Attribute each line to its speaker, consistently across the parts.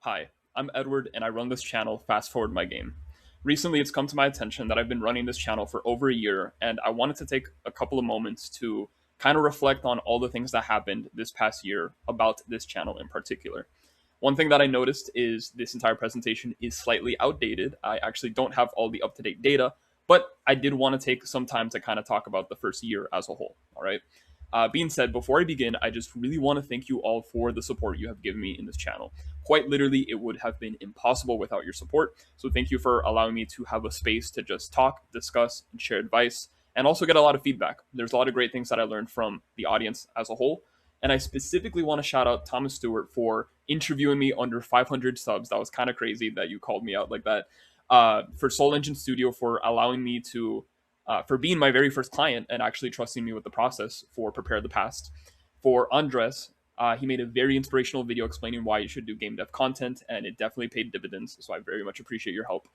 Speaker 1: Hi, I'm Edward and I run this channel, Fast Forward My Game. Recently, it's come to my attention that I've been running this channel for over a year, and I wanted to take a couple of moments to kind of reflect on all the things that happened this past year about this channel in particular. One thing that I noticed is this entire presentation is slightly outdated. I actually don't have all the up to date data, but I did want to take some time to kind of talk about the first year as a whole. All right. Being said, before I begin, I just really want to thank you all for the support you have given me in this channel. Quite literally, it would have been impossible without your support. So thank you for allowing me to have a space to just talk, discuss, and share advice, and also get a lot of feedback. There's a lot of great things that I learned from the audience as a whole. And I specifically want to shout out Thomas Stewart for interviewing me under 500 subs. That was kind of crazy that you called me out like that. For Soul Engine Studio for allowing me to for being my very first client and actually trusting me with the process for Prepare the Past. For Andres, he made a very inspirational video explaining why you should do game dev content, and it definitely paid dividends. So I very much appreciate your help.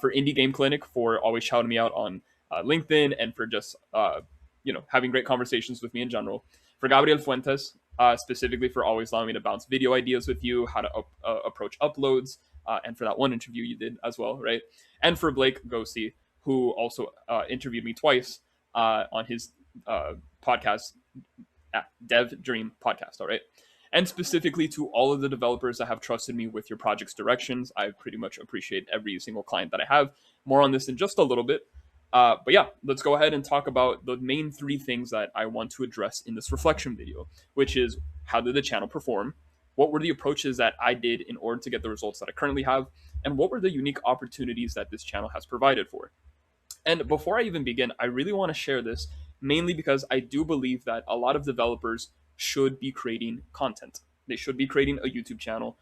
Speaker 1: For Indie Game Clinic, for always shouting me out on LinkedIn, and for just having great conversations with me in general. For Gabriel Fuentes, specifically for always allowing me to bounce video ideas with you, how to approach uploads, and for that one interview you did as well, right? And for Blake Gosi, who also interviewed me twice on his podcast, Dev Dream Podcast, all right? And specifically to all of the developers that have trusted me with your project's directions. I pretty much appreciate every single client that I have. More on this in just a little bit. But yeah, let's go ahead and talk about the main three things that I want to address in this reflection video, which is how did the channel perform? What were the approaches that I did in order to get the results that I currently have? And what were the unique opportunities that this channel has provided for? And before I even begin, I really want to share this mainly because I do believe that a lot of developers should be creating content. They should be creating a YouTube channel.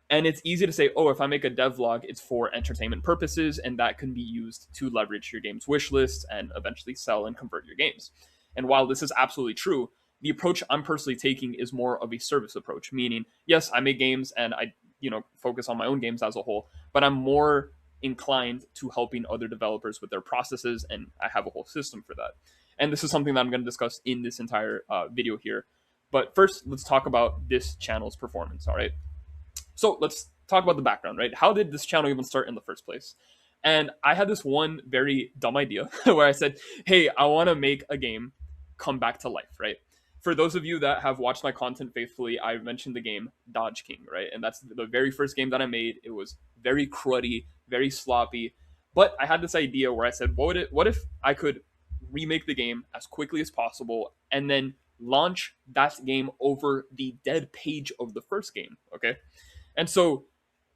Speaker 1: And it's easy to say, oh, if I make a dev vlog, it's for entertainment purposes, and that can be used to leverage your game's wish list and eventually sell and convert your games. And while this is absolutely true, the approach I'm personally taking is more of a service approach, meaning, yes, I make games and I, focus on my own games as a whole, but I'm more inclined to helping other developers with their processes, and I have a whole system for that. And this is something that I'm going to discuss in this entire video here. But first, let's talk about this channel's performance, all right? So let's talk about the background, right? How did this channel even start in the first place? And I had this one very dumb idea where I said, hey, I want to make a game come back to life, right? For those of you that have watched my content faithfully, I mentioned the game Dodge King, right? And that's the very first game that I made. It was very cruddy, very sloppy. But I had this idea where I said, what if I could remake the game as quickly as possible and then launch that game over the dead page of the first game, okay? And so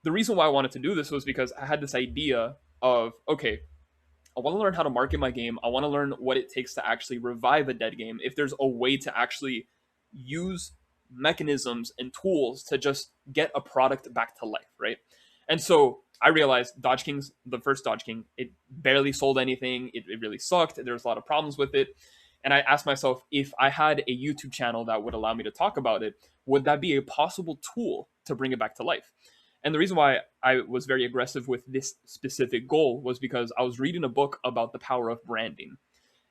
Speaker 1: the reason why I wanted to do this was because I had this idea of, okay, I want to learn how to market my game. I want to learn what it takes to actually revive a dead game. If there's a way to actually use mechanisms and tools to just get a product back to life, right? And so I realized Dodge King's, the first Dodge King, it barely sold anything. It really sucked. There was a lot of problems with it. And I asked myself, if I had a YouTube channel that would allow me to talk about it, would that be a possible tool to bring it back to life? And the reason why I was very aggressive with this specific goal was because I was reading a book about the power of branding.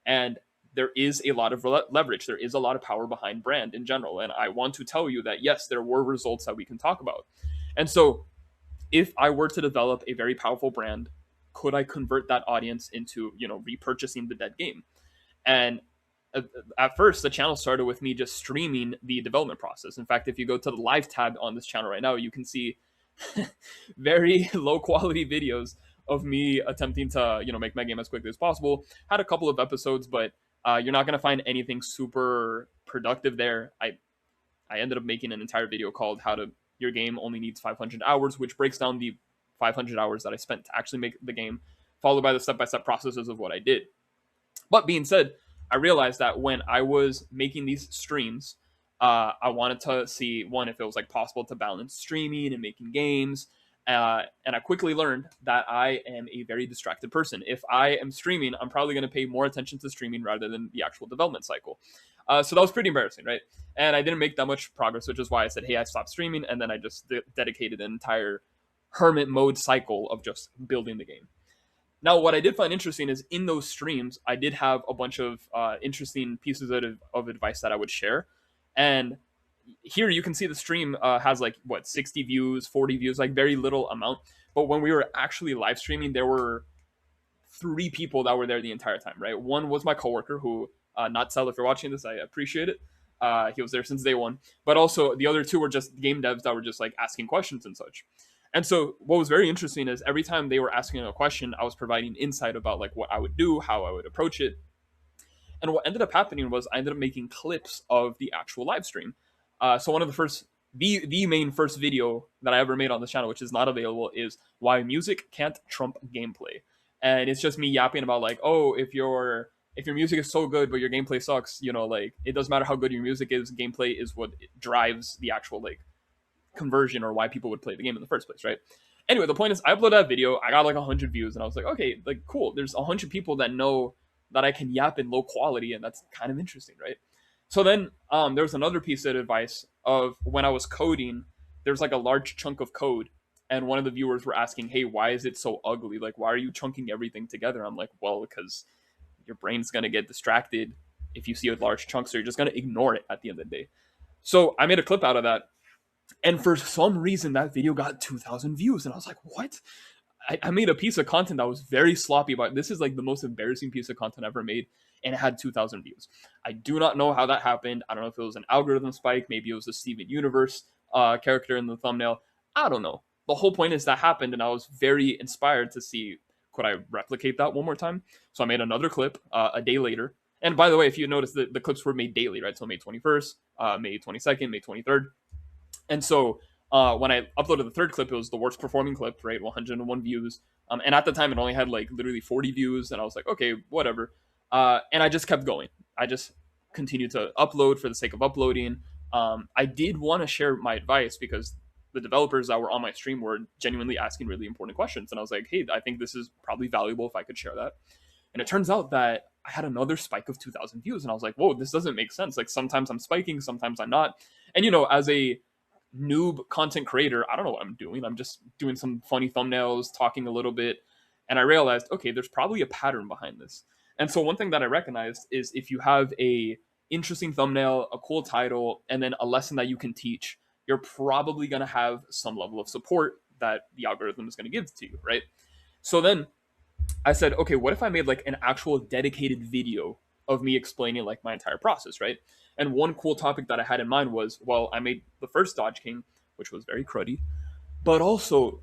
Speaker 1: And there is a lot of leverage. There is a lot of power behind brand in general. And I want to tell you that, yes, there were results that we can talk about. And so if I were to develop a very powerful brand, could I convert that audience into, repurchasing the dead game? And at first, the channel started with me just streaming the development process. In fact, if you go to the live tab on this channel right now, you can see very low quality videos of me attempting to make my game as quickly as possible. Had a couple of episodes, but you're not going to find anything super productive there. I ended up making an entire video called how to your game only needs 500 hours, which breaks down the 500 hours that I spent to actually make the game, followed by the step-by-step processes of what I did. But being said, I realized that when I was making these streams, I wanted to see, one, if it was possible to balance streaming and making games. And I quickly learned that I am a very distracted person. If I am streaming, I'm probably going to pay more attention to streaming rather than the actual development cycle. So that was pretty embarrassing, right? And I didn't make that much progress, which is why I said, hey, I stopped streaming. And then I just dedicated an entire hermit mode cycle of just building the game. Now, what I did find interesting is in those streams, I did have a bunch of interesting pieces of advice that I would share. And here you can see the stream has like what 60 views, 40 views, like very little amount. But when we were actually live streaming, there were 3 people that were there the entire time, right? One was my coworker who, not Sel, if you're watching this, I appreciate it. He was there since day one. But also the other 2 were just game devs that were just like asking questions and such. And so what was very interesting is every time they were asking a question, I was providing insight about like what I would do, how I would approach it. And what ended up happening was I ended up making clips of the actual live stream. So one of the first, the main first video that I ever made on this channel, which is not available, is why music can't trump gameplay. And it's just me yapping about like, oh, if your music is so good but your gameplay sucks, you know, like it doesn't matter how good your music is, gameplay is what drives the actual like conversion or why people would play the game in the first place, right? Anyway, the point is I uploaded that video, I got like 100 views, and I was like, okay, like cool, there's 100 people that know that I can yap in low quality, and that's kind of interesting, right? So then there was another piece of advice of when I was coding, there's like a large chunk of code, and one of the viewers were asking, hey, why is it so ugly? Like, why are you chunking everything together? I'm like, well, because your brain's going to get distracted if you see a large chunk, so you're just going to ignore it at the end of the day. So I made a clip out of that, and for some reason that video got 2,000 views, and I was like, what? I made a piece of content that was very sloppy, but this is like the most embarrassing piece of content I've ever made, and it had 2,000 views. I do not know how that happened. I don't know if it was an algorithm spike. Maybe it was a Steven Universe character in the thumbnail. I don't know. The whole point is that happened, and I was very inspired to see, could I replicate that one more time? So I made another clip a day later. And by the way, if you notice, the clips were made daily, right? So May 21st, May 22nd, May 23rd. And so when I uploaded the third clip, it was the worst performing clip, right? 101 views. And at the time, it only had like literally 40 views. And I was like, okay, whatever. And I just kept going. I just continued to upload for the sake of uploading. I did want to share my advice because the developers that were on my stream were genuinely asking really important questions. And I was like, hey, I think this is probably valuable if I could share that. And it turns out that I had another spike of 2,000 views. And I was like, whoa, this doesn't make sense. Like sometimes I'm spiking, sometimes I'm not. And, you know, as a noob content creator, I don't know what I'm doing. I'm just doing some funny thumbnails, talking a little bit. And I realized, okay, there's probably a pattern behind this. And so one thing that I recognized is if you have a interesting thumbnail, a cool title, and then a lesson that you can teach, you're probably going to have some level of support that the algorithm is going to give to you, right? So then I said, okay, what if I made like an actual dedicated video of me explaining like my entire process, right? And one cool topic that I had in mind was, well, I made the first Dodge King, which was very cruddy, but also,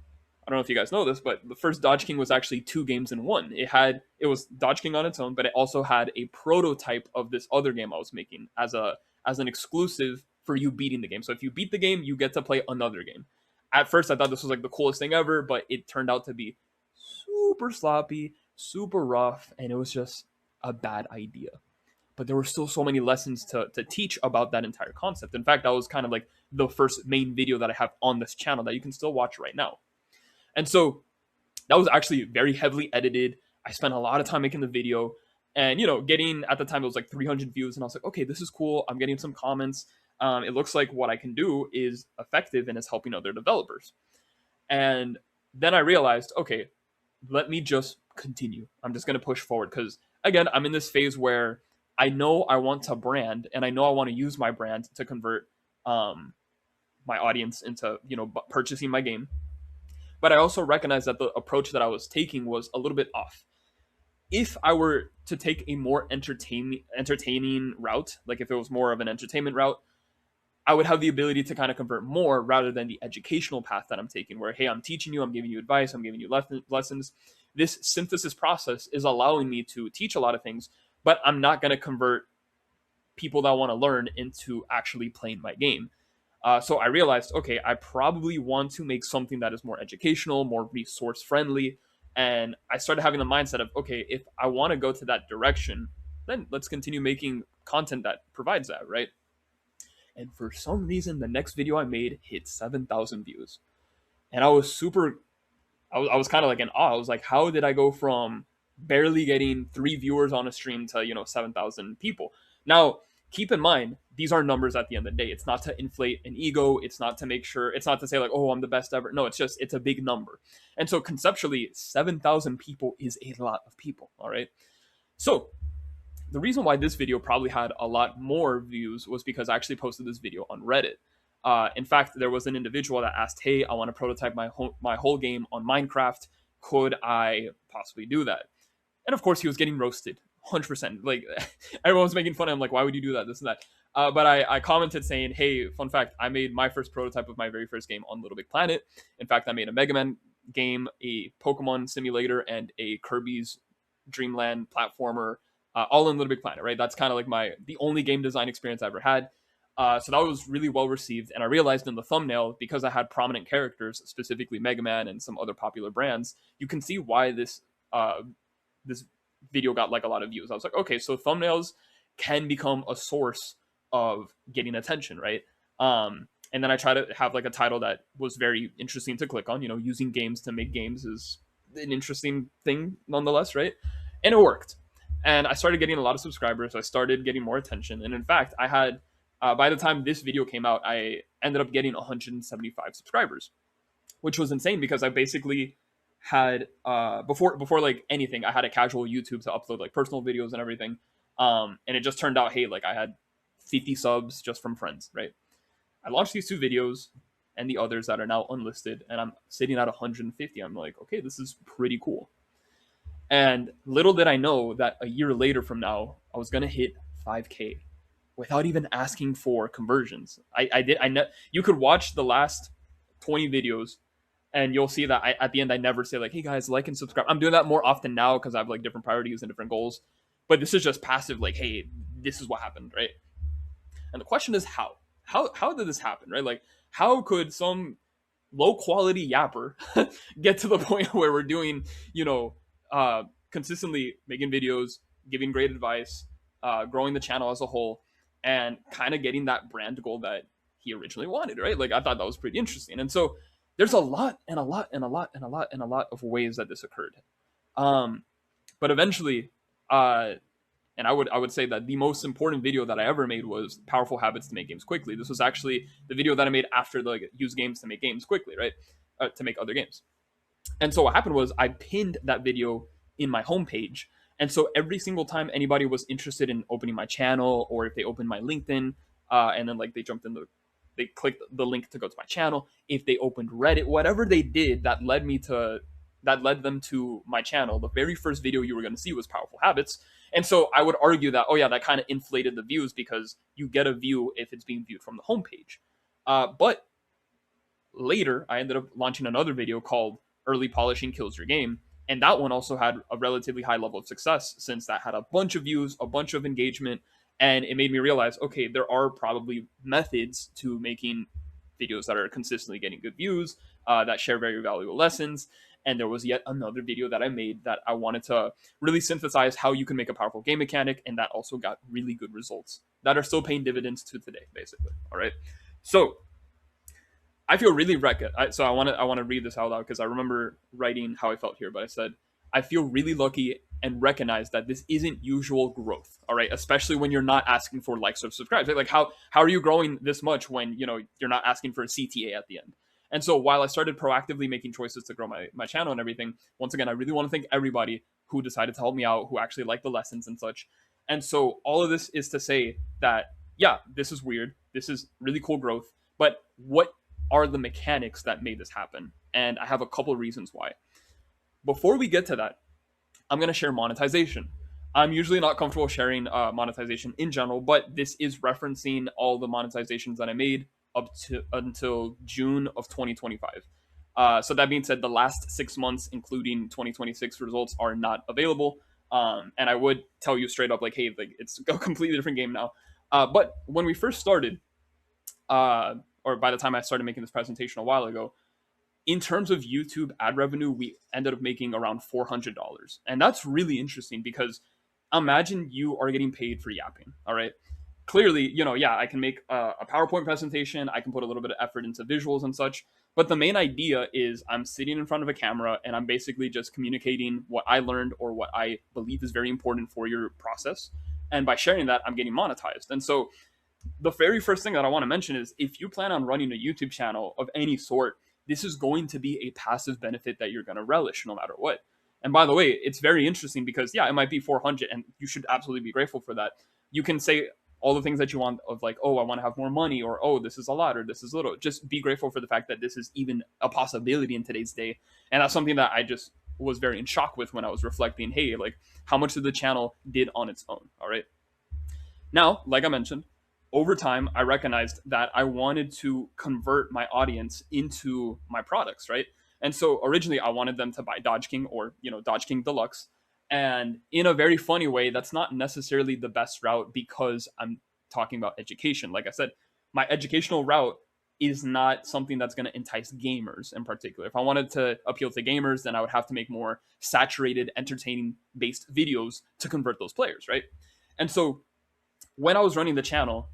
Speaker 1: I don't know if you guys know this, but the first Dodge King was actually 2 games in one. It was Dodge King on its own, but it also had a prototype of this other game I was making as an exclusive for you beating the game. So if you beat the game, you get to play another game. At first, I thought this was like the coolest thing ever, but it turned out to be super sloppy, super rough, and it was just a bad idea. But there were still so many lessons to teach about that entire concept. In fact, that was kind of like the first main video that I have on this channel that you can still watch right now. And so that was actually very heavily edited. I spent a lot of time making the video, and you know, getting, at the time it was like 300 views, and I was like, okay, this is cool. I'm getting some comments. It looks like what I can do is effective and is helping other developers. And then I realized, okay, let me just continue. I'm just going to push forward because, again, I'm in this phase where I know I want to brand, and I know I want to use my brand to convert my audience into, you know, purchasing my game. But I also recognize that the approach that I was taking was a little bit off. If I were to take a more entertaining route, like if it was more of an entertainment route, I would have the ability to kind of convert more rather than the educational path that I'm taking, where, hey, I'm teaching you, I'm giving you advice, I'm giving you lessons. This synthesis process is allowing me to teach a lot of things, but I'm not going to convert people that want to learn into actually playing my game. So I realized, okay, I probably want to make something that is more educational, more resource friendly. And I started having the mindset of, okay, if I want to go to that direction, then let's continue making content that provides that, right? And for some reason, the next video I made hit 7,000 views. And I was I was kind of like in awe. I was like, how did I go from barely getting 3 viewers on a stream to, you know, 7,000 people? Now, keep in mind, these are numbers at the end of the day. It's not to inflate an ego. It's not to make sure, it's not to say like, oh, I'm the best ever. No, it's a big number. And so conceptually, 7,000 people is a lot of people, all right? So the reason why this video probably had a lot more views was because I actually posted this video on Reddit. In fact, there was an individual that asked, "Hey, I want to prototype my whole game on Minecraft. Could I possibly do that?" And of course, he was getting roasted, 100%. Like everyone was making fun of him, like, "Why would you do that? This and that." But I commented saying, "Hey, fun fact: I made my first prototype of my very first game on Little Big Planet. In fact, I made a Mega Man game, a Pokemon simulator, and a Kirby's Dreamland platformer, all in Little Big Planet." Right? That's kind of like the only game design experience I ever had. So that was really well received, and I realized in the thumbnail, because I had prominent characters, specifically Mega Man and some other popular brands, you can see why this video got like a lot of views. I was like, okay, so thumbnails can become a source of getting attention, right? And then I try to have like a title that was very interesting to click on. You know, using games to make games is an interesting thing nonetheless, right? And it worked. And I started getting a lot of subscribers. I started getting more attention. And in fact, I had, by the time this video came out, I ended up getting 175 subscribers, which was insane because I basically had before like anything, I had a casual YouTube to upload like personal videos and everything. And it just turned out, hey, like I had 50 subs just from friends, right? I launched these 2 videos and the others that are now unlisted, and I'm sitting at 150. I'm like, okay, this is pretty cool. And little did I know that a year later from now, I was gonna hit 5K without even asking for conversions. You could watch the last 20 videos and you'll see that at the end, I never say like, "Hey guys, like and subscribe." I'm doing that more often now because I have like different priorities and different goals. But this is just passive, like, "Hey, this is what happened," right? And the question is how? How did this happen, right? Like, how could some low quality yapper get to the point where we're doing, consistently making videos, giving great advice, growing the channel as a whole, and kind of getting that brand goal that he originally wanted, right? Like, I thought that was pretty interesting. And so there's a lot of ways that this occurred. But eventually, and I would say that the most important video that I ever made was Powerful Habits to Make Games Quickly. This was actually the video that I made after the use games to make games quickly, right? To make other games. And so what happened was I pinned that video in my homepage. And so every single time anybody was interested in opening my channel, or if they opened my LinkedIn, and then like they clicked the link to go to my channel, if they opened Reddit, whatever they did that led them to my channel, the very first video you were going to see was Powerful Habits. And so I would argue that, oh yeah, that kind of inflated the views because you get a view if it's being viewed from the homepage. But later, I ended up launching another video called Early Polishing Kills Your Game. And that one also had a relatively high level of success, since that had a bunch of views, a bunch of engagement. And it made me realize, okay, there are probably methods to making videos that are consistently getting good views, that share very valuable lessons. And there was yet another video that I made that I wanted to really synthesize how you can make a powerful game mechanic, and that also got really good results that are still paying dividends to today, basically. All right. So I feel really so I want to read this out loud because I remember writing how I felt here, but I said, I feel really lucky and recognize that this isn't usual growth. All right. Especially when you're not asking for likes or subscribes. Like how are you growing this much when, you're not asking for a CTA at the end? And so while I started proactively making choices to grow my channel and everything, once again, I really want to thank everybody who decided to help me out, who actually liked the lessons and such. And so all of this is to say that, yeah, this is weird. This is really cool growth. But what are the mechanics that made this happen? And I have a couple of reasons why. Before we get to that, I'm going to share monetization. I'm usually not comfortable sharing monetization in general, but this is referencing all the monetizations that I made until June of 2025. So that being said, the last 6 months, including 2026 results, are not available. And I would tell you straight up, like, hey, like it's a completely different game now. But when we first started, or by the time I started making this presentation a while ago, in terms of YouTube ad revenue, we ended up making around $400. And that's really interesting because imagine you are getting paid for yapping, all right? Clearly, I can make a PowerPoint presentation. I can put a little bit of effort into visuals and such. But the main idea is I'm sitting in front of a camera and I'm basically just communicating what I learned or what I believe is very important for your process. And by sharing that, I'm getting monetized. And so the very first thing that I want to mention is if you plan on running a YouTube channel of any sort, this is going to be a passive benefit that you're going to relish no matter what. And by the way, it's very interesting because yeah, it might be 400 and you should absolutely be grateful for that. You can say all the things that you want of like, oh, I want to have more money, or oh, this is a lot, or this is little. Just be grateful for the fact that this is even a possibility in today's day. And that's something that I just was very in shock with when I was reflecting, hey, like how much of the channel did on its own. All right. Now, like I mentioned, over time, I recognized that I wanted to convert my audience into my products, right? And so originally I wanted them to buy Dodge King or, Dodge King Deluxe. And in a very funny way, that's not necessarily the best route because I'm talking about education. Like I said, my educational route is not something that's going to entice gamers in particular. If I wanted to appeal to gamers, then I would have to make more saturated, entertaining based videos to convert those players, right? And so when I was running the channel,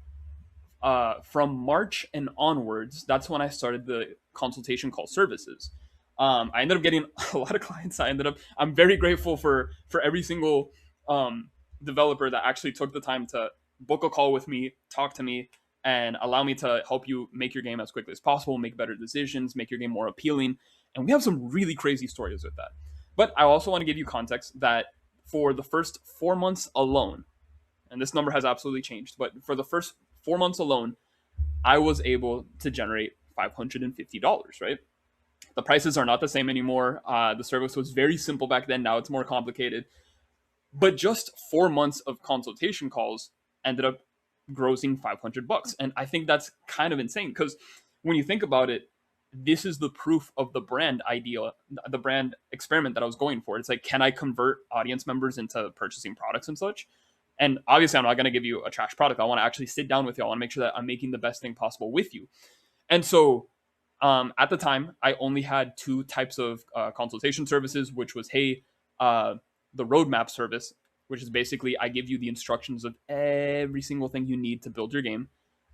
Speaker 1: from March and onwards, that's when I started the consultation call services. I ended up getting a lot of clients. I'm very grateful for every single developer that actually took the time to book a call with me, talk to me, and allow me to help you make your game as quickly as possible, make better decisions, make your game more appealing. And we have some really crazy stories with that. But I also want to give you context that for the first 4 months alone, and this number has absolutely changed, but for the first 4 months alone, I was able to generate $550, right? The prices are not the same anymore. The service was very simple back then. Now it's more complicated. But just 4 months of consultation calls ended up grossing $500. And I think that's kind of insane because when you think about it, this is the proof of the brand idea, the brand experiment that I was going for. It's like, can I convert audience members into purchasing products and such? And obviously, I'm not going to give you a trash product. I want to actually sit down with you. I want to make sure that I'm making the best thing possible with you. And so at the time, I only had two types of consultation services, which was, hey, the roadmap service, which is basically I give you the instructions of every single thing you need to build your game.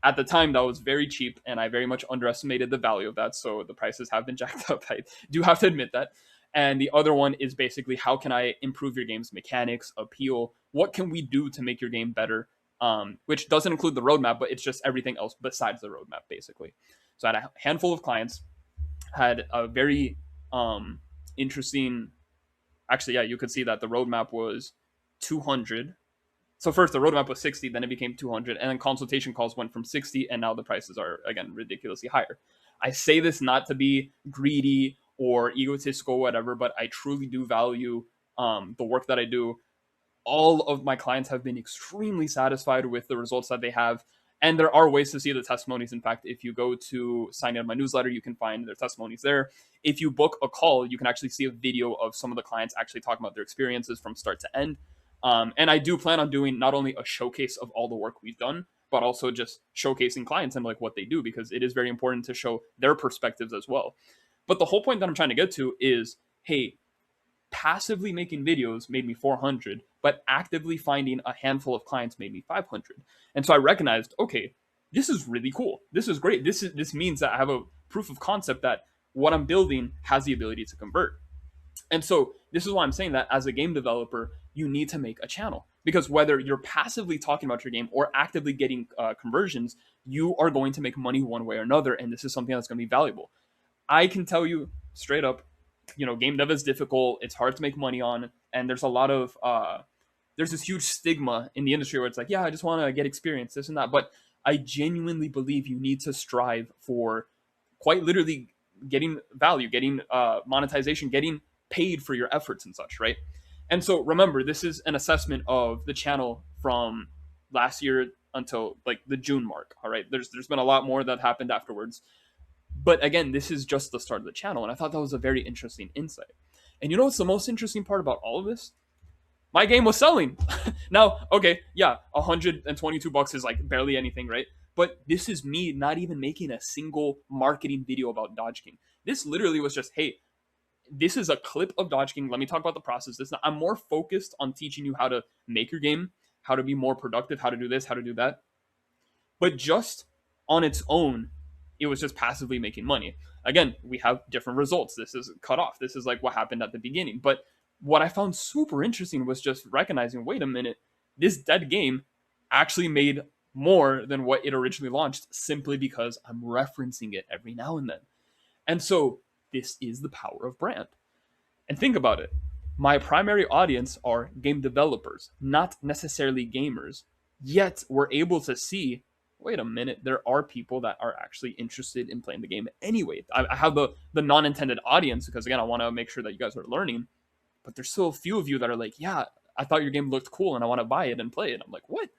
Speaker 1: At the time, that was very cheap, and I very much underestimated the value of that. So the prices have been jacked up. I do have to admit that. And the other one is basically how can I improve your game's mechanics, appeal? What can we do to make your game better? Which doesn't include the roadmap, but it's just everything else besides the roadmap, basically. So I had a handful of clients, had a very interesting. Actually, yeah, you could see that the roadmap was 200. So first the roadmap was 60, then it became 200, and then consultation calls went from 60, and now the prices are again ridiculously higher. I say this not to be greedy or egotistical, or whatever, but I truly do value the work that I do. All of my clients have been extremely satisfied with the results that they have. And there are ways to see the testimonies. In fact, if you go to sign in my newsletter, you can find their testimonies there. If you book a call, you can actually see a video of some of the clients actually talking about their experiences from start to end. And I do plan on doing not only a showcase of all the work we've done, but also just showcasing clients and like what they do, because it is very important to show their perspectives as well. But the whole point that I'm trying to get to is, hey, passively making videos made me 400, but actively finding a handful of clients made me 500. And so I recognized, okay, this is really cool. This is great. This means that I have a proof of concept that what I'm building has the ability to convert. And so this is why I'm saying that as a game developer, you need to make a channel, because whether you're passively talking about your game or actively getting conversions, you are going to make money one way or another. And this is something that's going to be valuable. I can tell you straight up, game dev is difficult. It's hard to make money on. And there's a lot of, there's this huge stigma in the industry where it's like, yeah, I just want to get experience, this and that. But I genuinely believe you need to strive for quite literally getting value, getting monetization, getting paid for your efforts and such, right? And so remember, this is an assessment of the channel from last year until like the June mark. All right. There's been a lot more that happened afterwards. But again, this is just the start of the channel. And I thought that was a very interesting insight. And you know what's the most interesting part about all of this? My game was selling. Now, okay, yeah, $122 is like barely anything, right? But this is me not even making a single marketing video about Dodge King. This literally was just, hey, this is a clip of Dodge King. Let me talk about the process. I'm more focused on teaching you how to make your game, how to be more productive, how to do this, how to do that. But just on its own, it was just passively making money. Again, we have different results. This is cut off. This is like what happened at the beginning. But what I found super interesting was just recognizing, wait a minute, this dead game actually made more than what it originally launched simply because I'm referencing it every now and then. And so this is the power of brand. And think about it. My primary audience are game developers, not necessarily gamers. Yet we're able to see, wait a minute, there are people that are actually interested in playing the game anyway. I have the non-intended audience because again, I want to make sure that you guys are learning, but there's still a few of you that are like, yeah, I thought your game looked cool and I want to buy it and play it. I'm like, what?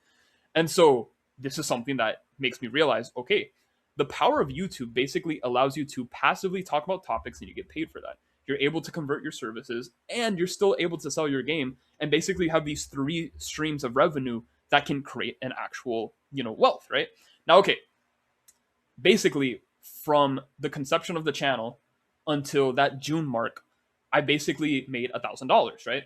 Speaker 1: And so this is something that makes me realize, okay, the power of YouTube basically allows you to passively talk about topics and you get paid for that. You're able to convert your services and you're still able to sell your game and basically have these three streams of revenue that can create an actual, wealth, right? Now, okay, basically from the conception of the channel until that June mark, I basically made $1,000, right?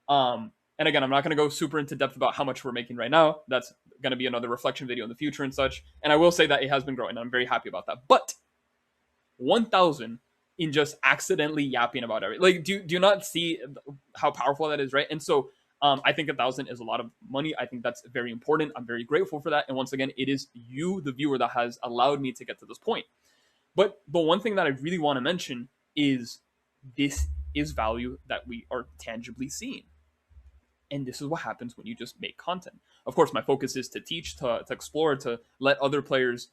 Speaker 1: And again, I'm not going to go super into depth about how much we're making right now. That's going to be another reflection video in the future and such. And I will say that it has been growing. And I'm very happy about that. But 1,000 in just accidentally yapping about everything. Like, do you not see how powerful that is, right? And so I think 1,000 is a lot of money. I think that's very important. I'm very grateful for that. And once again, it is you, the viewer, that has allowed me to get to this point. But the one thing that I really want to mention is this is value that we are tangibly seeing. And this is what happens when you just make content. Of course, my focus is to teach, to explore, to let other players,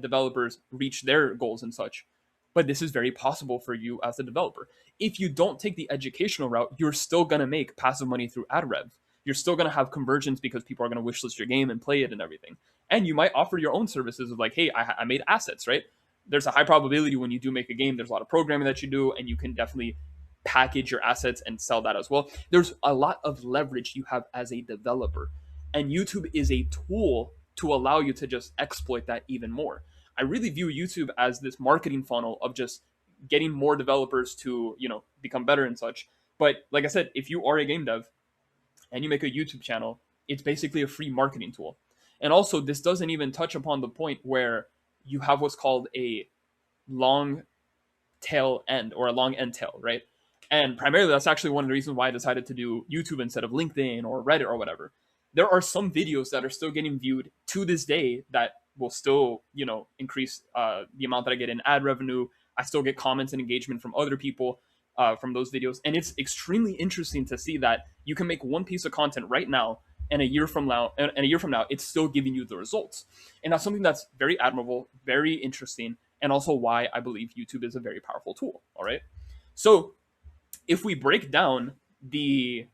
Speaker 1: developers reach their goals and such. But this is very possible for you as a developer. If you don't take the educational route, you're still going to make passive money through ad rev. You're still going to have conversions because people are going to wishlist your game and play it and everything. And you might offer your own services of like, hey, I made assets, right? There's a high probability when you do make a game, there's a lot of programming that you do, and you can definitely package your assets and sell that as well. There's a lot of leverage you have as a developer. And YouTube is a tool to allow you to just exploit that even more. I really view YouTube as this marketing funnel of just getting more developers to, become better and such. But like I said, if you are a game dev and you make a YouTube channel, it's basically a free marketing tool. And also, this doesn't even touch upon the point where you have what's called a long tail end or a long end tail, right? And primarily, that's actually one of the reasons why I decided to do YouTube instead of LinkedIn or Reddit or whatever. There are some videos that are still getting viewed to this day that will still, increase the amount that I get in ad revenue. I still get comments and engagement from other people from those videos. And it's extremely interesting to see that you can make one piece of content right now, and a year from now, it's still giving you the results. And that's something that's very admirable, very interesting, and also why I believe YouTube is a very powerful tool. All right. So if we break down the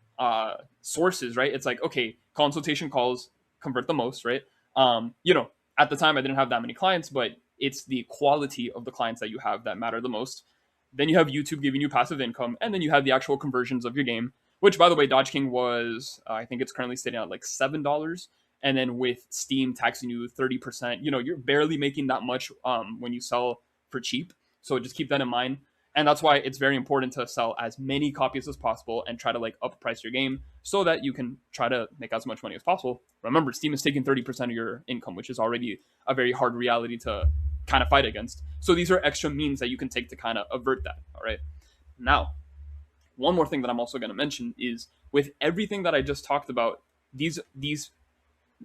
Speaker 1: sources, right, it's like, okay, consultation calls convert the most, right? At the time I didn't have that many clients, but it's the quality of the clients that you have that matter the most. Then you have YouTube giving you passive income, and then you have the actual conversions of your game, which, by the way, Dodge King was, I think it's currently sitting at like $7. And then with Steam taxing you 30%, you're barely making that much when you sell for cheap. So just keep that in mind. And that's why it's very important to sell as many copies as possible and try to like up price your game so that you can try to make as much money as possible. Remember, Steam is taking 30% of your income, which is already a very hard reality to kind of fight against. So these are extra means that you can take to kind of avert that. All right. Now, one more thing that I'm also going to mention is with everything that I just talked about, these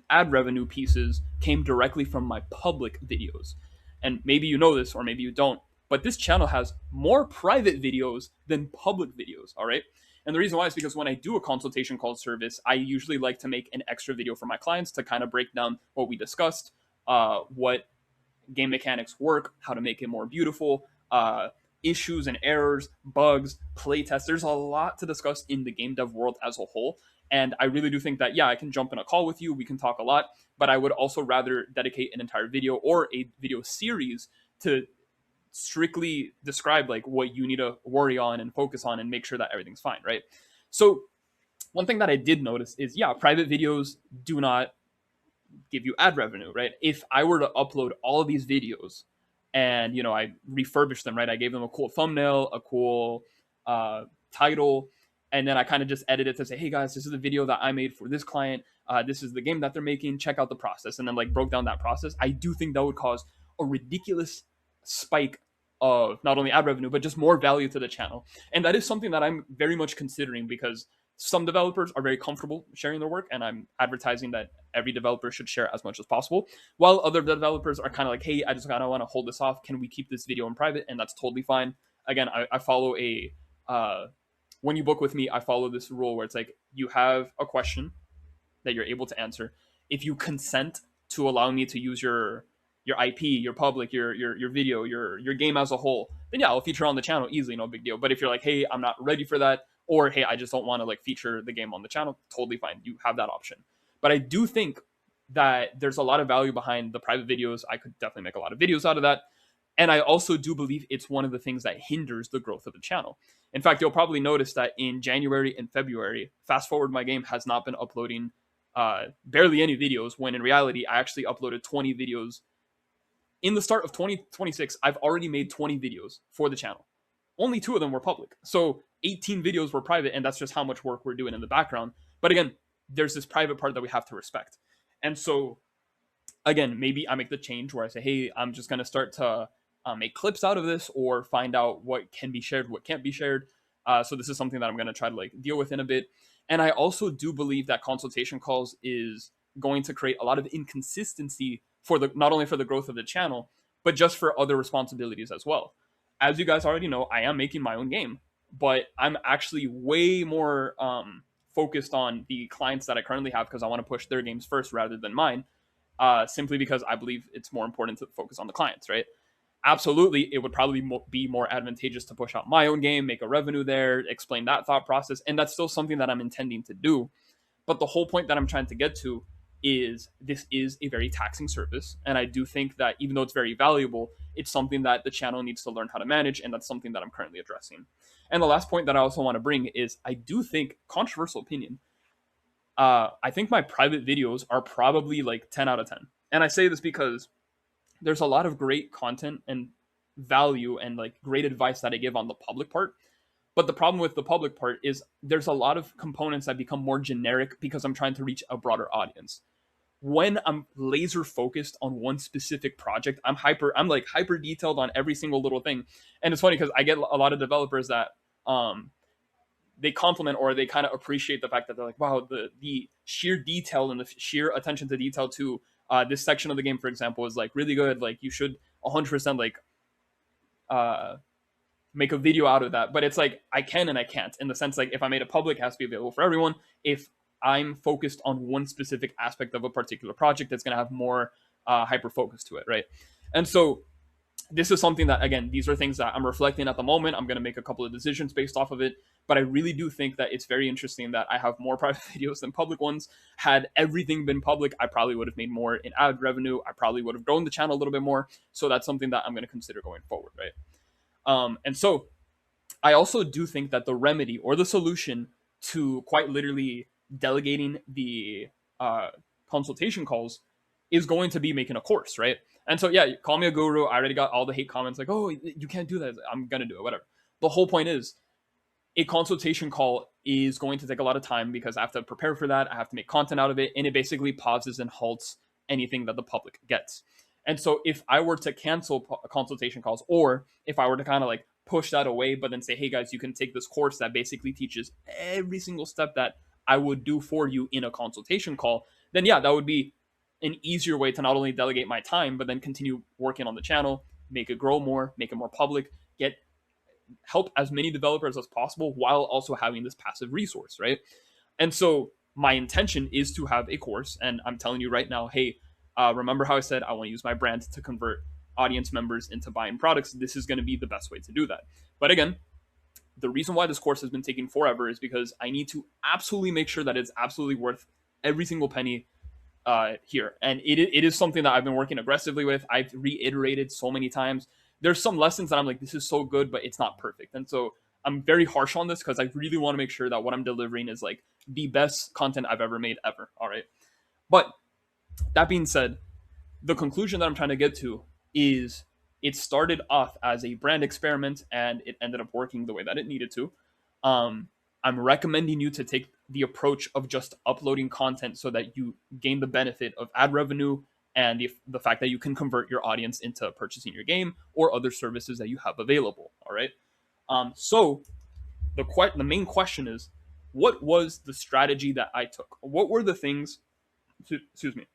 Speaker 1: ad revenue pieces came directly from my public videos. And maybe you know this or maybe you don't, but this channel has more private videos than public videos, all right? And the reason why is because when I do a consultation call service, I usually like to make an extra video for my clients to kind of break down what we discussed, what game mechanics work, how to make it more beautiful, issues and errors, bugs, play tests. There's a lot to discuss in the game dev world as a whole. And I really do think that, yeah, I can jump in a call with you. We can talk a lot, but I would also rather dedicate an entire video or a video series to strictly describe like what you need to worry on and focus on and make sure that everything's fine, right? So one thing that I did notice is, yeah, private videos do not give you ad revenue, right? If I were to upload all of these videos and, I refurbished them, right? I gave them a cool thumbnail, a cool title, and then I kind of just edited to say, hey guys, this is the video that I made for this client. This is the game that they're making. Check out the process. And then like broke down that process. I do think that would cause a ridiculous spike of not only ad revenue, but just more value to the channel. And that is something that I'm very much considering because some developers are very comfortable sharing their work. And I'm advertising that every developer should share as much as possible. While other developers are kind of like, hey, I just kind of want to hold this off. Can we keep this video in private? And that's totally fine. Again, I follow a when you book with me, I follow this rule where it's like you have a question that you're able to answer. If you consent to allow me to use your IP, your public, your video, your game as a whole, then yeah, I'll feature on the channel easily, no big deal. But if you're like, hey, I'm not ready for that, or hey, I just don't want to like feature the game on the channel, totally fine. You have that option. But I do think that there's a lot of value behind the private videos. I could definitely make a lot of videos out of that. And I also do believe it's one of the things that hinders the growth of the channel. In fact, you'll probably notice that in January and February, Fast Forward My Game has not been uploading barely any videos, when in reality, I actually uploaded 20 videos. In the start of 2026, I've already made 20 videos for the channel. Only 2 of them were public. So 18 videos were private, and that's just how much work we're doing in the background. But again, there's this private part that we have to respect. And so, again, maybe I make the change where I say, hey, I'm just going to start to make clips out of this, or find out what can be shared, what can't be shared. So this is something that I'm going to try to like deal with in a bit. And I also do believe that consultation calls is going to create a lot of inconsistency for the not only for the growth of the channel, but just for other responsibilities as well. As you guys already know, I am making my own game, but I'm actually way more focused on the clients that I currently have, because I want to push their games first rather than mine, simply because I believe it's more important to focus on the clients, right? Absolutely, it would probably be more advantageous to push out my own game, make a revenue there, explain that thought process, and that's still something that I'm intending to do. But the whole point that I'm trying to get to is this is a very taxing service, and I do think that even though it's very valuable, it's something that the channel needs to learn how to manage, and that's something that I'm currently addressing. And the last point that I also want to bring is, I do think, controversial opinion, I think my private videos are probably like 10 out of 10. And I say this because there's a lot of great content and value and like great advice that I give on the public part. But the problem with the public part is there's a lot of components that become more generic because I'm trying to reach a broader audience. When I'm laser focused on one specific project, I'm like hyper detailed on every single little thing. And it's funny because I get a lot of developers that they compliment, or they kind of appreciate the fact that they're like, wow, the sheer detail and the sheer attention to detail to this section of the game, for example, is like really good. Like you should 100% like make a video out of that. But it's like I can and I can't, in the sense like if I made it public, it has to be available for everyone. If I'm focused on one specific aspect of a particular project, that's going to have more hyper focus to it, right? And so this is something that, again, these are things that I'm reflecting at the moment. I'm going to make a couple of decisions based off of it. But I really do think that it's very interesting that I have more private videos than public ones. Had everything been public, I probably would have made more in ad revenue. I probably would have grown the channel a little bit more. So that's something that I'm going to consider going forward, right? And so I also do think that the remedy or the solution to quite literally delegating the consultation calls is going to be making a course, right? And so, yeah, call me a guru. I already got all the hate comments like, oh, you can't do that. I'm going to do it, whatever. The whole point is, a consultation call is going to take a lot of time because I have to prepare for that. I have to make content out of it. And it basically pauses and halts anything that the public gets. And so if I were to cancel consultation calls, or if I were to kind of like push that away, but then say, hey guys, you can take this course that basically teaches every single step that I would do for you in a consultation call, then yeah, that would be an easier way to not only delegate my time, but then continue working on the channel, make it grow more, make it more public, help as many developers as possible while also having this passive resource, right? And so my intention is to have a course, and I'm telling you right now, hey, remember how I said I want to use my brand to convert audience members into buying products? This is going to be the best way to do that. But again, the reason why this course has been taking forever is because I need to absolutely make sure that it's absolutely worth every single penny here. And it is something that I've been working aggressively with. I've reiterated so many times. There's some lessons that I'm like, this is so good, but it's not perfect. And so I'm very harsh on this because I really want to make sure that what I'm delivering is like the best content I've ever made ever. All right. But that being said, the conclusion that I'm trying to get to is it started off as a brand experiment and it ended up working the way that it needed to. I'm recommending you to take the approach of just uploading content so that you gain the benefit of ad revenue and the fact that you can convert your audience into purchasing your game or other services that you have available. All right. So the main question is, what was the strategy that I took? What were the things, excuse me,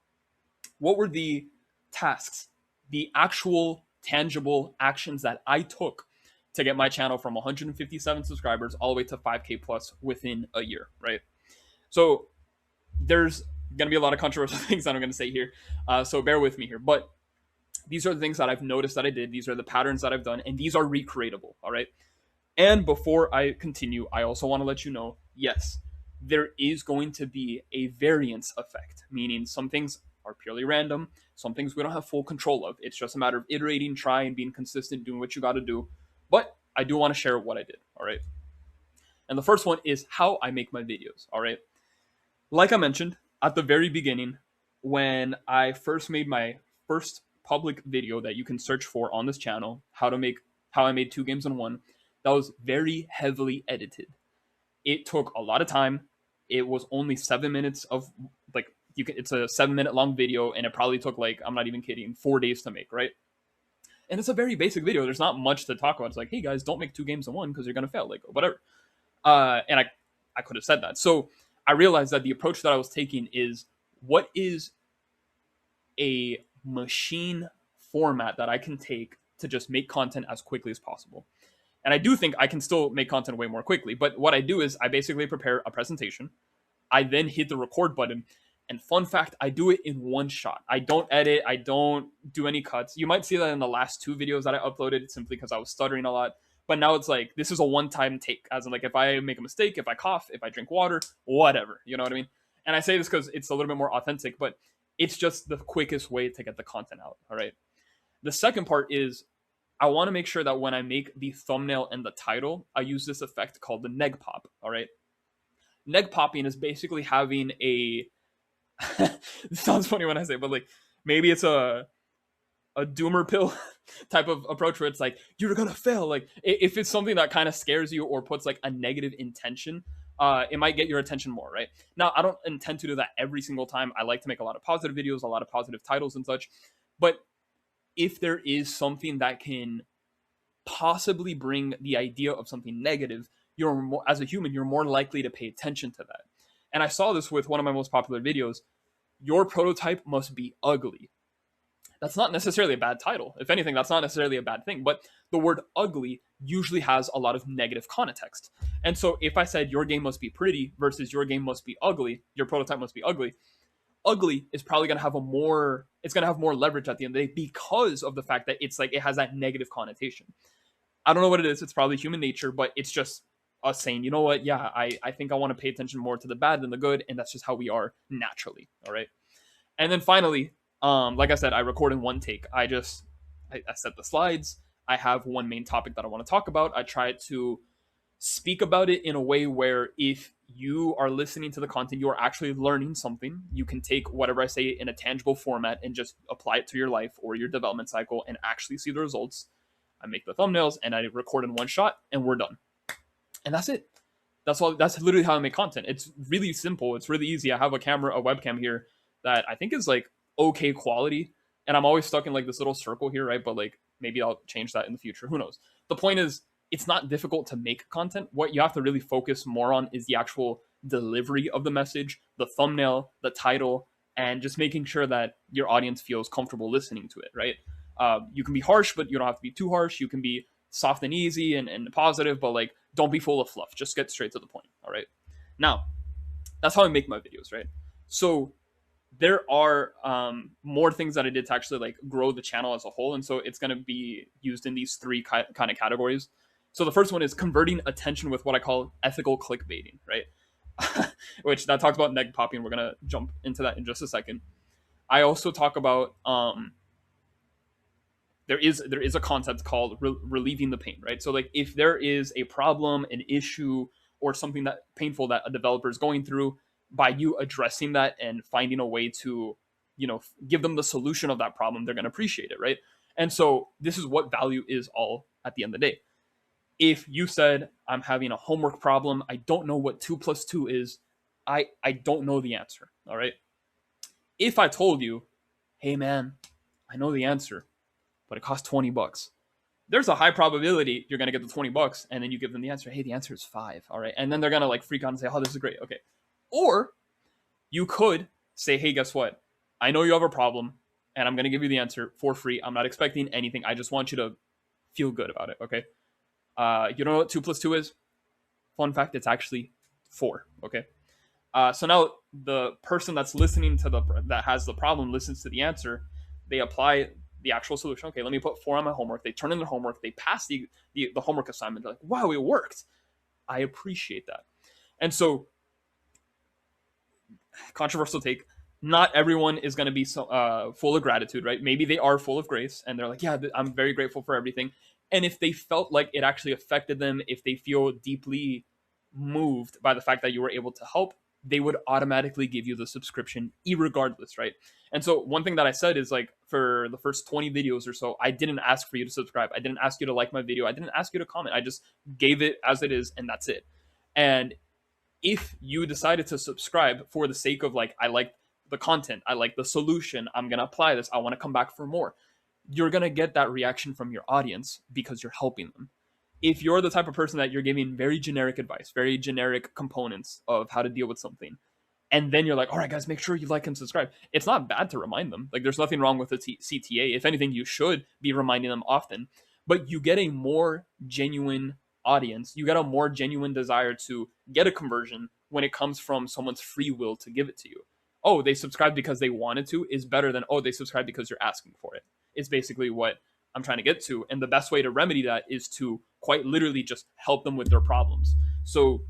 Speaker 1: what were the tasks, the actual tangible actions that I took to get my channel from 157 subscribers all the way to 5K plus within a year, right? So there's going to be a lot of controversial things that I'm going to say here. So bear with me here. But these are the things that I've noticed that I did. These are the patterns that I've done, and these are recreatable, all right? And before I continue, I also want to let you know, yes, there is going to be a variance effect, meaning some things are purely random, some things we don't have full control of. It's just a matter of iterating, trying, being consistent, doing what you got to do. But I do want to share what I did, all right? And the first one is how I make my videos, all right? Like I mentioned at the very beginning, when I first made my first public video that you can search for on this channel, how I made 2 games in 1, that was very heavily edited. It took a lot of time. It was only 7 minutes of like it's a 7-minute long video, and it probably took, like, I'm not even kidding, 4 days to make, right? And it's a very basic video. There's not much to talk about. It's like, hey guys, don't make 2 games in 1 because you're gonna fail, like whatever. And I could have said that. So I realized that the approach that I was taking is, what is a machine format that I can take to just make content as quickly as possible. And I do think I can still make content way more quickly. But what I do is I basically prepare a presentation. I then hit the record button. And fun fact, I do it in one shot. I don't edit. I don't do any cuts. You might see that in the last 2 videos that I uploaded, simply because I was stuttering a lot. But now it's like, this is a one-time take. As in, like, if I make a mistake, if I cough, if I drink water, whatever. You know what I mean? And I say this because it's a little bit more authentic, but it's just the quickest way to get the content out. All right. The second part is, I want to make sure that when I make the thumbnail and the title, I use this effect called the Neg-Pop. All right. Neg-Popping is basically having a, it sounds funny when I say it, but like, maybe it's a doomer pill type of approach where it's like, you're gonna fail. Like, if it's something that kind of scares you or puts like a negative intention, it might get your attention more, right? Now, I don't intend to do that every single time. I like to make a lot of positive videos, a lot of positive titles and such. But if there is something that can possibly bring the idea of something negative, you're more, as a human, you're more likely to pay attention to that. And I saw this with one of my most popular videos. Your prototype must be ugly. That's not necessarily a bad title. If anything, that's not necessarily a bad thing. But the word ugly usually has a lot of negative context. And so if I said your game must be pretty versus your game must be ugly, your prototype must be ugly, ugly is probably going to have more leverage at the end of the day, because of the fact that it's like, it has that negative connotation. I don't know what it is. It's probably human nature, but it's just us saying, you know what? Yeah, I think I want to pay attention more to the bad than the good. And that's just how we are naturally. All right. And then finally, like I said, I record in one take. I set the slides. I have one main topic that I want to talk about. I try to speak about it in a way where if you are listening to the content, you are actually learning something. You can take whatever I say in a tangible format and just apply it to your life or your development cycle and actually see the results. I make the thumbnails and I record in one shot and we're done. And that's it. That's all. That's literally how I make content. It's really simple. It's really easy. I have a webcam here that I think is like okay quality. And I'm always stuck in like this little circle here, right? But like, maybe I'll change that in the future. Who knows? The point is, it's not difficult to make content. What you have to really focus more on is the actual delivery of the message, the thumbnail, the title, and just making sure that your audience feels comfortable listening to it, right? You can be harsh, but you don't have to be too harsh. You can be soft and easy and positive, but like, don't be full of fluff. Just get straight to the point, all right? Now, that's how I make my videos, right? So there are more things that I did to actually like grow the channel as a whole. And so it's going to be used in these 3 kind of categories. So the first one is converting attention with what I call ethical clickbaiting, right? Which that talks about Neg-Popping. We're going to jump into that in just a second. I also talk about, there is a concept called relieving the pain, right? So like, if there is a problem, an issue, or something that painful that a developer is going through, by you addressing that and finding a way to, give them the solution of that problem, they're going to appreciate it, right? And so this is what value is all at the end of the day. If you said, I'm having a homework problem, I don't know what 2 + 2 is, I don't know the answer, all right? If I told you, hey man, I know the answer, but it costs $20, there's a high probability you're going to get the $20, and then you give them the answer. Hey, the answer is 5, all right? And then they're going to like freak out and say, oh, this is great, okay. Or you could say, hey, guess what? I know you have a problem, and I'm going to give you the answer for free. I'm not expecting anything. I just want you to feel good about it, okay? You don't know what 2 plus 2 is? Fun fact, it's actually 4. Okay. So now the person that's listening to that has the problem listens to the answer. They apply the actual solution. Okay, let me put 4 on my homework. They turn in their homework. They pass the homework assignment. They're like, wow, it worked. I appreciate that. And so, controversial take. Not everyone is going to be full of gratitude, right? Maybe they are full of grace and they're like, yeah, I'm very grateful for everything. And if they felt like it actually affected them, if they feel deeply moved by the fact that you were able to help, they would automatically give you the subscription irregardless, right? And so one thing that I said is like for the first 20 videos or so, I didn't ask for you to subscribe. I didn't ask you to like my video. I didn't ask you to comment. I just gave it as it is and that's it. And if you decided to subscribe for the sake of like, I like the content, I like the solution, I'm going to apply this, I want to come back for more, you're going to get that reaction from your audience because you're helping them. If you're the type of person that you're giving very generic advice, very generic components of how to deal with something, and then you're like, all right, guys, make sure you like and subscribe. It's not bad to remind them. Like, there's nothing wrong with the CTA. If anything, you should be reminding them often. But you get a more genuine audience. You get a more genuine desire to get a conversion when it comes from someone's free will to give it to you. Oh, they subscribed because they wanted to is better than, oh, they subscribed because you're asking for it. It's basically what I'm trying to get to. And the best way to remedy that is to quite literally just help them with their problems. So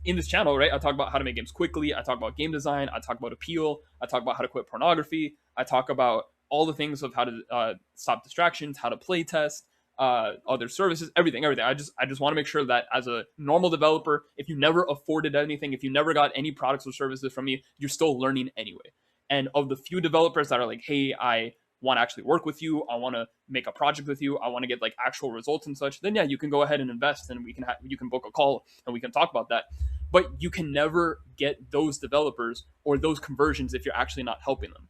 Speaker 1: in this channel, right, I talk about how to make games quickly. I talk about game design. I talk about appeal. I talk about how to quit pornography. I talk about all the things of how to stop distractions, how to play test, other services, everything. I just want to make sure that as a normal developer, if you never afforded anything, if you never got any products or services from me, you're still learning anyway. And of the few developers that are like, hey, I want to actually work with you, I want to make a project with you, I want to get like actual results and such, then yeah, you can go ahead and invest and you can book a call and we can talk about that. But you can never get those developers or those conversions if you're actually not helping them.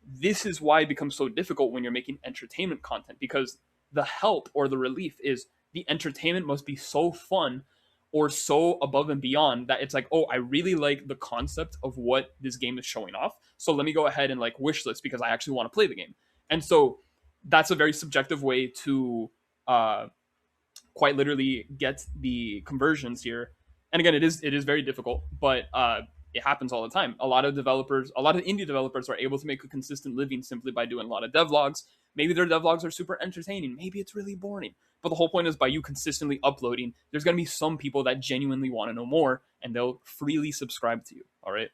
Speaker 1: This is why it becomes so difficult when you're making entertainment content, because the help or the relief is the entertainment must be so fun or so above and beyond that it's like, oh, I really like the concept of what this game is showing off, so let me go ahead and like wishlist because I actually want to play the game. And so that's a very subjective way to quite literally get the conversions here. And again, it is very difficult, but it happens all the time. A lot of indie developers are able to make a consistent living simply by doing a lot of devlogs. Maybe their devlogs are super entertaining. Maybe it's really boring. But the whole point is by you consistently uploading, there's going to be some people that genuinely want to know more, and they'll freely subscribe to you. All right.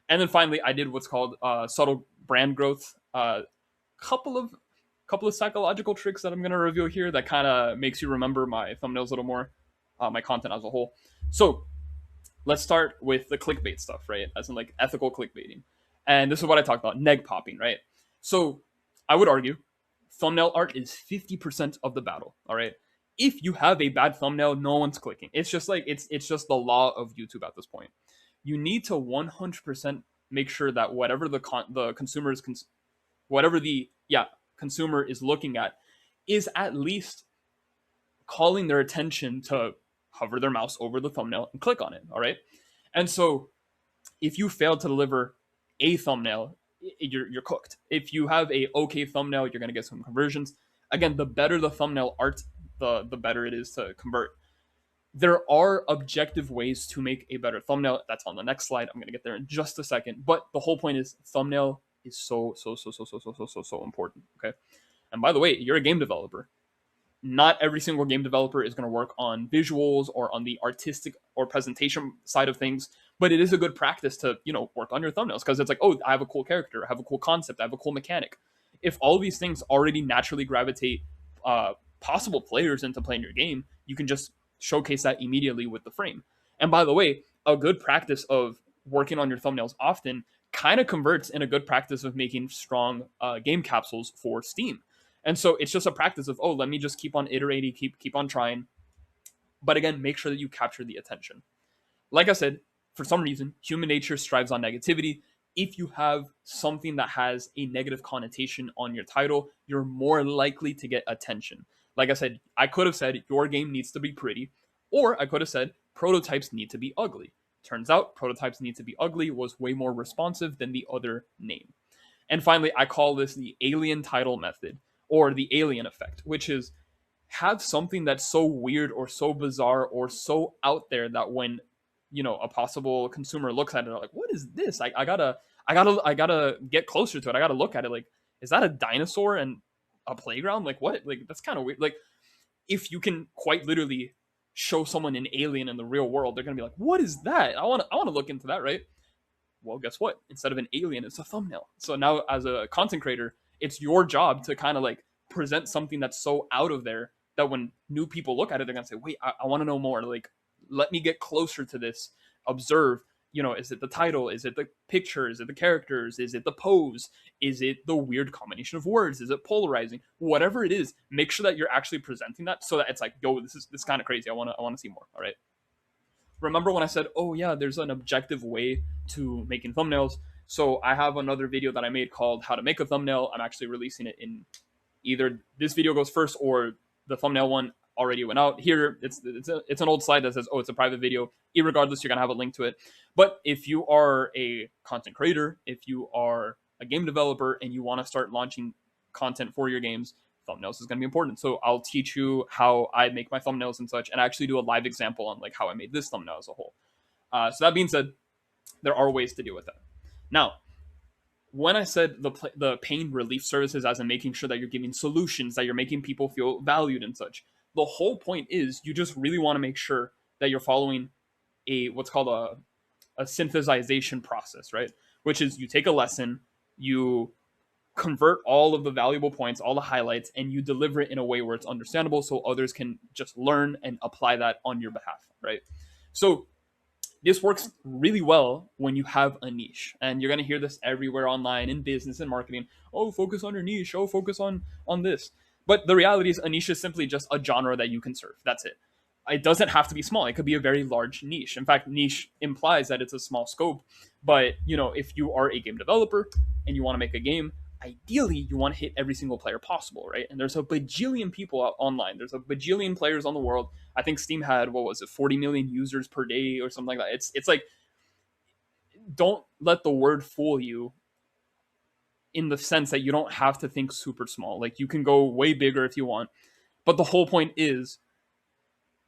Speaker 1: And then finally, I did what's called subtle brand growth. Couple of psychological tricks that I'm going to reveal here that kind of makes you remember my thumbnails a little more, my content as a whole. So let's start with the clickbait stuff, right? As in like ethical clickbaiting. And this is what I talked about, neg-popping, right? So I would argue thumbnail art is 50% of the battle, all right? If you have a bad thumbnail, no one's clicking. It's just like, it's just the law of YouTube at this point. You need to 100% make sure that whatever the consumer is, whatever the consumer is looking at is at least calling their attention to hover their mouse over the thumbnail and click on it, all right? And so if you fail to deliver a thumbnail, you're cooked. If you have a okay thumbnail, you're going to get some conversions. Again, the better the thumbnail art, the better it is to convert. There are objective ways to make a better thumbnail. That's on the next slide. I'm going to get there in just a second. But the whole point is thumbnail is so important, okay? And by the way, you're a game developer. Not every single game developer is going to work on visuals or on the artistic or presentation side of things, but it is a good practice to, work on your thumbnails, because it's like, oh, I have a cool character, I have a cool concept, I have a cool mechanic. If all of these things already naturally gravitate possible players into playing your game, you can just showcase that immediately with the frame. And by the way, a good practice of working on your thumbnails often kind of converts in a good practice of making strong game capsules for Steam. And so it's just a practice of, oh, let me just keep on iterating, keep on trying. But again, make sure that you capture the attention. Like I said, for some reason, human nature strives on negativity. If you have something that has a negative connotation on your title, you're more likely to get attention. Like I said, I could have said your game needs to be pretty, or I could have said prototypes need to be ugly. Turns out prototypes need to be ugly was way more responsive than the other name. And finally, I call this the alien title method, or the alien effect, which is have something that's so weird or so bizarre or so out there that when, a possible consumer looks at it, they're like, what is this? I gotta get closer to it. I gotta look at it. Like, is that a dinosaur and a playground? Like, what? Like, that's kind of weird. Like, if you can quite literally show someone an alien in the real world, they're gonna be like, what is that? I wanna look into that, right? Well, guess what? Instead of an alien, it's a thumbnail. So now, as a content creator, it's your job to kind of like present something that's so out of there that when new people look at it, they're gonna say, "Wait, I want to know more. Like, let me get closer to this. Observe. Is it the title? Is it the picture? Is it the characters? Is it the pose? Is it the weird combination of words? Is it polarizing? Whatever it is, make sure that you're actually presenting that so that it's like, yo, this is kind of crazy. I want to see more. All right. Remember when I said, oh yeah, there's an objective way to making thumbnails. So I have another video that I made called How to Make a Thumbnail. I'm actually releasing it in either this video goes first or the thumbnail one already went out. Here, it's an old slide that says, oh, it's a private video. Irregardless, you're going to have a link to it. But if you are a content creator, if you are a game developer and you want to start launching content for your games, thumbnails is going to be important. So I'll teach you how I make my thumbnails and such, and actually do a live example on like how I made this thumbnail as a whole. So that being said, there are ways to deal with that. Now, when I said the pain relief services, as in making sure that you're giving solutions, that you're making people feel valued and such, the whole point is you just really want to make sure that you're following what's called a synthesization process, right? Which is you take a lesson, you convert all of the valuable points, all the highlights, and you deliver it in a way where it's understandable so others can just learn and apply that on your behalf, right? So this works really well when you have a niche, and you're going to hear this everywhere online in business and marketing. Oh, focus on your niche. Oh, focus on this. But the reality is a niche is simply just a genre that you can serve. That's it. It doesn't have to be small. It could be a very large niche. In fact, niche implies that it's a small scope. But, if you are a game developer and you want to make a game, ideally you want to hit every single player possible, right? And there's a bajillion people out online. There's a bajillion players on the world. I think Steam had, 40 million users per day or something like that. It's like, don't let the word fool you in the sense that you don't have to think super small. Like, you can go way bigger if you want. But the whole point is,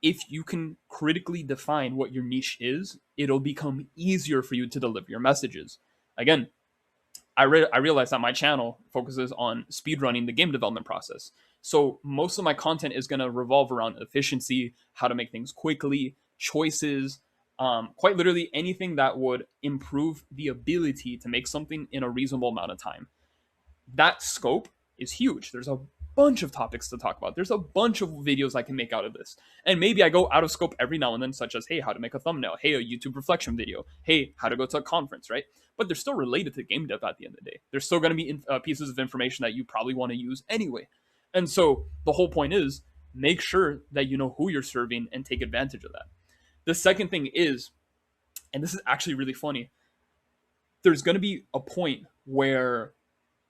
Speaker 1: if you can critically define what your niche is, it'll become easier for you to deliver your messages. Again, I realized that my channel focuses on speedrunning the game development process. So most of my content is going to revolve around efficiency, how to make things quickly, choices, quite literally anything that would improve the ability to make something in a reasonable amount of time. That scope is huge. There's a bunch of topics to talk about. There's a bunch of videos I can make out of this. And maybe I go out of scope every now and then, such as, hey, how to make a thumbnail. Hey, a YouTube reflection video. Hey, how to go to a conference, right? But they're still related to game dev at the end of the day. There's still going to be pieces of information that you probably want to use anyway. And so the whole point is, make sure that you know who you're serving and take advantage of that. The second thing is, and this is actually really funny, there's going to be a point where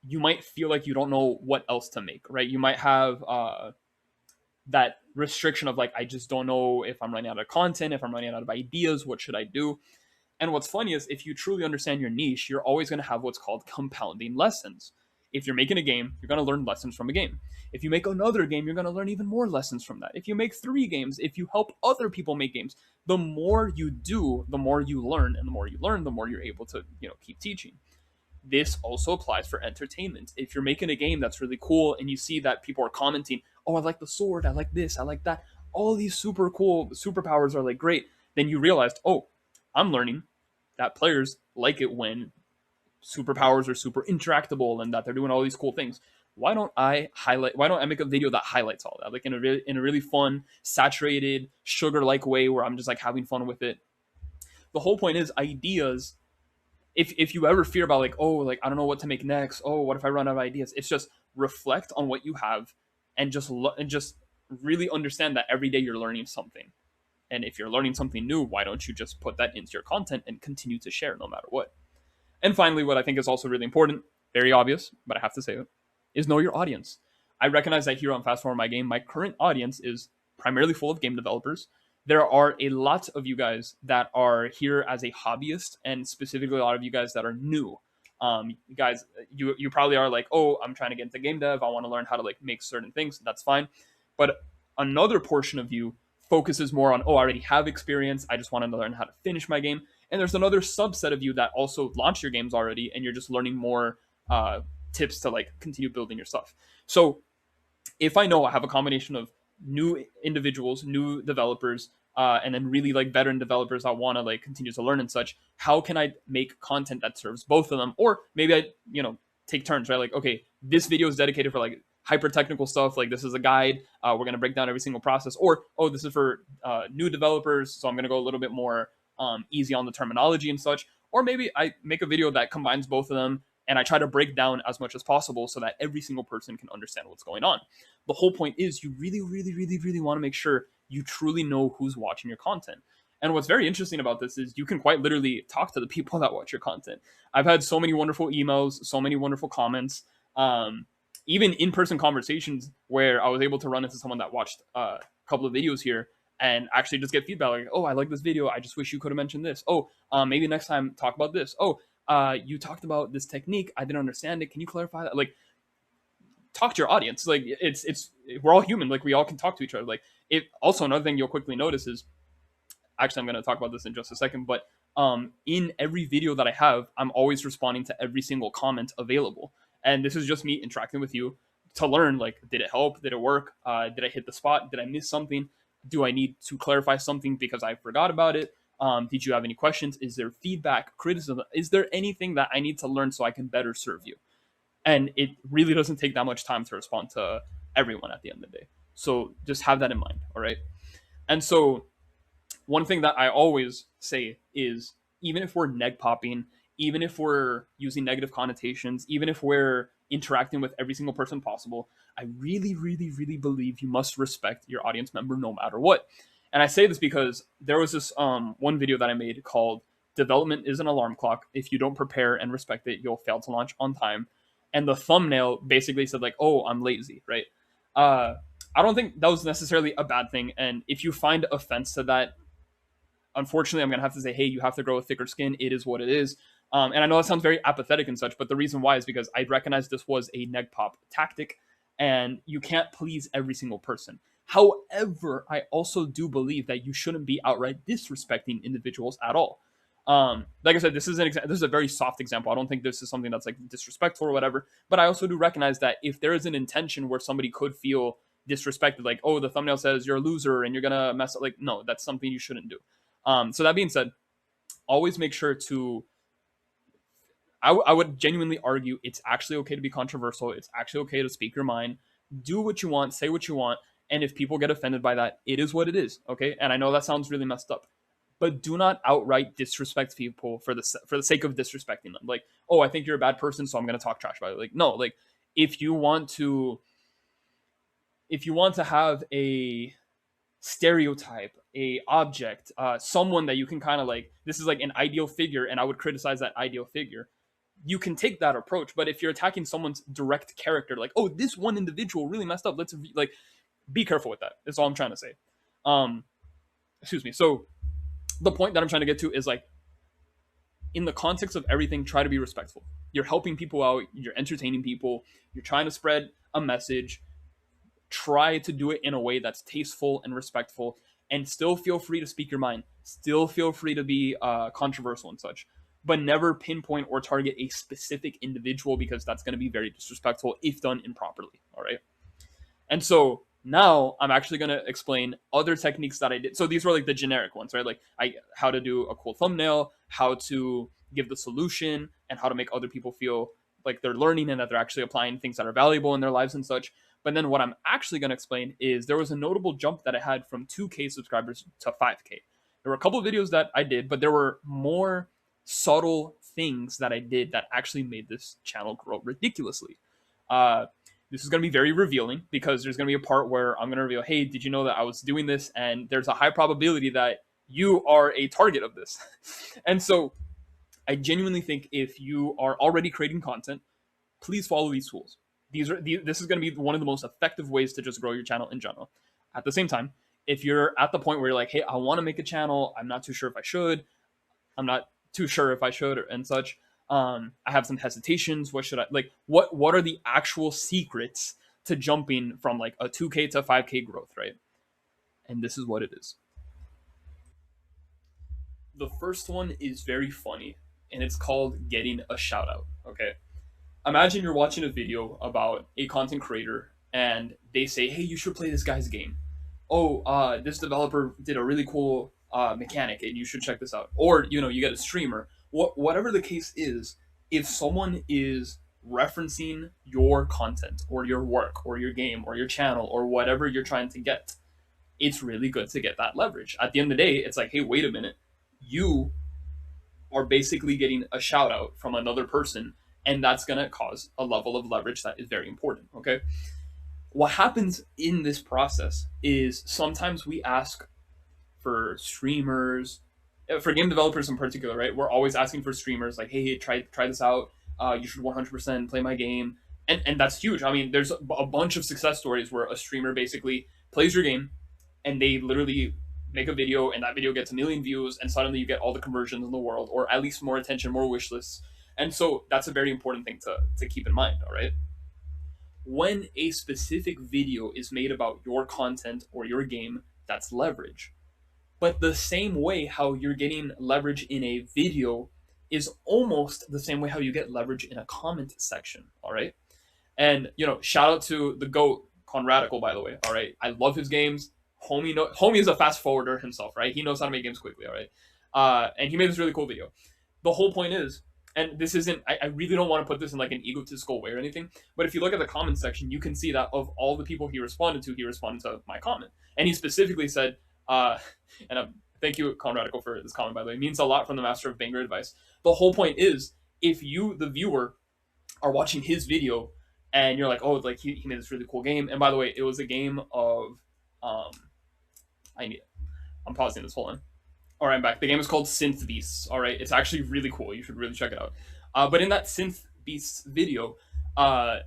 Speaker 1: you might feel like you don't know what else to make, right? You might have that restriction of like, I just don't know if I'm running out of content, if I'm running out of ideas, what should I do? And what's funny is, if you truly understand your niche, you're always going to have what's called compounding lessons. If you're making a game, you're going to learn lessons from a game. If you make another game, you're going to learn even more lessons from that. If you make 3 games, if you help other people make games, the more you do, the more you learn, and the more you learn, the more you're able to, keep teaching. This also applies for entertainment. If you're making a game that's really cool and you see that people are commenting, oh, I like the sword, I like this, I like that, all these super cool superpowers are like great, then you realized, oh, I'm learning that players like it when superpowers are super interactable and that they're doing all these cool things. Why don't I make a video that highlights all that, like in a really fun, saturated, sugar-like way where I'm just like having fun with it? The whole point is, ideas, if you ever fear about like, oh, like I don't know what to make next, oh, what if I run out of ideas, it's just reflect on what you have and just really understand that every day you're learning something. And if you're learning something new, why don't you just put that into your content and continue to share no matter what? And finally, what I think is also really important, very obvious, but I have to say it, is know your audience. I recognize that here on Fast Forward My Game, my current audience is primarily full of game developers. There are a lot of you guys that are here as a hobbyist, and specifically a lot of you guys that are new. Guys, you probably are like, oh, I'm trying to get into game dev. I want to learn how to like make certain things. That's fine. But Another portion of you focuses more on, oh, I already have experience, I just want to learn how to finish my game. And there's another subset of you that also launched your games already, and you're just learning more tips to like continue building your stuff. So if I know I have a combination of new individuals, new developers, and then really like veteran developers that want to like continue to learn and such, how can I make content that serves both of them? Or maybe I, take turns, right? Like, okay, this video is dedicated for like hyper technical stuff. Like this is a guide. We're going to break down every single process. Or, oh, this is for new developers. So I'm going to go a little bit more easy on the terminology and such. Or maybe I make a video that combines both of them and I try to break down as much as possible so that every single person can understand what's going on. The whole point is you really, really, really, really want to make sure you truly know who's watching your content. And what's very interesting about this is you can quite literally talk to the people that watch your content. I've had so many wonderful emails, so many wonderful comments, even in-person conversations where I was able to run into someone that watched a couple of videos here and actually just get feedback like, oh, I like this video. I just wish you could have mentioned this. Oh, maybe next time talk about this. Oh, you talked about this technique. I didn't understand it. Can you clarify that? Like, talk to your audience. Like, it's we're all human. Like, we all can talk to each other. Like, it also, another thing you'll quickly notice is, actually, I'm going to talk about this in just a second, but in every video that I have, I'm always responding to every single comment available. And this is just me interacting with you to learn, like, did it help? Did it work? Did I hit the spot? Did I miss something? Do I need to clarify something because I forgot about it? Did you have any questions? Is there feedback, criticism? Is there anything that I need to learn so I can better serve you? And it really doesn't take that much time to respond to everyone at the end of the day. So just have that in mind, all right? And so one thing that I always say is, even if we're neg-popping, even if we're using negative connotations, even if we're interacting with every single person possible, I really, really, really believe you must respect your audience member no matter what. And I say this because there was this one video that I made called "Development is an Alarm Clock. If you don't prepare and respect it, you'll fail to launch on time." And the thumbnail basically said like, "Oh, I'm lazy," right? I don't think that was necessarily a bad thing. And if you find offense to that, unfortunately, I'm going to have to say, hey, you have to grow a thicker skin. It is what it is. And I know that sounds very apathetic and such, but the reason why is because I recognize this was a neg-pop tactic, and you can't please every single person. However, I also do believe that you shouldn't be outright disrespecting individuals at all. Like I said, this is a very soft example. I don't think this is something that's like disrespectful or whatever, but I also do recognize that if there is an intention where somebody could feel disrespected, like, oh, the thumbnail says you're a loser and you're going to mess up, like, no, that's something you shouldn't do. So that being said, always make sure to, I would genuinely argue it's actually okay to be controversial. It's actually okay to speak your mind. Do what you want, say what you want. And if people get offended by that, it is what it is, okay? And I know that sounds really messed up, but do not outright disrespect people for the sake of disrespecting them. Like, oh, I think you're a bad person, so I'm going to talk trash about it. Like, no, like, if you want to have a stereotype, a object, someone that you can kind of like, this is like an ideal figure, and I would criticize that ideal figure, you can take that approach. But if you're attacking someone's direct character, like, oh, this one individual really messed up, let's like, be careful with that. That's all I'm trying to say. Excuse me. So the point that I'm trying to get to is like, in the context of everything, try to be respectful. You're helping people out, you're entertaining people, you're trying to spread a message. Try to do it in a way that's tasteful and respectful, and still feel free to speak your mind. Still feel free to be controversial and such, but never pinpoint or target a specific individual, because that's going to be very disrespectful if done improperly. All right. And so now I'm actually going to explain other techniques that I did. So these were like the generic ones, right? Like how to do a cool thumbnail, how to give the solution, and how to make other people feel like they're learning and that they're actually applying things that are valuable in their lives and such. But then what I'm actually going to explain is there was a notable jump that I had from 2K subscribers to 5K. There were a couple of videos that I did, but there were more subtle things that I did that actually made this channel grow ridiculously. This is going to be very revealing, because there's going to be a part where I'm going to reveal, hey, did you know that I was doing this? And there's a high probability that you are a target of this. And so I genuinely think if you are already creating content, please follow these tools. This is going to be one of the most effective ways to just grow your channel in general. At the same time, if you're at the point where you're like, hey, I want to make a channel, I'm not too sure if I should, and such. I have some hesitations. What should I like? What are the actual secrets to jumping from like a 2K to 5K growth, right? and this is what it is. The first one is very funny, and it's called getting a shout out. Okay. Imagine you're watching a video about a content creator and they say, hey, you should play this guy's game. Oh, this developer did a really cool mechanic and you should check this out. Or, you get a streamer. Whatever the case is, if someone is referencing your content or your work or your game or your channel or whatever you're trying to get, it's really good to get that leverage. At the end of the day, it's like, hey, wait a minute. You are basically getting a shout out from another person, and that's going to cause a level of leverage that is very important. Okay. What happens in this process is sometimes we ask for streamers, for game developers in particular, right? We're always asking for streamers like, hey, try this out. You should 100% play my game. And that's huge. I mean, there's a bunch of success stories where a streamer basically plays your game and they literally make a video and that video gets a million views and suddenly you get all the conversions in the world, or at least more attention, more wish lists. And so that's a very important thing to keep in mind. All right. When a specific video is made about your content or your game, that's leverage. But the same way how you're getting leverage in a video is almost the same way how you get leverage in a comment section. All right. And, shout out to the GOAT, Conradical, by the way. All right. I love his games. Homie is a fast forwarder himself, right? He knows how to make games quickly. All right. And he made this really cool video. The whole point is, and this isn't, I really don't want to put this in like an egotistical way or anything, but if you look at the comment section, you can see that of all the people he responded to my comment. And he specifically said, thank you, Conradical, for this comment, by the way. It means a lot from the master of banger advice. The whole point is, if you, the viewer, are watching his video and you're like, oh, like he made this really cool game. And by the way, it was a game of, I'm pausing this, hold on. All right, I'm back. The game is called Synth Beasts. All right, it's actually really cool. You should really check it out. But in that Synth Beasts video, and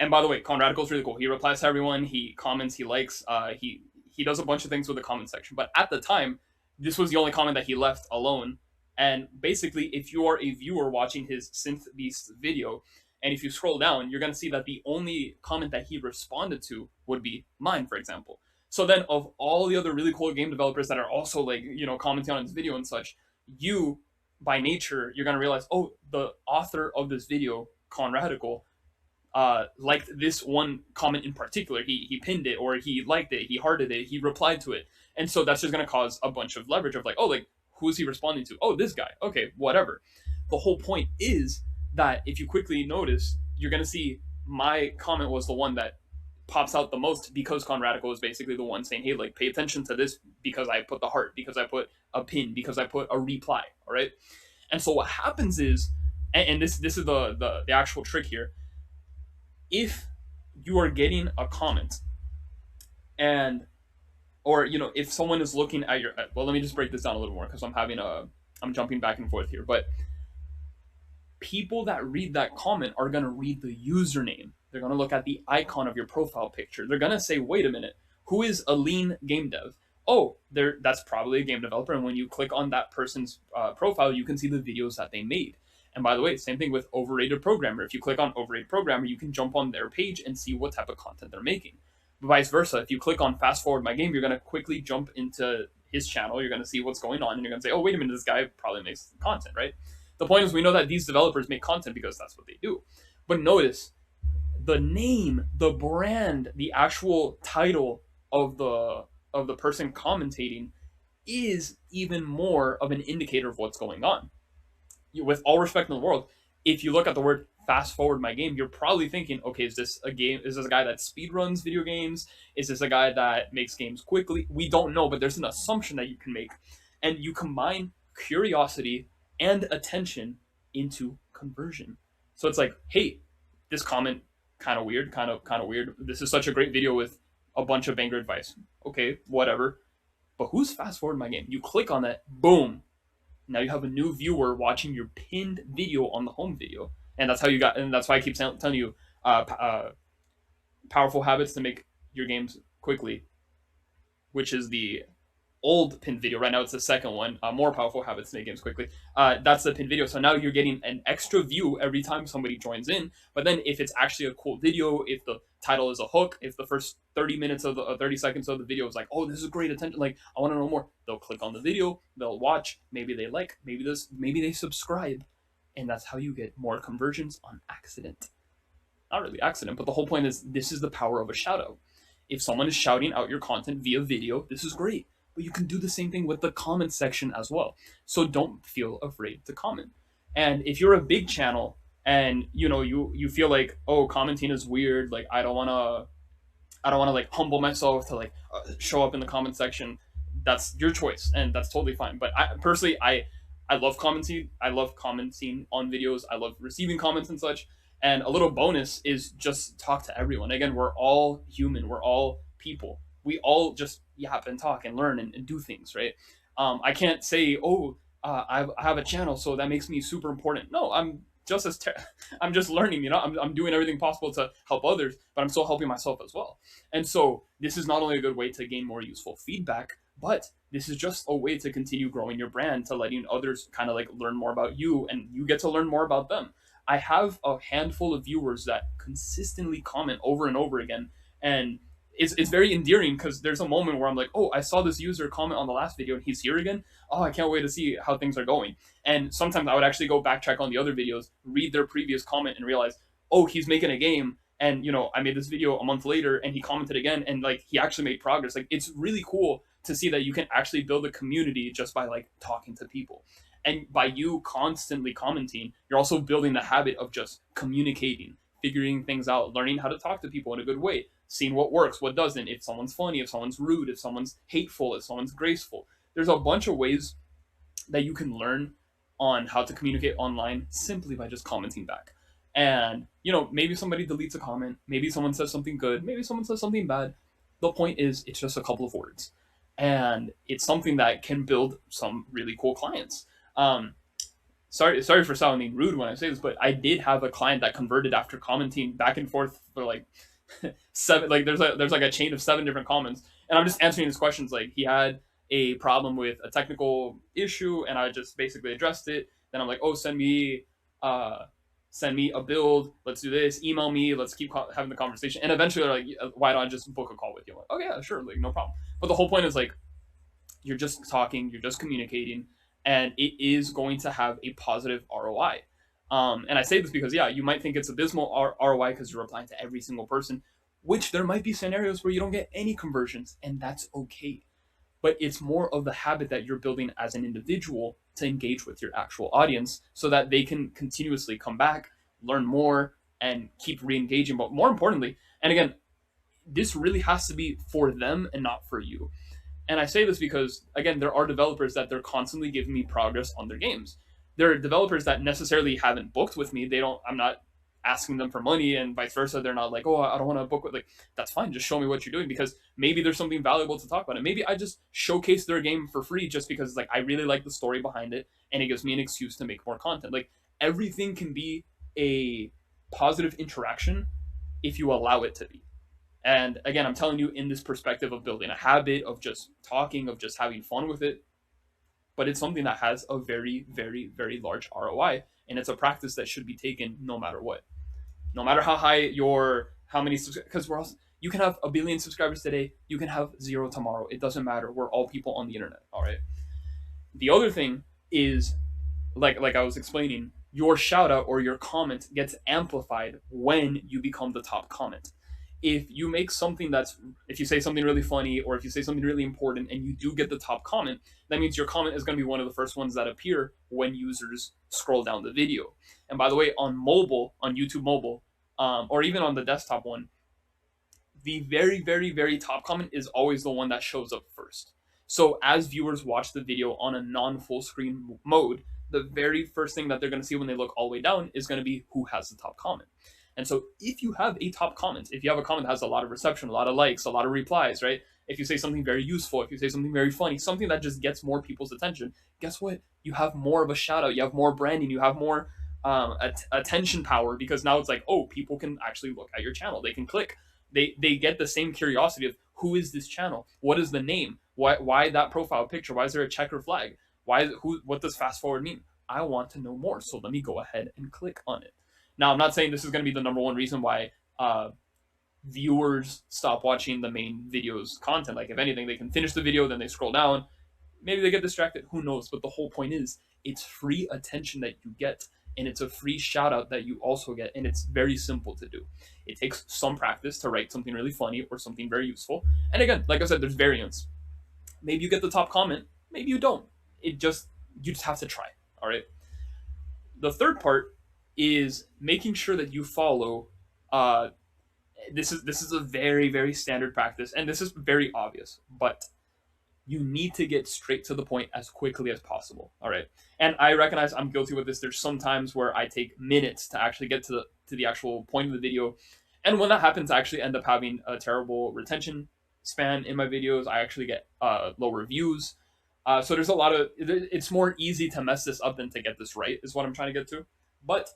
Speaker 1: by the way, Conradical is really cool. He replies to everyone. He comments. He likes. He does a bunch of things with the comment section. But at the time, this was the only comment that he left alone. And basically, if you are a viewer watching his Synth Beasts video, and if you scroll down, you're going to see that the only comment that he responded to would be mine, for example. So then of all the other really cool game developers that are also like, commenting on his video and such, you, by nature, you're going to realize, oh, the author of this video, Conradical, liked this one comment in particular. He pinned it, or he liked it, he hearted it, he replied to it. And so that's just going to cause a bunch of leverage of like, oh, like, who is he responding to? Oh, this guy. Okay, whatever. The whole point is that if you quickly notice, you're going to see my comment was the one that pops out the most because Conradical is basically the one saying, hey, like, pay attention to this because I put the heart, because I put a pin, because I put a reply. All right. And so what happens is, and this is the actual trick here, if you are getting a comment and, or, if someone is looking at your, well, let me just break this down a little more because I'm jumping back and forth here, but people that read that comment are going to read the username. They're going to look at the icon of your profile picture. They're going to say, wait a minute, who is a lean game dev? Oh, that's probably a game developer. And when you click on that person's profile, you can see the videos that they made. And by the way, same thing with overrated programmer. If you click on overrated programmer, you can jump on their page and see what type of content they're making. But vice versa, if you click on fast forward my game, you're going to quickly jump into his channel. You're going to see what's going on. And you're going to say, oh, wait a minute, this guy probably makes content, right? The point is, we know that these developers make content because that's what they do. But notice, the name, the brand, the actual title of the person commentating is even more of an indicator of what's going on. With all respect in the world, if you look at the word fast forward my game, you're probably thinking, okay, is this a guy that speedruns video games? Is this a guy that makes games quickly? We don't know, but there's an assumption that you can make. And you combine curiosity and attention into conversion. So it's like, hey, this comment kind of weird. This is such a great video with a bunch of banger advice. Okay, whatever. But who's fast forward my game? You click on that, boom. Now you have a new viewer watching your pinned video on the home video. And that's why I keep telling you powerful habits to make your games quickly, which is the old pinned video. Right now it's the second one, more powerful habits to make games quickly. That's the pinned video. So now you're getting an extra view every time somebody joins in. But then if it's actually a cool video, if the title is a hook, if the first 30 minutes of the 30 seconds of the video is like, oh, this is great attention, like I want to know more, they'll click on the video, they'll watch, maybe they like, maybe they subscribe, and that's how you get more conversions on accident. Not really accident, but the whole point is this is the power of a shout out. If someone is shouting out your content via video, this is great. But you can do the same thing with the comment section as well. So don't feel afraid to comment. And if you're a big channel and you feel like, oh, commenting is weird, like I don't want to like humble myself to like show up in the comment section. That's your choice, and that's totally fine. But I personally, I love commenting. I love commenting on videos. I love receiving comments and such. And a little bonus is just talk to everyone. Again, we're all human. We're all people. We all just yap and talk and learn and do things, right? I can't say, oh, I have a channel, so that makes me super important. No, I'm just learning. I'm doing everything possible to help others, but I'm still helping myself as well. And so this is not only a good way to gain more useful feedback, but this is just a way to continue growing your brand, to letting others kind of like learn more about you, and you get to learn more about them. I have a handful of viewers that consistently comment over and over again, and it's very endearing because there's a moment where I'm like, oh, I saw this user comment on the last video and he's here again. Oh, I can't wait to see how things are going. And sometimes I would actually go backtrack on the other videos, read their previous comment, and realize, oh, he's making a game. And I made this video a month later and he commented again, and like he actually made progress. Like, it's really cool to see that you can actually build a community just by like talking to people. And by you constantly commenting, you're also building the habit of just communicating, figuring things out, learning how to talk to people in a good way, seeing what works, what doesn't, if someone's funny, if someone's rude, if someone's hateful, if someone's graceful. There's a bunch of ways that you can learn on how to communicate online simply by just commenting back. And, maybe somebody deletes a comment, maybe someone says something good, maybe someone says something bad. The point is, it's just a couple of words. And it's something that can build some really cool clients. Sorry for sounding rude when I say this, but I did have a client that converted after commenting back and forth for like seven. Like there's like a chain of 7 different comments, and I'm just answering his questions. Like, he had a problem with a technical issue, and I just basically addressed it. Then I'm like, oh, send me a build. Let's do this. Email me. Let's keep having the conversation. And eventually, they're like, why don't I just book a call with you? I'm like, oh yeah, sure, like no problem. But the whole point is like, you're just talking, you're just communicating, and it is going to have a positive ROI. And I say this because, yeah, you might think it's abysmal ROI because you're replying to every single person, which there might be scenarios where you don't get any conversions, and that's okay. But it's more of the habit that you're building as an individual to engage with your actual audience so that they can continuously come back, learn more, and keep re-engaging. But more importantly, and again, this really has to be for them and not for you. And I say this because, again, there are developers that they're constantly giving me progress on their games. There are developers that necessarily haven't booked with me. I'm not asking them for money, and vice versa. They're not like, oh, I don't want to book with, like, that's fine. Just show me what you're doing, because maybe there's something valuable to talk about. And maybe I just showcase their game for free just because it's like, I really like the story behind it, and it gives me an excuse to make more content. Like, everything can be a positive interaction if you allow it to be. And again, I'm telling you in this perspective of building a habit, of just talking, of just having fun with it. But it's something that has a very, very, very large ROI. And it's a practice that should be taken no matter what. No matter how high how many, because you can have 1 billion subscribers today, you can have 0 tomorrow. It doesn't matter. We're all people on the internet, all right? The other thing is, like I was explaining, your shout out or your comment gets amplified when you become the top comment. If you say something really funny, or if you say something really important and you do get the top comment, that means your comment is going to be one of the first ones that appear when users scroll down the video. And by the way, on mobile, on YouTube mobile, or even on the desktop one, the very, very, very top comment is always the one that shows up first. So as viewers watch the video on a non-full screen mode, the very first thing that they're going to see when they look all the way down is going to be who has the top comment. And so if you have a top comment, if you have a comment that has a lot of reception, a lot of likes, a lot of replies, right? If you say something very useful, if you say something very funny, something that just gets more people's attention, guess what? You have more of a shout out, you have more branding, you have more attention power, because now it's like, oh, people can actually look at your channel. They can click. They get the same curiosity of, who is this channel? What is the name? Why that profile picture? Why is there a checker flag? What does fast forward mean? I want to know more, so let me go ahead and click on it. Now, I'm not saying this is going to be the number one reason why viewers stop watching the main video's content. Like, if anything, they can finish the video, then they scroll down, maybe they get distracted, who knows? But the whole point is, it's free attention that you get, and it's a free shout out that you also get, and it's very simple to do. It takes some practice to write something really funny or something very useful. And again, like I said, there's variance. Maybe you get the top comment, maybe you don't. You just have to try. All right. The third part is making sure that you follow. This is a very, very standard practice, and this is very obvious, but you need to get straight to the point as quickly as possible. All right. And I recognize I'm guilty with this. There's some times where I take minutes to actually get to the actual point of the video. And when that happens, I actually end up having a terrible retention span in my videos. I actually get lower views. So there's a lot of, it's more easy to mess this up than to get this right, is what I'm trying to get to. But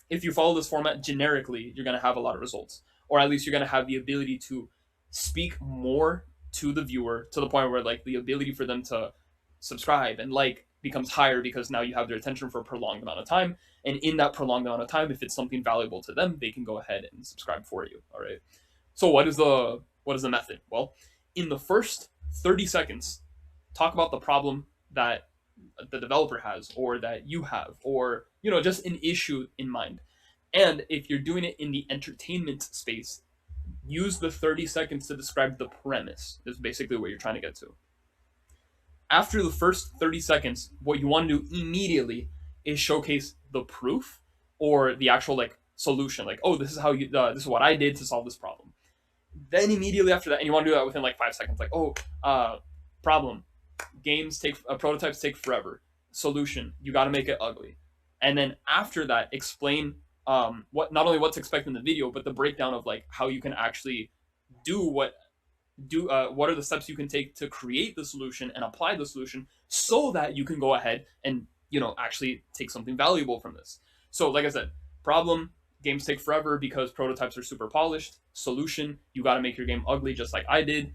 Speaker 1: if you follow this format generically, you're going to have a lot of results, or at least you're going to have the ability to speak more to the viewer, to the point where like the ability for them to subscribe and like becomes higher, because now you have their attention for a prolonged amount of time. And in that prolonged amount of time, if it's something valuable to them, they can go ahead and subscribe for you. All right. So what is the method? Well, in the first 30 seconds, talk about the problem that the developer has, or that you have, or just an issue in mind. And if you're doing it in the entertainment space, use the 30 seconds to describe the premise. Is basically what you're trying to get to. After the first 30 seconds, what you want to do immediately is showcase the proof, or the actual like solution. Like, oh, this is how this is what I did to solve this problem. Then immediately after that, and you want to do that within like 5 seconds. Like, oh, problem. Prototypes take forever. Solution. You got to make it ugly. And then after that, explain not only what to expect in the video, but the breakdown of like how you can actually what are the steps you can take to create the solution and apply the solution, so that you can go ahead and actually take something valuable from this. So like I said, problem, games take forever because prototypes are super polished. Solution, you got to make your game ugly just like I did.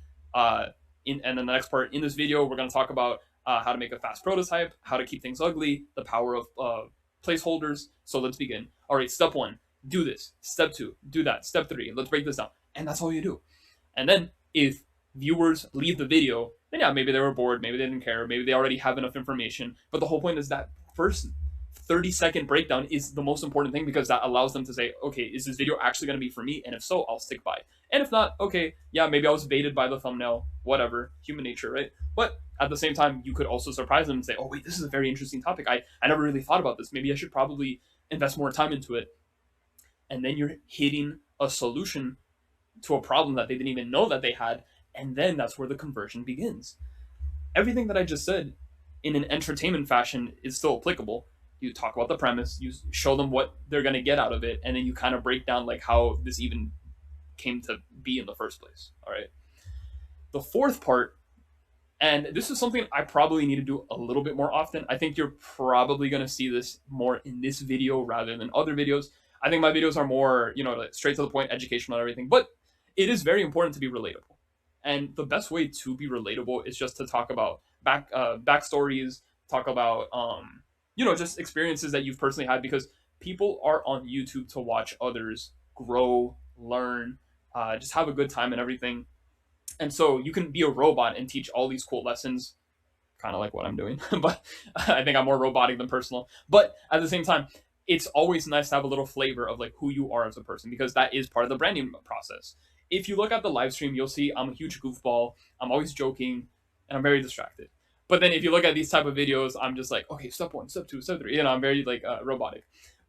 Speaker 1: And then the next part in this video, we're going to talk about how to make a fast prototype, how to keep things ugly, the power of placeholders. So let's begin. All right, step 1, do this. Step 2, do that. Step 3, let's break this down. And that's all you do. And then if viewers leave the video, then yeah, maybe they were bored, maybe they didn't care, maybe they already have enough information. But the whole point is that first 30-second breakdown is the most important thing, because that allows them to say, okay, is this video actually going to be for me? And if so, I'll stick by. And if not, okay, yeah, maybe I was baited by the thumbnail, whatever, human nature, right? But at the same time, you could also surprise them and say, oh wait, this is a very interesting topic. I never really thought about this. Maybe I should probably invest more time into it. And then you're hitting a solution to a problem that they didn't even know that they had. And then that's where the conversion begins. Everything that I just said in an entertainment fashion is still applicable. You talk about the premise, you show them what they're going to get out of it, and then you kind of break down like how this even came to be in the first place. All right. The fourth part, and this is something I probably need to do a little bit more often. I think you're probably going to see this more in this video rather than other videos. I think my videos are more, straight to the point, educational and everything, but it is very important to be relatable. And the best way to be relatable is just to talk about backstories, talk about, just experiences that you've personally had, because people are on YouTube to watch others grow, learn, just have a good time and everything. And so you can be a robot and teach all these cool lessons, kind of like what I'm doing, but I think I'm more robotic than personal. But at the same time, it's always nice to have a little flavor of like who you are as a person, because that is part of the branding process. If you look at the live stream, you'll see I'm a huge goofball. I'm always joking, and I'm very distracted. But then if you look at these type of videos, I'm just like, okay, step 1, step 2, step 3. I'm very like robotic.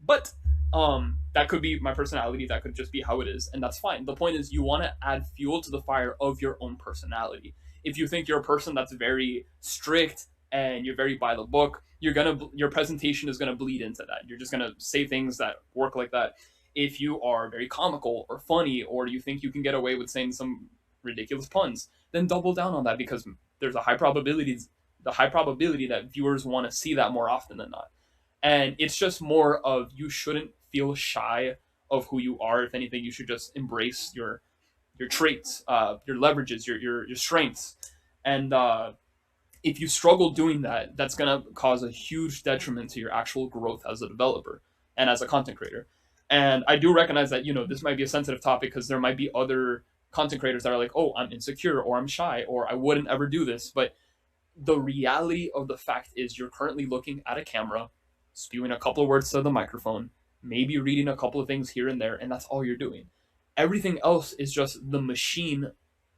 Speaker 1: But that could be my personality. That could just be how it is, and that's fine. The point is, you want to add fuel to the fire of your own personality. If you think you're a person that's very strict and you're very by the book, your presentation is gonna bleed into that. You're just gonna say things that work like that. If you are very comical or funny, or you think you can get away with saying some ridiculous puns, then double down on that, because there's a high probability that viewers want to see that more often than not. And it's just more of, you shouldn't feel shy of who you are. If anything, you should just embrace your traits, your leverages, your strengths, And if you struggle doing that, that's going to cause a huge detriment to your actual growth as a developer and as a content creator. And I do recognize that, this might be a sensitive topic because there might be other content creators that are like, oh, I'm insecure or I'm shy or I wouldn't ever do this. But the reality of the fact is you're currently looking at a camera, spewing a couple of words to the microphone, maybe reading a couple of things here and there, and that's all you're doing. Everything else is just the machine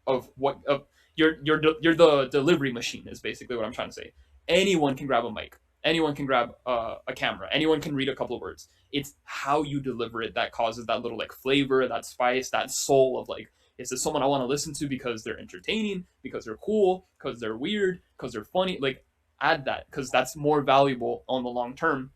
Speaker 1: of what of you're the delivery machine is basically what I'm trying to say. Anyone can grab a mic. Anyone can grab a camera. Anyone can read a couple of words. It's how you deliver it that causes that little like flavor, that spice, that soul of like, is this someone I want to listen to because they're entertaining, because they're cool, because they're weird, because they're funny? Like, add that because that's more valuable on the long term,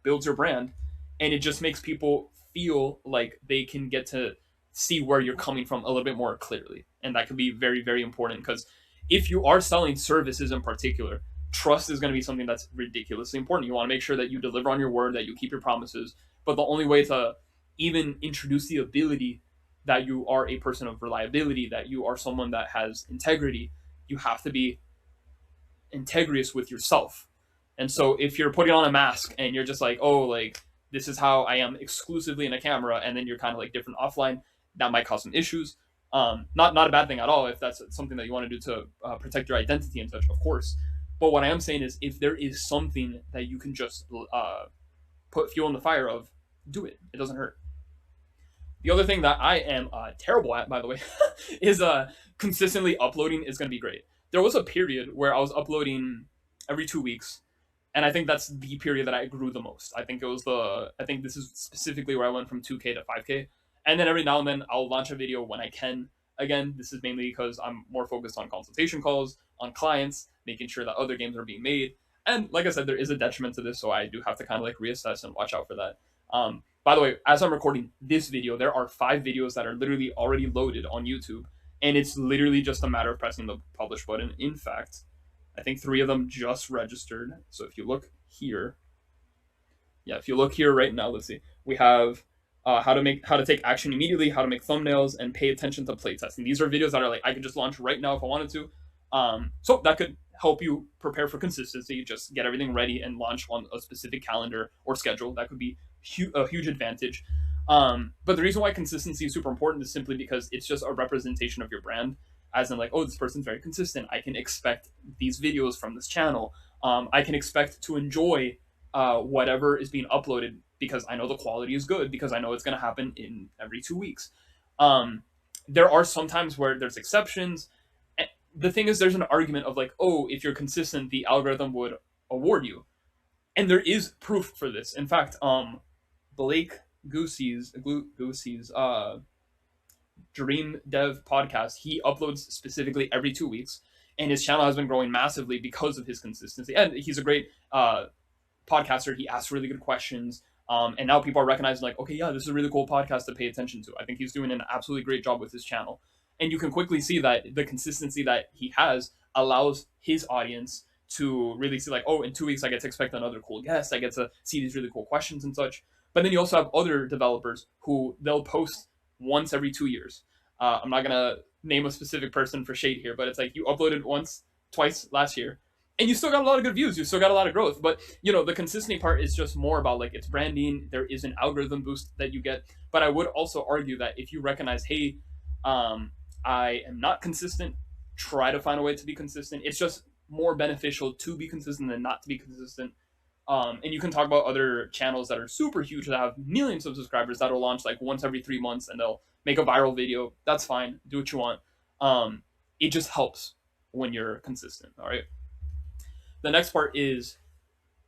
Speaker 1: builds your brand, and it just makes people feel like they can get to see where you're coming from a little bit more clearly. And that can be very, very important because if you are selling services in particular, trust is going to be something that's ridiculously important. You want to make sure that you deliver on your word, that you keep your promises. But the only way to even introduce the ability that you are a person of reliability, that you are someone that has integrity, you have to be integrous with yourself. And so if you're putting on a mask and you're just like, oh, like this is how I am exclusively in a camera, and then you're kind of like different offline, that might cause some issues. Not a bad thing at all if that's something that you want to do to protect your identity and such, of course. But what I am saying is, if there is something that you can just put fuel in the fire of, do it. It doesn't hurt. The other thing that I am terrible at, by the way, is consistently uploading is going to be great. There was a period where I was uploading every 2 weeks, and I think that's the period that I grew the most. I think this is specifically where I went from 2K to 5K. And then every now and then I'll launch a video when I can. Again, this is mainly because I'm more focused on consultation calls, on clients, making sure that other games are being made. And like I said, there is a detriment to this, so I do have to kind of like reassess and watch out for that. By the way, as I'm recording this video, there are 5 videos that are literally already loaded on YouTube, and it's literally just a matter of pressing the publish button. In fact, I think 3 of them just registered. So if you look here, if you look here right now, let's see, we have how to take action immediately, how to make thumbnails, and pay attention to playtesting. These are videos that are like I could just launch right now if I wanted to. So that could help you prepare for consistency. Just get everything ready and launch on a specific calendar or schedule. That could be a huge advantage. But the reason why consistency is super important is simply because it's just a representation of your brand, as in like, oh, this person's very consistent. I can expect these videos from this channel. I can expect to enjoy whatever is being uploaded because I know the quality is good, because I know it's going to happen in every 2 weeks. There are some times where there's exceptions. The thing is, there's an argument of like, oh, if you're consistent, the algorithm would award you. And there is proof for this. In fact, Blake Goosey's Dream Dev podcast, he uploads specifically every 2 weeks, and his channel has been growing massively because of his consistency. And he's a great podcaster. He asks really good questions. And now people are recognizing like, okay, yeah, this is a really cool podcast to pay attention to. I think he's doing an absolutely great job with his channel. And you can quickly see that the consistency that he has allows his audience to really see like, oh, in 2 weeks, I get to expect another cool guest. I get to see these really cool questions and such. But then you also have other developers who they'll post once every 2 years. I'm not going to name a specific person for shade here, but it's like you uploaded twice last year, and you still got a lot of good views. You still got a lot of growth. But, the consistency part is just more about like it's branding. There is an algorithm boost that you get. But I would also argue that if you recognize, hey, I am not consistent, try to find a way to be consistent. It's just more beneficial to be consistent than not to be consistent. And you can talk about other channels that are super huge that have millions of subscribers that'll launch like once every 3 months and they'll make a viral video. That's fine. Do what you want. It just helps when you're consistent. All right. The next part is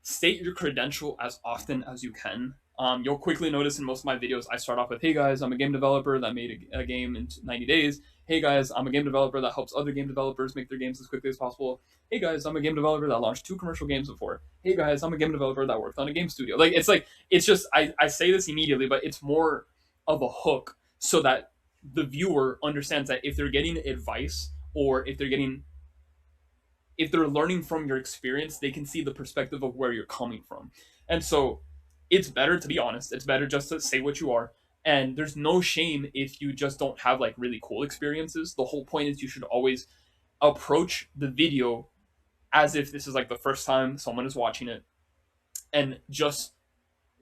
Speaker 1: state your credential as often as you can. You'll quickly notice in most of my videos, I start off with, hey guys, I'm a game developer that made a game in 90 days. Hey guys, I'm a game developer that helps other game developers make their games as quickly as possible. Hey guys, I'm a game developer that launched 2 commercial games before. Hey guys, I'm a game developer that worked on a game studio. It's just, I say this immediately, but it's more of a hook so that the viewer understands that if they're getting advice or if they're learning from your experience, they can see the perspective of where you're coming from. And so it's better to be honest. It's better just to say what you are. And there's no shame if you just don't have like really cool experiences. The whole point is you should always approach the video as if this is like the first time someone is watching it, and just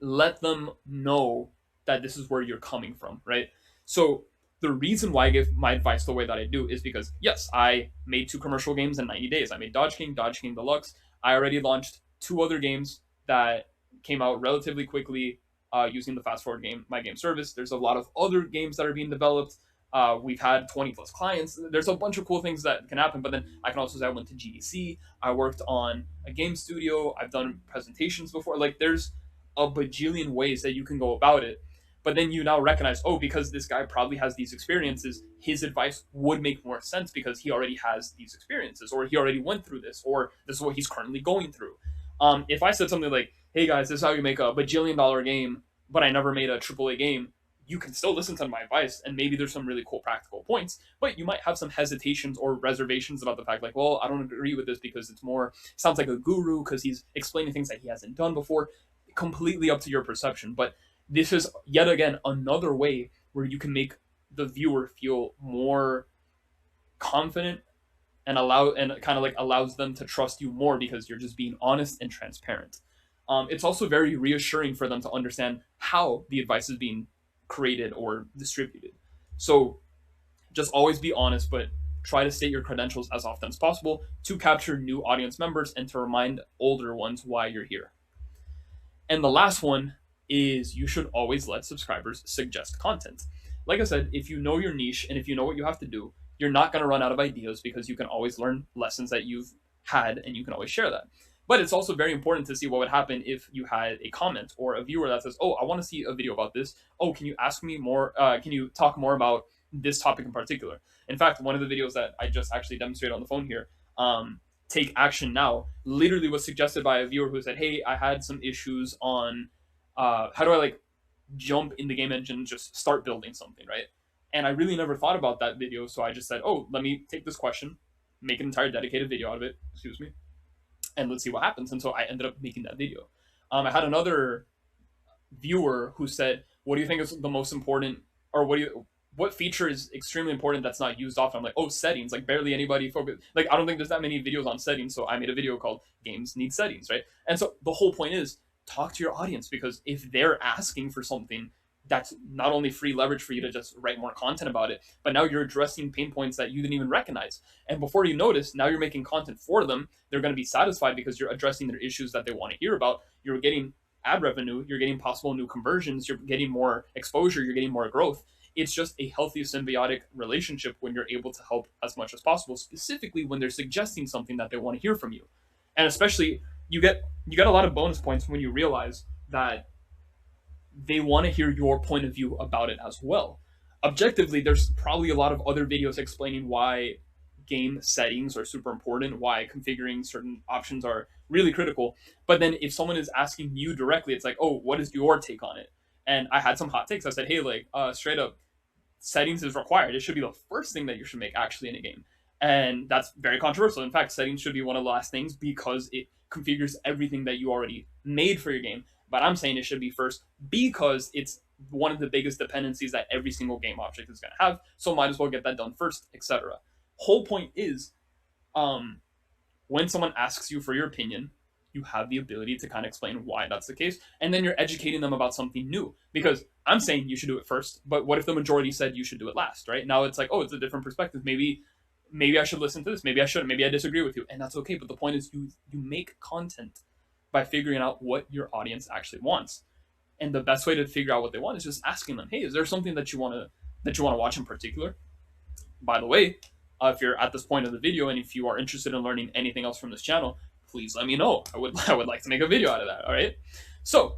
Speaker 1: let them know that this is where you're coming from, right? So the reason why I give my advice the way that I do is because, yes, I made 2 commercial games in 90 days. I made Dodge King Deluxe. I already launched 2 other games that came out relatively quickly using the fast forward game, my game service. There's a lot of other games that are being developed. We've had 20 plus clients. There's a bunch of cool things that can happen. But then I can also say I went to GDC. I worked on a game studio. I've done presentations before. Like, there's a bajillion ways that you can go about it. But then you now recognize, oh, because this guy probably has these experiences, his advice would make more sense because he already has these experiences, or he already went through this, or this is what he's currently going through. If I said something like, hey guys, this is how you make a bajillion-dollar game, but I never made a AAA game, you can still listen to my advice, and maybe there's some really cool practical points, but you might have some hesitations or reservations about the fact, like, well, I don't agree with this because it's more, sounds like a guru because he's explaining things that he hasn't done before. Completely up to your perception, but this is yet again another way where you can make the viewer feel more confident and kind of like allows them to trust you more because you're just being honest and transparent. It's also very reassuring for them to understand how the advice is being created or distributed. So just always be honest, but try to state your credentials as often as possible to capture new audience members and to remind older ones why you're here. And the last one is you should always let subscribers suggest content. Like I said, if you know your niche and if you know what you have to do, you're not going to run out of ideas because you can always learn lessons that you've had and you can always share that. But it's also very important to see what would happen if you had a comment or a viewer that says, oh, I want to see a video about this. Oh, can you ask me more? Can you talk more about this topic in particular? In fact, one of the videos that I just actually demonstrated on the phone here, Take Action Now, literally was suggested by a viewer who said, hey, I had some issues on how do I like jump in the game engine and just start building something, right? And I really never thought about that video, so I just said, oh, let me take this question, make an entire dedicated video out of it, excuse me, and let's see what happens. And so I ended up making that video. I had another viewer who said, what do you think is the most important, or what feature is extremely important that's not used often? I'm like, oh, settings. Like, barely anybody focus. Like, I don't think there's that many videos on settings, so I made a video called Games Need Settings, right? And so the whole point is talk to your audience, because if they're asking for something, that's not only free leverage for you to just write more content about it, but now you're addressing pain points that you didn't even recognize. And before you notice, now you're making content for them. They're going to be satisfied because you're addressing their issues that they want to hear about. You're getting ad revenue, you're getting possible new conversions, you're getting more exposure, you're getting more growth. It's just a healthy symbiotic relationship when you're able to help as much as possible, specifically when they're suggesting something that they want to hear from you. And especially you get a lot of bonus points when you realize that they want to hear your point of view about it as well. Objectively, there's probably a lot of other videos explaining why game settings are super important, why configuring certain options are really critical. But then if someone is asking you directly, it's like, oh, what is your take on it? And I had some hot takes. I said, hey, like, straight up, settings is required. It should be the first thing that you should make actually in a game. And that's very controversial. In fact, settings should be one of the last things because it configures everything that you already made for your game. But I'm saying it should be first because it's one of the biggest dependencies that every single game object is going to have. So might as well get that done first, etc. Whole point is, when someone asks you for your opinion, you have the ability to kind of explain why that's the case. And then you're educating them about something new. Because I'm saying you should do it first, but what if the majority said you should do it last, right? Now it's like, oh, it's a different perspective. Maybe I should listen to this. Maybe I shouldn't. Maybe I disagree with you. And that's okay. But the point is you make content by figuring out what your audience actually wants. And the best way to figure out what they want is just asking them, hey, is there something that you want to watch in particular? By the way, if you're at this point of the video and if you are interested in learning anything else from this channel, please let me know. I would like to make a video out of that. All right. So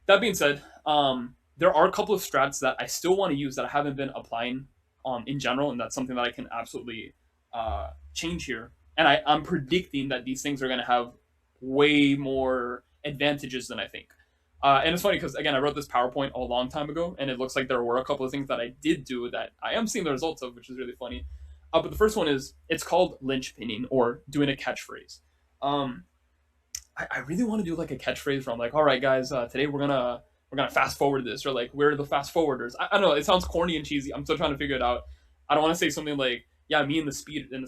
Speaker 1: that being said, there are a couple of strats that I still want to use that I haven't been applying in general, and that's something that I can absolutely change here. And I'm predicting that these things are going to have way more advantages than I think. And it's funny because, again, I wrote this PowerPoint a long time ago, and it looks like there were a couple of things that I did do that I am seeing the results of, which is really funny. But the first one is, it's called linchpinning, or doing a catchphrase. I really want to do like a catchphrase where I'm like, all right, guys, today we're gonna fast forward this, or like, we're the fast forwarders. I don't know, it sounds corny and cheesy. I'm still trying to figure it out. I don't want to say something like, yeah, me and the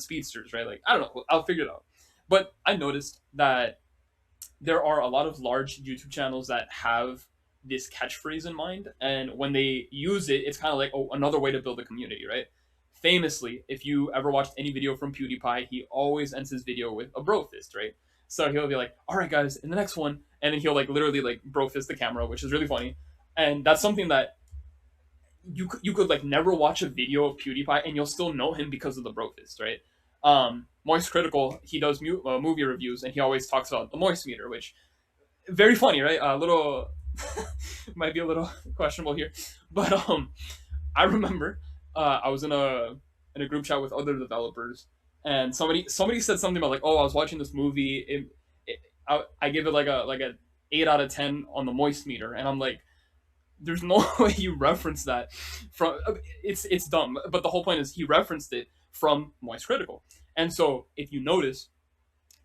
Speaker 1: speedsters, right? Like, I don't know, I'll figure it out. But I noticed that there are a lot of large YouTube channels that have this catchphrase in mind, and when they use it, it's kind of like, oh, another way to build a community, right? Famously, if you ever watched any video from PewDiePie, he always ends his video with a bro fist, right? So he'll be like, "All right, guys, in the next one," and then he'll like literally like bro fist the camera, which is really funny, and that's something that you could like never watch a video of PewDiePie and you'll still know him because of the bro fist, right? Moist Critical, he does movie reviews and he always talks about the moist meter, which very funny, right? A little might be a little questionable here, but I remember I was in a group chat with other developers, and somebody said something about like, oh, I was watching this movie, I give it like a 8 out of 10 on the moist meter, and I'm like, there's no way you reference that from it's dumb, but the whole point is he referenced it from Moist Critical. And so if you notice,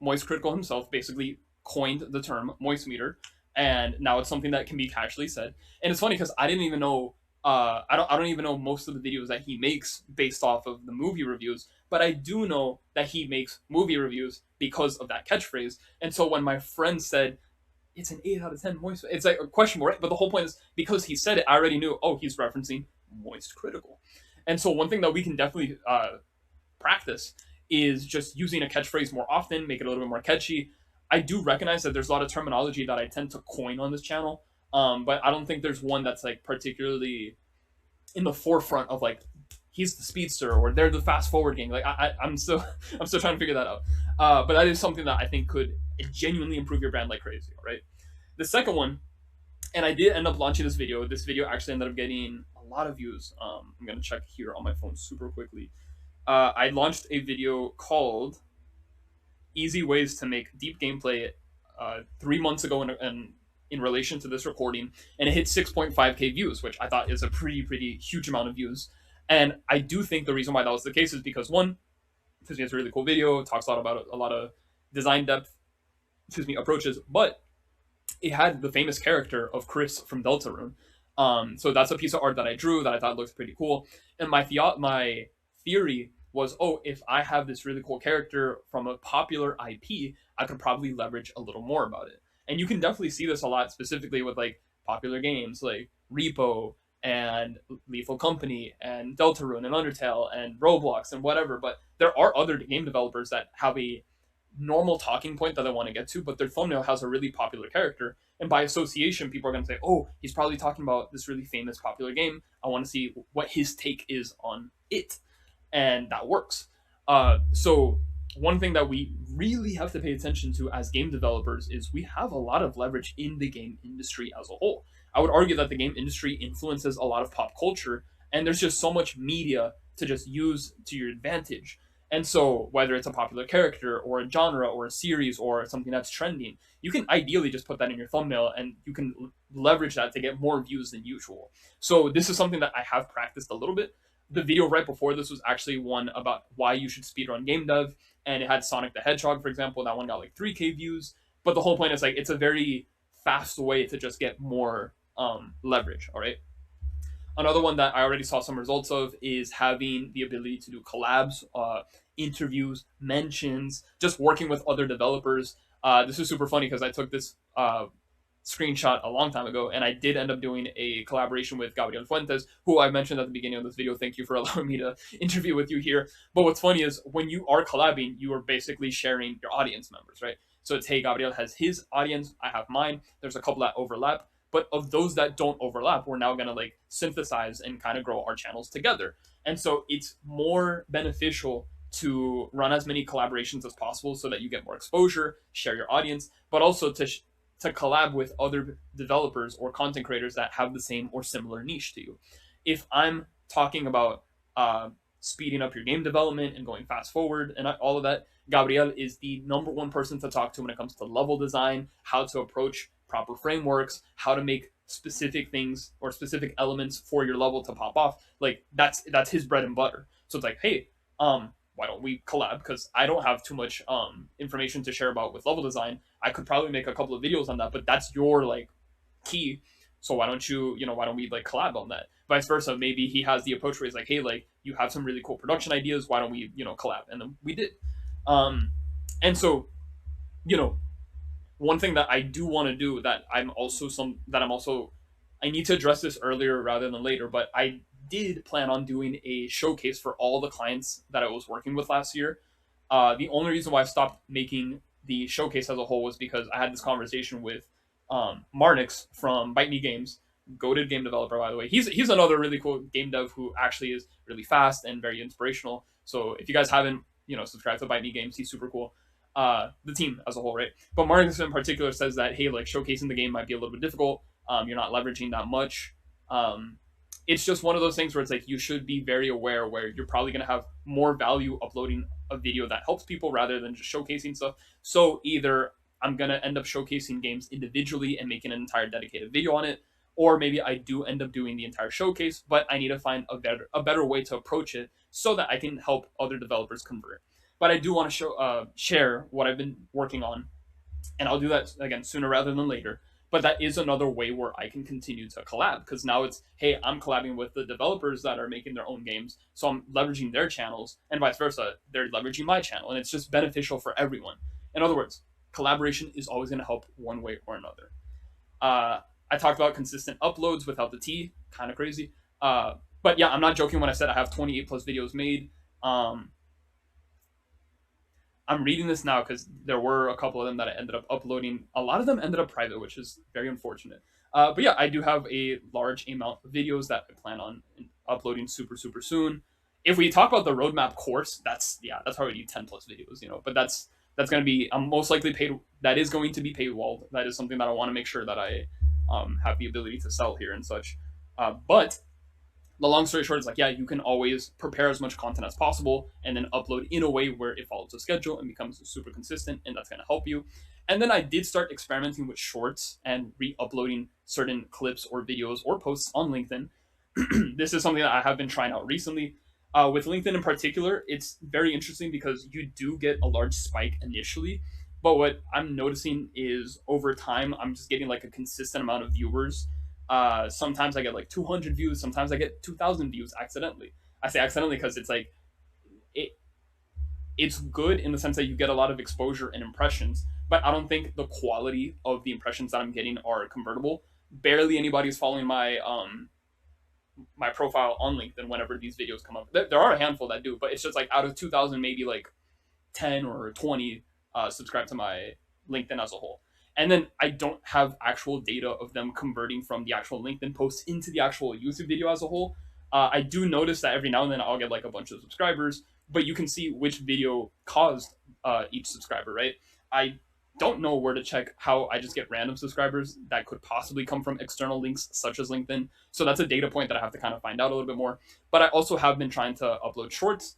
Speaker 1: Moist Critical himself basically coined the term moist meter, and now it's something that can be casually said. And it's funny because I didn't even know, I don't even know most of the videos that he makes based off of the movie reviews, but I do know that he makes movie reviews because of that catchphrase. And so when my friend said it's an 8 out of 10 moist, it's like a questionable, right? But the whole point is because he said it, I already knew, oh, he's referencing Moist Critical. And so one thing that we can definitely practice is just using a catchphrase more often, make it a little bit more catchy. I do recognize that there's a lot of terminology that I tend to coin on this channel, but I don't think there's one that's like particularly in the forefront of like he's the speedster or they're the fast forward gang. Like I'm still I'm still trying to figure that out. But that is something that I think could genuinely improve your brand like crazy. Right. The second one, and I did end up launching this video. This video actually ended up getting a lot of views. I'm gonna check here on my phone super quickly. I launched a video called "Easy Ways to Make Deep Gameplay" 3 months ago, in relation to this recording, and it hit 6.5k views, which I thought is a pretty huge amount of views. And I do think the reason why that was the case is because one, it's a really cool video, it talks a lot about a lot of design depth, approaches, but it had the famous character of Chris from Deltarune. So that's a piece of art that I drew that I thought looked pretty cool. And my theory was, oh, if I have this really cool character from a popular IP, I could probably leverage a little more about it. And you can definitely see this a lot, specifically with like popular games like Repo and Lethal Company and Deltarune and Undertale and Roblox and whatever. But there are other game developers that have a normal talking point that they want to get to, but their thumbnail has a really popular character. And by association, people are going to say, oh, he's probably talking about this really famous popular game. I want to see what his take is on it. And that works. So one thing that we really have to pay attention to as game developers is we have a lot of leverage in the game industry as a whole. I would argue that the game industry influences a lot of pop culture, and there's just so much media to just use to your advantage. And so whether it's a popular character or a genre or a series or something that's trending, you can ideally just put that in your thumbnail and you can leverage that to get more views than usual. So this is something that I have practiced a little bit. The video right before this was actually one about why you should speedrun game dev, and it had Sonic the Hedgehog, for example. That one got like 3k views. But the whole point is like it's a very fast way to just get more leverage. All right. Another one that I already saw some results of is having the ability to do collabs, interviews, mentions, just working with other developers. This is super funny because I took this screenshot a long time ago, and I did end up doing a collaboration with Gabriel Fuentes, who I mentioned at the beginning of this video. Thank you for allowing me to interview with you here. But what's funny is when you are collabing, you are basically sharing your audience members, right? So it's, hey, Gabriel has his audience, I have mine. There's a couple that overlap, but of those that don't overlap, we're now going to like synthesize and kind of grow our channels together. And so it's more beneficial to run as many collaborations as possible so that you get more exposure, share your audience, but also to collab with other developers or content creators that have the same or similar niche to you. If I'm talking about speeding up your game development and going fast forward and all of that, Gabriel is the #1 person to talk to when it comes to level design, how to approach proper frameworks, how to make specific things or specific elements for your level to pop off. Like that's his bread and butter. So it's like, hey, why don't we collab? Because I don't have too much information to share about with level design. I could probably make a couple of videos on that, but that's your like key. So why don't you, why don't we like collab on that? Vice versa, maybe he has the approach where he's like, hey, like you have some really cool production ideas, why don't we, collab? And then we did. Um, and so, you know, one thing that I do want to do I need to address this earlier rather than later, but I did plan on doing a showcase for all the clients that I was working with last year. The only reason why I stopped making the showcase as a whole was because I had this conversation with Marnix from Bite Me Games, goated game developer, by the way. He's another really cool game dev who actually is really fast and very inspirational. So if you guys haven't, subscribed to Bite Me Games, he's super cool. The team as a whole, right? But Marnix in particular says that, hey, like showcasing the game might be a little bit difficult. You're not leveraging that much. It's just one of those things where it's like you should be very aware where you're probably going to have more value uploading a video that helps people rather than just showcasing stuff. So either I'm going to end up showcasing games individually and making an entire dedicated video on it, or maybe I do end up doing the entire showcase, but I need to find a better way to approach it so that I can help other developers convert. But I do want to share what I've been working on, and I'll do that again sooner rather than later. But that is another way where I can continue to collab, because now it's, hey, I'm collabing with the developers that are making their own games, so I'm leveraging their channels, and vice versa, they're leveraging my channel, and it's just beneficial for everyone. In other words, collaboration is always going to help one way or another. I talked about consistent uploads without the T, kind of crazy. But yeah, I'm not joking when I said I have 28 plus videos made. I'm reading this now because there were a couple of them that I ended up uploading. A lot of them ended up private, which is very unfortunate. But yeah, I do have a large amount of videos that I plan on uploading super, super soon. If we talk about the roadmap course, that's already 10 plus videos, but that's going to be, I'm most likely paid. That is going to be paywalled. That is something that I want to make sure that I have the ability to sell here and such. But the long story short is like, yeah, you can always prepare as much content as possible and then upload in a way where it follows a schedule and becomes super consistent, and that's going to help you. And then I did start experimenting with shorts and re-uploading certain clips or videos or posts on LinkedIn. This is something that I have been trying out recently. With LinkedIn in particular, it's very interesting because you do get a large spike initially, but what I'm noticing is over time, I'm just getting like a consistent amount of viewers. Sometimes I get like 200 views, sometimes I get 2,000 views accidentally. I say accidentally because it's like it's good in the sense that you get a lot of exposure and impressions, but I don't think the quality of the impressions that I'm getting are convertible. Barely anybody's following my profile on LinkedIn whenever these videos come up. There are a handful that do, but it's just like out of 2,000, maybe like 10 or 20 subscribe to my LinkedIn as a whole. And then I don't have actual data of them converting from the actual LinkedIn posts into the actual YouTube video as a whole. I do notice that every now and then I'll get like a bunch of subscribers, but you can see which video caused each subscriber, right? I don't know where to check how I just get random subscribers that could possibly come from external links such as LinkedIn. So that's a data point that I have to kind of find out a little bit more. But I also have been trying to upload shorts.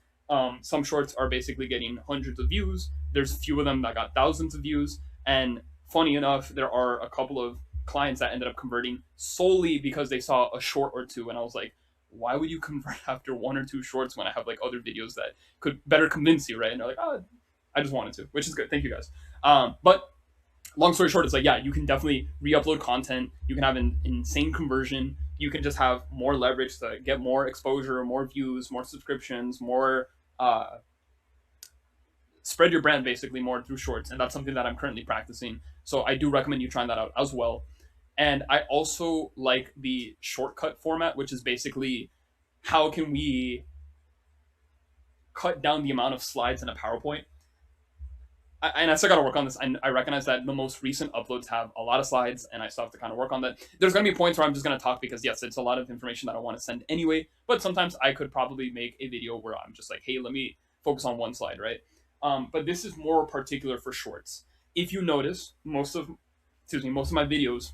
Speaker 1: Some shorts are basically getting hundreds of views. There's a few of them that got thousands of views. And funny enough, there are a couple of clients that ended up converting solely because they saw a short or two. And I was like, why would you convert after one or two shorts when I have like other videos that could better convince you, right? And they're like, oh, I just wanted to, which is good. Thank you guys. But long story short, it's like, yeah, you can definitely re-upload content. You can have an insane conversion. You can just have more leverage to get more exposure, more views, more subscriptions, more spread your brand basically more through shorts. And that's something that I'm currently practicing. So I do recommend you trying that out as well. And I also like the shortcut format, which is basically how can we cut down the amount of slides in a PowerPoint. And I still got to work on this. I recognize that the most recent uploads have a lot of slides, and I still have to kind of work on that. There's going to be points where I'm just going to talk because, yes, it's a lot of information that I want to send anyway. But sometimes I could probably make a video where I'm just like, hey, let me focus on one slide, right? But this is more particular for shorts. If you notice, most of my videos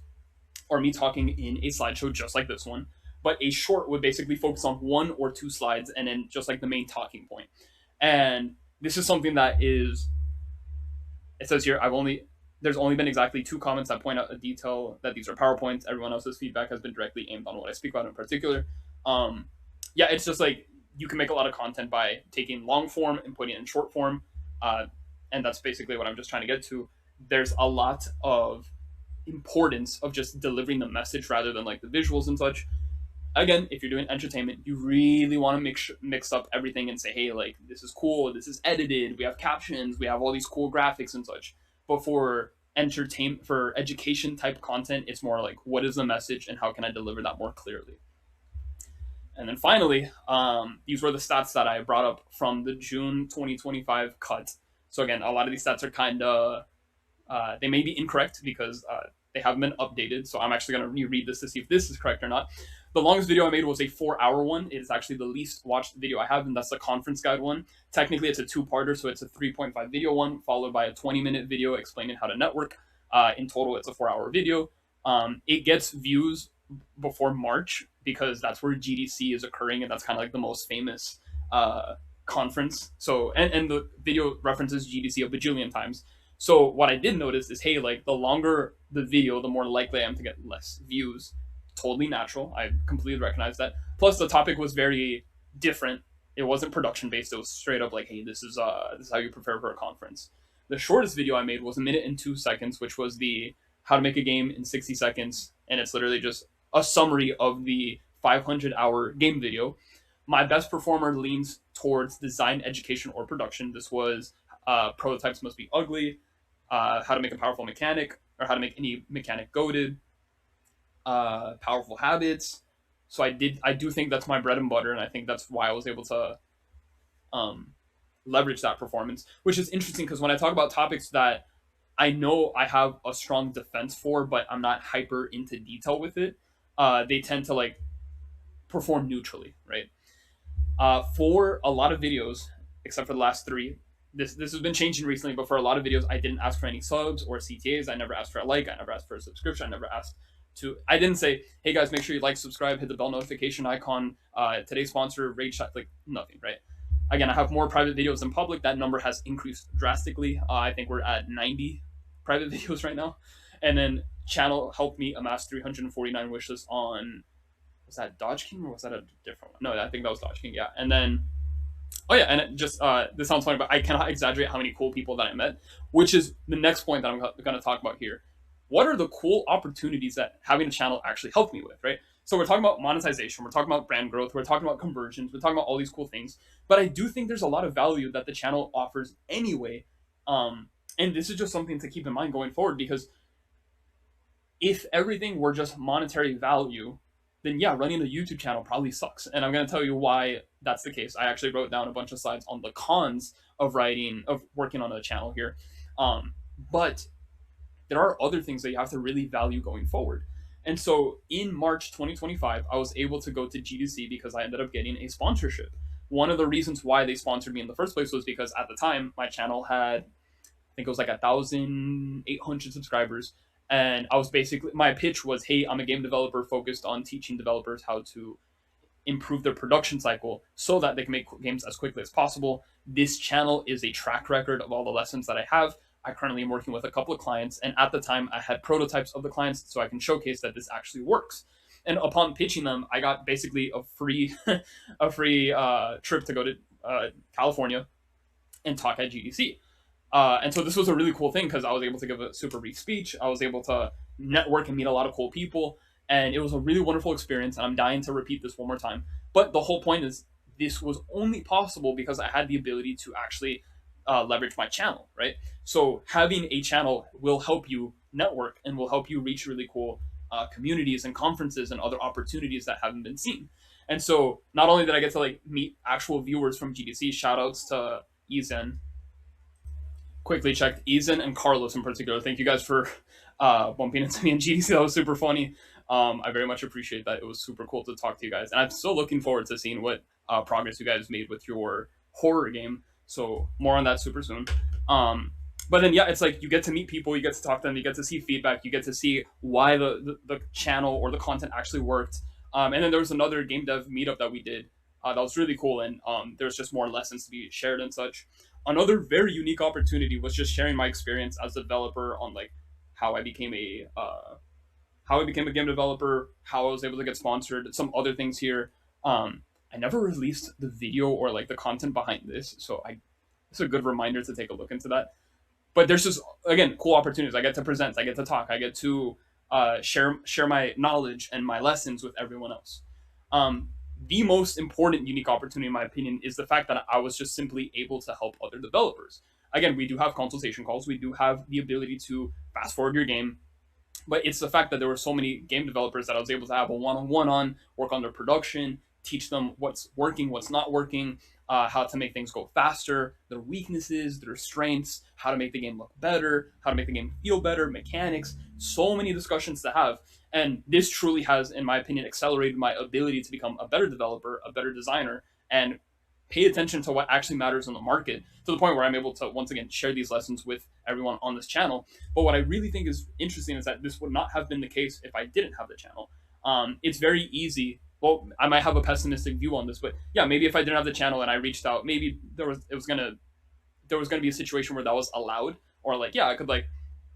Speaker 1: are me talking in a slideshow just like this one. But a short would basically focus on one or two slides and then just like the main talking point. And this is something that is... It says here, there's only been exactly 2 comments that point out a detail that these are PowerPoints. Everyone else's feedback has been directly aimed on what I speak about in particular. Yeah, it's just like you can make a lot of content by taking long form and putting it in short form. And that's basically what I'm just trying to get to. There's a lot of importance of just delivering the message rather than like the visuals and such. Again, if you're doing entertainment, you really want to mix up everything and say, hey, like, this is cool, this is edited, we have captions, we have all these cool graphics and such. But for education type content, it's more like, what is the message and how can I deliver that more clearly? And then finally, these were the stats that I brought up from the June 2025 cut. So again, a lot of these stats are kind of, they may be incorrect because they haven't been updated. So I'm actually going to reread this to see if this is correct or not. The longest video I made was a 4-hour one. It is actually the least watched video I have, and that's the conference guide one. Technically, it's a 2-parter, so it's a 3.5 video one, followed by a 20-minute video explaining how to network. In total, it's a 4-hour video. It gets views before March because that's where GDC is occurring, and that's kind of like the most famous conference. So, and the video references GDC a bajillion times. So what I did notice is, hey, like, the longer the video, the more likely I am to get less views. Totally natural. I completely recognize that. Plus, the topic was very different. It wasn't production based. It was straight up like, hey, this is how you prepare for a conference. The shortest video I made was 1 minute and 2 seconds, which was the how to make a game in 60 seconds, and it's literally just a summary of the 500-hour game video. My best performer leans towards design, education, or production. This was prototypes must be ugly, how to make a powerful mechanic, or how to make any mechanic goated, powerful habits. So I do think that's my bread and butter, and I think that's why I was able to leverage that performance, which is interesting because when I talk about topics that I know I have a strong defense for, but I'm not hyper into detail with it, they tend to like perform neutrally, right? For a lot of videos, except for the last 3, this has been changing recently, but for a lot of videos, I didn't ask for any subs or CTAs. I never asked for a like. I never asked for a subscription. I didn't say, hey guys, make sure you like, subscribe, hit the bell notification icon. Today's sponsor, Raid Shot, like nothing, right? Again, I have more private videos than public. That number has increased drastically. I think we're at 90 private videos right now. And then channel helped me amass 349 wishlists on, was that Dodge King or was that a different one? No, I think that was Dodge King, yeah. And then, oh yeah, and it just, this sounds funny, but I cannot exaggerate how many cool people that I met, which is the next point that I'm going to talk about here. What are the cool opportunities that having a channel actually helped me with, right? So we're talking about monetization, we're talking about brand growth, we're talking about conversions, we're talking about all these cool things. But I do think there's a lot of value that the channel offers anyway. And this is just something to keep in mind going forward, because if everything were just monetary value, then yeah, running a YouTube channel probably sucks. And I'm going to tell you why that's the case. I actually wrote down a bunch of slides on the cons of working on a channel here. But there are other things that you have to really value going forward. And so in March 2025, I was able to go to GDC because I ended up getting a sponsorship. One of the reasons why they sponsored me in the first place was because at the time, my channel had, I think it was like 1,800 subscribers. And I was basically, my pitch was, hey, I'm a game developer focused on teaching developers how to improve their production cycle so that they can make games as quickly as possible. This channel is a track record of all the lessons that I have. I currently am working with a couple of clients, and at the time I had prototypes of the clients so I can showcase that this actually works. And upon pitching them, I got basically a free trip to go to California and talk at GDC. And so this was a really cool thing because I was able to give a super brief speech. I was able to network and meet a lot of cool people. And it was a really wonderful experience. And I'm dying to repeat this one more time. But the whole point is this was only possible because I had the ability to actually leverage my channel, right? So having a channel will help you network and will help you reach really cool communities and conferences and other opportunities that haven't been seen. And so not only did I get to like meet actual viewers from GDC, shout outs to Ezen. Quickly checked Ezen and Carlos in particular. Thank you guys for bumping into me in GDC. That was super funny. I very much appreciate that. It was super cool to talk to you guys. And I'm still looking forward to seeing what progress you guys made with your horror game. So more on that super soon. But then, yeah, it's like you get to meet people, you get to talk to them, you get to see feedback, you get to see why the channel or the content actually worked. And then there was another game dev meetup that we did that was really cool. And there's just more lessons to be shared and such. Another very unique opportunity was just sharing my experience as a developer on like how I became a game developer, how I was able to get sponsored, some other things here. I never released the video or like the content behind this, so it's a good reminder to take a look into that. But there's just, again, cool opportunities. I get to present, I get to talk, I get to share my knowledge and my lessons with everyone else. Um, the most important unique opportunity, in my opinion, is the fact that I was just simply able to help other developers. Again, we do have consultation calls. We do have the ability to fast forward your game, but it's the fact that there were so many game developers that I was able to have a one-on-one on, work on their production, teach them what's working, what's not working, how to make things go faster, their weaknesses, their strengths, how to make the game look better, how to make the game feel better, mechanics. So many discussions to have. And this truly has, in my opinion, accelerated my ability to become a better developer, a better designer, and pay attention to what actually matters in the market, to the point where I'm able to once again share these lessons with everyone on this channel. But what I really think is interesting is that this would not have been the case if I didn't have the channel. It's very easy. Well, I might have a pessimistic view on this, but yeah, maybe if I didn't have the channel and I reached out, maybe there was gonna be a situation where that was allowed, or like, yeah, I could like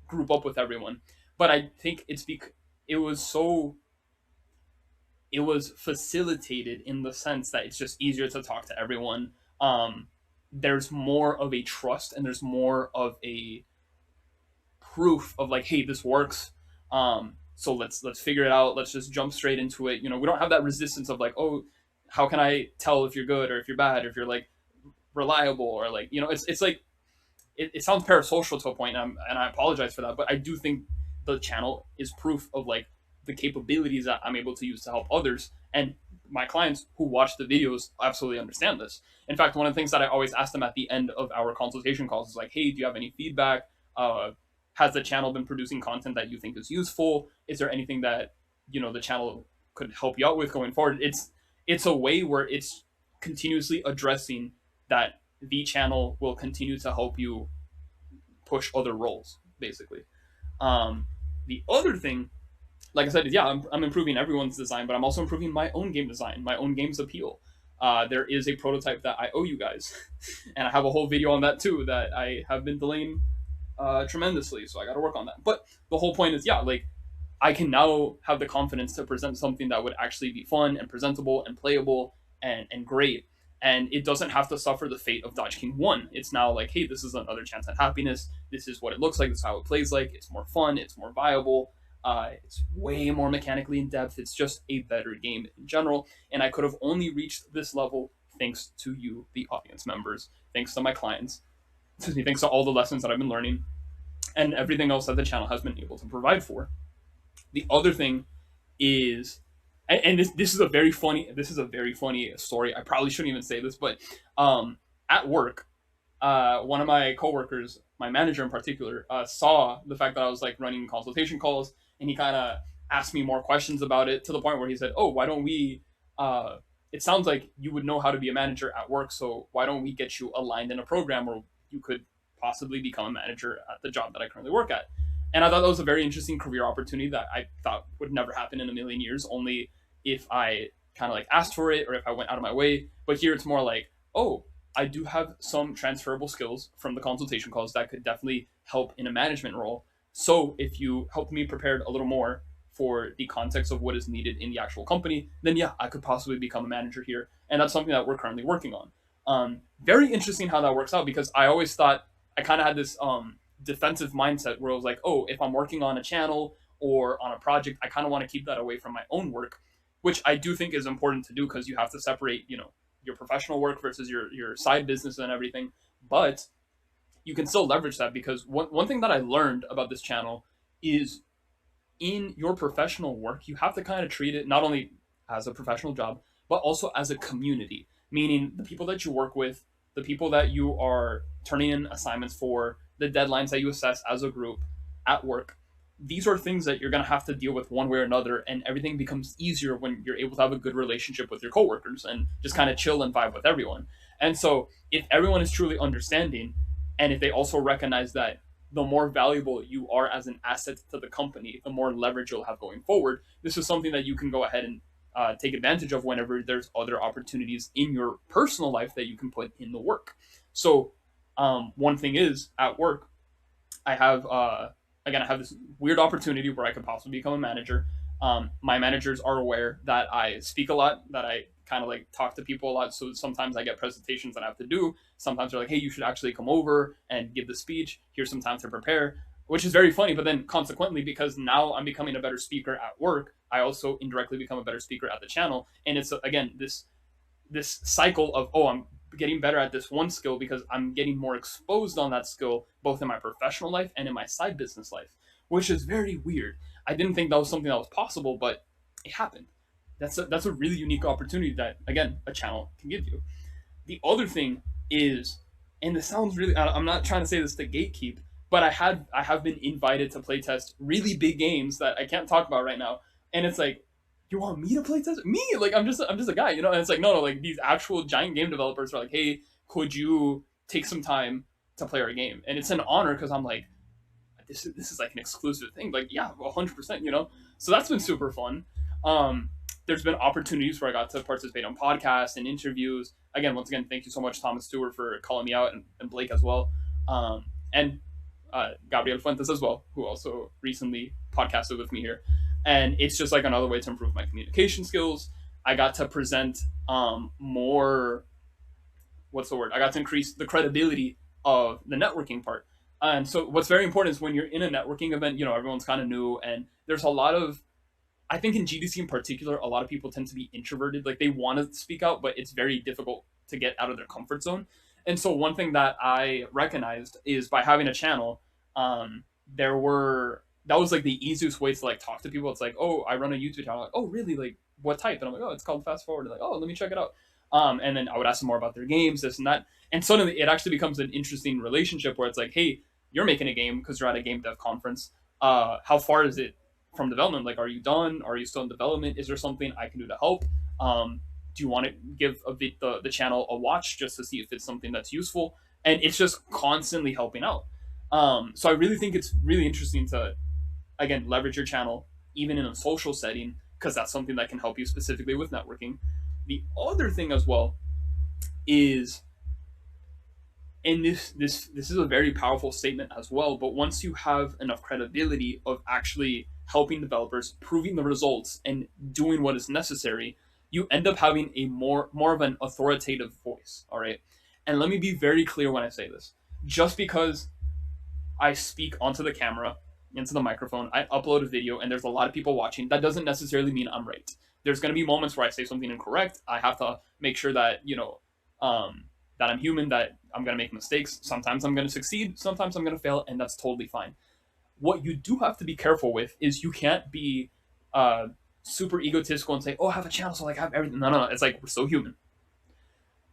Speaker 1: group up with everyone. But I think it's because it was so it was facilitated in the sense that it's just easier to talk to everyone. There's more of a trust, and there's more of a proof of like, hey, this works. So let's figure it out. Let's just jump straight into it. We don't have that resistance of like, oh, how can I tell if you're good or if you're bad or if you're like reliable, or like, it's like it sounds parasocial to a point, and I apologize for that, but I do think the channel is proof of like the capabilities that I'm able to use to help others, and my clients who watch the videos absolutely understand this. In fact, one of the things that I always ask them at the end of our consultation calls is like, hey, do you have any feedback? Has the channel been producing content that you think is useful? Is there anything that the channel could help you out with going forward? It's a way where it's continuously addressing that the channel will continue to help you push other roles, basically. The other thing, like I said, is yeah, I'm improving everyone's design, but I'm also improving my own game design, my own game's appeal. There is a prototype that I owe you guys, and I have a whole video on that too that I have been delaying tremendously, so I got to work on that. But the whole point is, yeah, like I can now have the confidence to present something that would actually be fun and presentable and playable and great. And it doesn't have to suffer the fate of Dodge King 1. It's now like, hey, this is another chance at happiness. This is what it looks like. This is how it plays like. It's more fun. It's more viable. It's way more mechanically in depth. It's just a better game in general. And I could have only reached this level thanks to you, the audience members, thanks to my clients, thanks to all the lessons that I've been learning and everything else that the channel has been able to provide for. The other thing is, and this is a very funny story. I probably shouldn't even say this, but at work, one of my coworkers, my manager in particular, saw the fact that I was like running consultation calls, and he kind of asked me more questions about it, to the point where he said, "Oh, why don't we? It sounds like you would know how to be a manager at work, so why don't we get you aligned in a program where you could possibly become a manager at the job that I currently work at?" And I thought that was a very interesting career opportunity that I thought would never happen in a million years, only if I kind of like asked for it or if I went out of my way. But here it's more like, oh, I do have some transferable skills from the consultation calls that could definitely help in a management role. So if you help me prepare a little more for the context of what is needed in the actual company, then yeah, I could possibly become a manager here. And that's something that we're currently working on. Very interesting how that works out, because I always thought, I kind of had this defensive mindset where I was like, oh, if I'm working on a channel or on a project, I kind of want to keep that away from my own work, which I do think is important to do, because you have to separate, your professional work versus your side business and everything. But you can still leverage that, because one thing that I learned about this channel is, in your professional work, you have to kind of treat it not only as a professional job, but also as a community, meaning the people that you work with, the people that you are turning in assignments for, the deadlines that you assess as a group at work. These are things that you're going to have to deal with one way or another, and everything becomes easier when you're able to have a good relationship with your coworkers and just kind of chill and vibe with everyone. And so if everyone is truly understanding, and if they also recognize that the more valuable you are as an asset to the company, the more leverage you'll have going forward, this is something that you can go ahead and take advantage of whenever there's other opportunities in your personal life that you can put in the work. So one thing is, at work, I have again, I have this weird opportunity where I could possibly become a manager. My managers are aware that I speak a lot, that I kind of like talk to people a lot. So sometimes I get presentations that I have to do. Sometimes they're like, hey, you should actually come over and give the speech. Here's some time to prepare, which is very funny. But then consequently, because now I'm becoming a better speaker at work, I also indirectly become a better speaker at the channel. And it's, again, this cycle of, oh, I'm getting better at this one skill because I'm getting more exposed on that skill, both in my professional life and in my side business life, which is very weird. I didn't think that was something that was possible, but it happened. That's a really unique opportunity that, again, a channel can give you. The other thing is, and this sounds really, I'm not trying to say this to gatekeep, but I have been invited to playtest really big games that I can't talk about right now. And it's like, you want me to playtest me? Like, I'm just a guy, you know? And it's like, no, like these actual giant game developers are like, hey, could you take some time to play our game? And it's an honor because I'm like, this is like an exclusive thing. Like, yeah, 100%, you know? So that's been super fun. Um, there's been opportunities where I got to participate on podcasts and interviews. Again, once again, thank you so much, Thomas Stewart, for calling me out, and Blake as well. And Gabriel Fuentes as well, who also recently podcasted with me here. And it's just like another way to improve my communication skills. I got to present more, what's the word? I got to increase the credibility of the networking part. And so what's very important is when you're in a networking event, you know, everyone's kind of new, and there's a lot of, I think in GDC in particular, a lot of people tend to be introverted. Like, they want to speak out, but it's very difficult to get out of their comfort zone. And so one thing that I recognized is by having a channel, that was like the easiest way to like talk to people. It's like, oh, I run a YouTube channel. Like, oh, really? Like, what type? And I'm like, oh, it's called Fast Forward. And like, oh, let me check it out. And then I would ask them more about their games, this and that. And suddenly it actually becomes an interesting relationship where it's like, hey, you're making a game because you're at a game dev conference. How far is it from development? Like, are you done? Are you still in development? Is there something I can do to help? Do you want to give the channel a watch just to see if it's something that's useful? And it's just constantly helping out. So I really think it's really interesting to, again, leverage your channel even in a social setting, because that's something that can help you specifically with networking. The other thing as well is, and this is a very powerful statement as well, but once you have enough credibility of actually helping developers, proving the results, and doing what is necessary, you end up having a more of an authoritative voice. All right. And let me be very clear when I say this. Just because I speak onto the camera, into the microphone, I upload a video, and there's a lot of people watching, that doesn't necessarily mean I'm right. There's going to be moments where I say something incorrect. I have to make sure that, you know, that I'm human, that I'm going to make mistakes. Sometimes I'm going to succeed. Sometimes I'm going to fail, and that's totally fine. What you do have to be careful with is you can't be super egotistical and say, oh, I have a channel, so like I have everything. No. It's like, we're so human.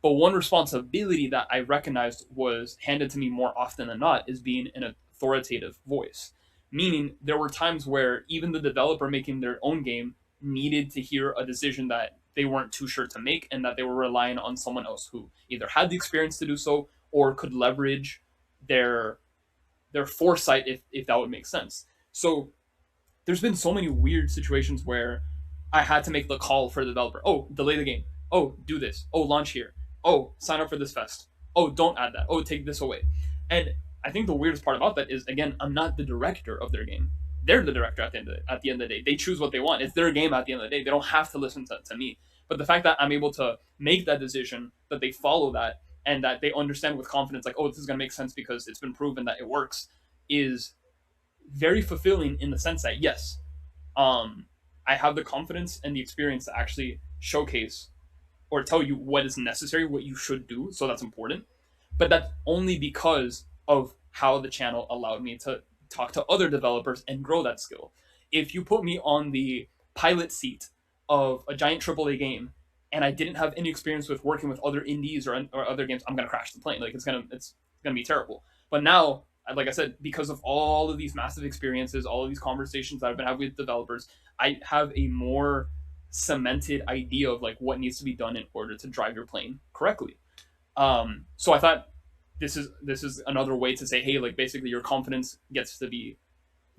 Speaker 1: But one responsibility that I recognized was handed to me more often than not is being an authoritative voice. Meaning there were times where even the developer making their own game needed to hear a decision that they weren't too sure to make, and that they were relying on someone else who either had the experience to do so or could leverage their foresight if that would make sense. So there's been so many weird situations where I had to make the call for the developer. Oh, delay the game. Oh, do this. Oh, launch here. Oh, sign up for this fest. Oh, don't add that. Oh, take this away. And I think the weirdest part about that is, again, I'm not the director of their game. They're the director at the end of the day. They choose what they want. It's their game at the end of the day. They don't have to listen to me. But the fact that I'm able to make that decision, that they follow that, and that they understand with confidence, like, oh, this is going to make sense because it's been proven that it works, is very fulfilling in the sense that, yes, I have the confidence and the experience to actually showcase or tell you what is necessary, what you should do. So that's important. But that's only because of how the channel allowed me to talk to other developers and grow that skill. If you put me on the pilot seat of a giant AAA game and I didn't have any experience with working with other indies or other games, I'm gonna crash the plane. Like, it's gonna be terrible. But now, like I said, because of all of these massive experiences, all of these conversations that I've been having with developers, I have a more cemented idea of like what needs to be done in order to drive your plane correctly. So I thought this is another way to say, hey, like, basically your confidence gets to be,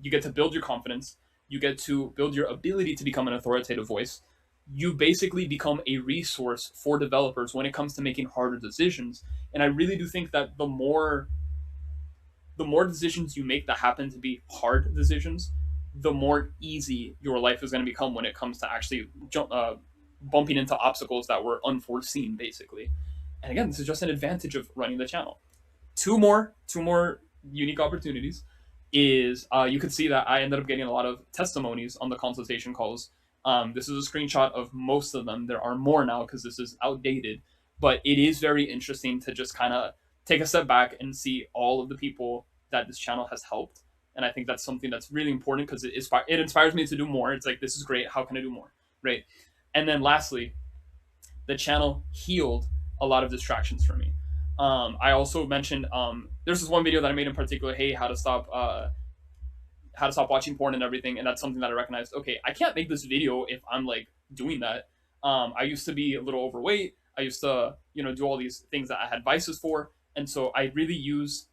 Speaker 1: you get to build your confidence, you get to build your ability to become an authoritative voice. You basically become a resource for developers when it comes to making harder decisions. And I really do think that the more decisions you make that happen to be hard decisions, the more easy your life is going to become when it comes to actually bumping into obstacles that were unforeseen, basically. And again, this is just an advantage of running the channel. Two more unique opportunities is you could see that I ended up getting a lot of testimonies on the consultation calls. This is a screenshot of most of them. There are more now because this is outdated, but it is very interesting to just kind of take a step back and see all of the people that this channel has helped. And I think that's something that's really important because it inspires me to do more. It's like, this is great. How can I do more? Right. And then lastly, the channel healed a lot of distractions for me. I also mentioned there's this one video that I made in particular. Hey, how to stop watching porn and everything, and that's something that I recognized. Okay, I can't make this video if I'm like doing that. I used to be a little overweight. I used to do all these things that I had vices for, and so I really use,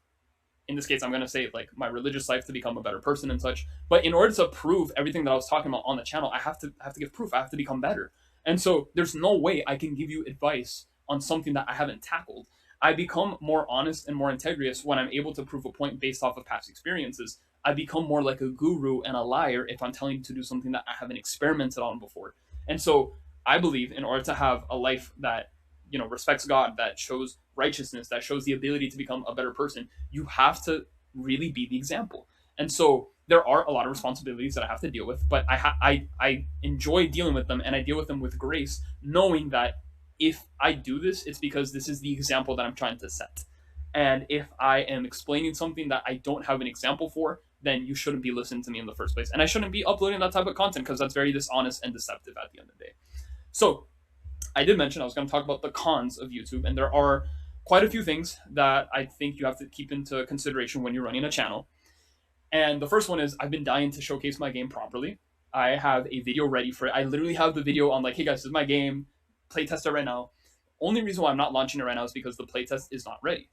Speaker 1: in this case, I'm going to say like my religious life to become a better person and such. But in order to prove everything that I was talking about on the channel, I have to give proof. I have to become better. And so there's no way I can give you advice on something that I haven't tackled. I become more honest and more integrous when I'm able to prove a point based off of past experiences. I become more like a guru and a liar if I'm telling you to do something that I haven't experimented on before. And so I believe in order to have a life that respects God, that shows righteousness, that shows the ability to become a better person, you have to really be the example. And so there are a lot of responsibilities that I have to deal with, but I enjoy dealing with them, and I deal with them with grace, knowing that if I do this, it's because this is the example that I'm trying to set. And if I am explaining something that I don't have an example for, then you shouldn't be listening to me in the first place. And I shouldn't be uploading that type of content because that's very dishonest and deceptive at the end of the day. So I did mention I was going to talk about the cons of YouTube, and there are quite a few things that I think you have to keep into consideration when you're running a channel. And the first one is I've been dying to showcase my game properly. I have a video ready for it. I literally have the video on like, hey guys, this is my game. Playtest it right now. Only reason why I'm not launching it right now is because the playtest is not ready.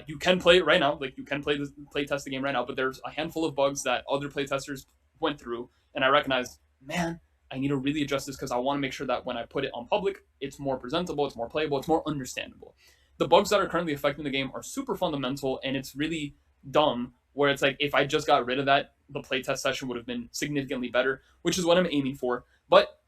Speaker 1: You can play it right now, like you can playtest the game right now, but there's a handful of bugs that other playtesters went through, and I recognized, man, I need to really adjust this because I want to make sure that when I put it on public, it's more presentable, it's more playable, it's more understandable. The bugs that are currently affecting the game are super fundamental, and it's really dumb, where it's like, if I just got rid of that, the playtest session would have been significantly better, which is what I'm aiming for. But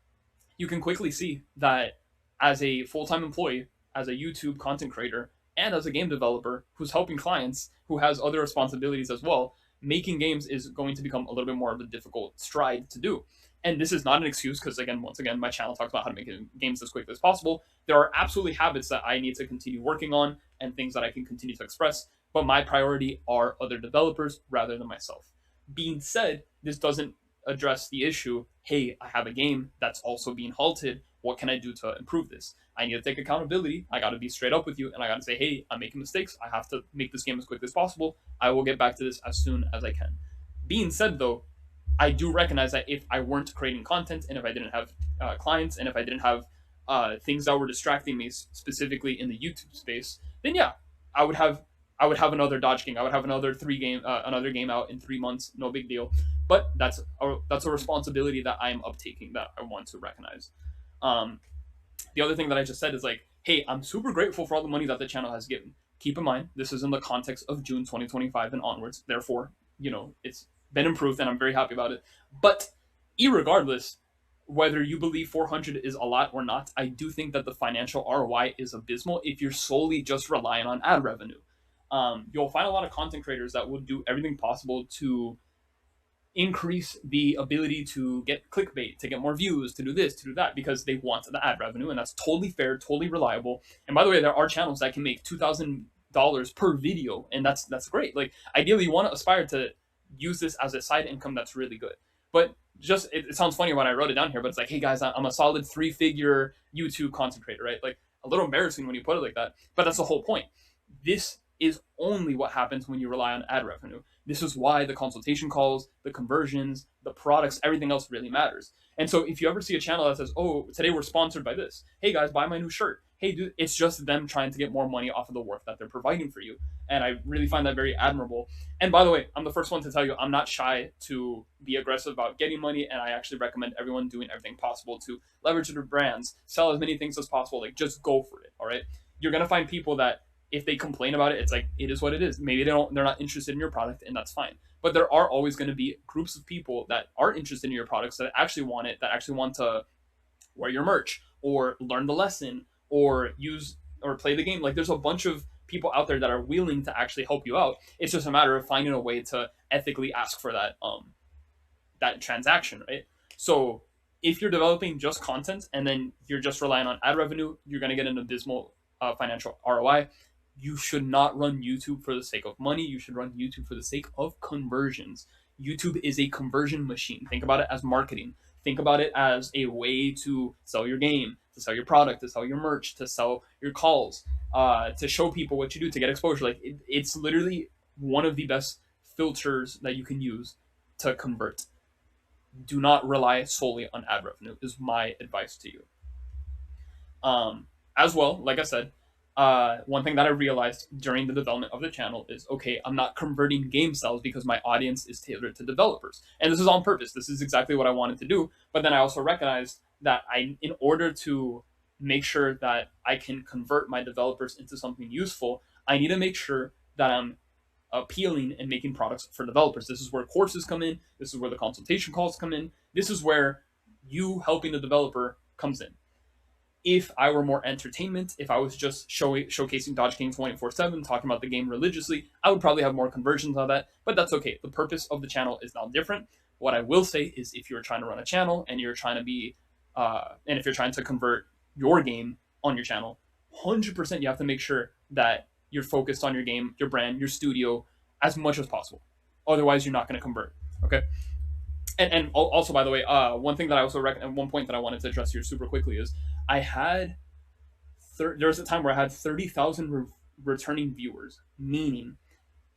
Speaker 1: you can quickly see that as a full-time employee, as a YouTube content creator, and as a game developer who's helping clients, who has other responsibilities as well, making games is going to become a little bit more of a difficult stride to do. And this is not an excuse because, once again, my channel talks about how to make games as quickly as possible. There are absolutely habits that I need to continue working on and things that I can continue to express, but my priority are other developers rather than myself. Being said, this doesn't address the issue, hey, I have a game that's also being halted. What can I do to improve this? I need to take accountability. I got to be straight up with you, and I got to say, hey, I'm making mistakes. I have to make this game as quickly as possible. I will get back to this as soon as I can. Being said, though, I do recognize that if I weren't creating content, and if I didn't have clients, and if I didn't have things that were distracting me specifically in the YouTube space, then yeah, I would have another Dodge King. I would have another another game out in 3 months. No big deal. But that's a responsibility that I am uptaking that I want to recognize. The other thing that I just said is like, hey, I'm super grateful for all the money that the channel has given. Keep in mind, this is in the context of June 2025 and onwards. Therefore, it's been improved and I'm very happy about it. But irregardless, whether you believe 400 is a lot or not, I do think that the financial ROI is abysmal if you're solely just relying on ad revenue. You'll find a lot of content creators that will do everything possible to increase the ability to get clickbait, to get more views, to do this, to do that, because they want the ad revenue, and that's totally fair, totally reliable. And by the way, there are channels that can make $2,000 per video, and that's great. Like, ideally, you want to aspire to use this as a side income that's really good. But just, it sounds funny when I wrote it down here, but it's like, hey guys, I'm a solid 3-figure YouTube content creator, right? Like, a little embarrassing when you put it like that, but that's the whole point. This is only what happens when you rely on ad revenue. This is why the consultation calls, the conversions, the products, everything else really matters. And so if you ever see a channel that says, oh, today we're sponsored by this. Hey guys, buy my new shirt. Hey dude, it's just them trying to get more money off of the work that they're providing for you. And I really find that very admirable. And by the way, I'm the first one to tell you, I'm not shy to be aggressive about getting money. And I actually recommend everyone doing everything possible to leverage their brands, sell as many things as possible. Like, just go for it. All right. You're going to find people that, if they complain about it, it's like, it is what it is. Maybe they're not interested in your product, and that's fine. But there are always going to be groups of people that are interested in your products, that actually want it, that actually want to wear your merch or learn the lesson or use or play the game. Like there's a bunch of people out there that are willing to actually help you out. It's just a matter of finding a way to ethically ask for that transaction, right? So if you're developing just content and then you're just relying on ad revenue, you're going to get an abysmal financial ROI. You should not run YouTube for the sake of money. You should run YouTube for the sake of conversions. YouTube is a conversion machine. Think about it as marketing. Think about it as a way to sell your game, to sell your product, to sell your merch, to sell your calls, to show people what you do, to get exposure. Like it's literally one of the best filters that you can use to convert. Do not rely solely on ad revenue is my advice to you. As well, like I said, one thing that I realized during the development of the channel is, okay, I'm not converting game styles because my audience is tailored to developers. And this is on purpose. This is exactly what I wanted to do. But then I also recognized that in order to make sure that I can convert my developers into something useful, I need to make sure that I'm appealing and making products for developers. This is where courses come in. This is where the consultation calls come in. This is where you helping the developer comes in. If I were more entertainment, if I was just showcasing Dodge King 24/7, talking about the game religiously, I would probably have more conversions on that, but that's okay. The purpose of the channel is now different. What I will say is if you're trying to run a channel and you're trying to be, and if you're trying to convert your game on your channel, 100% you have to make sure that you're focused on your game, your brand, your studio as much as possible. Otherwise, you're not going to convert, okay? And also, by the way, one thing that I also recommend, one point that I wanted to address here super quickly is I had, there was a time where I had 30,000 returning viewers, meaning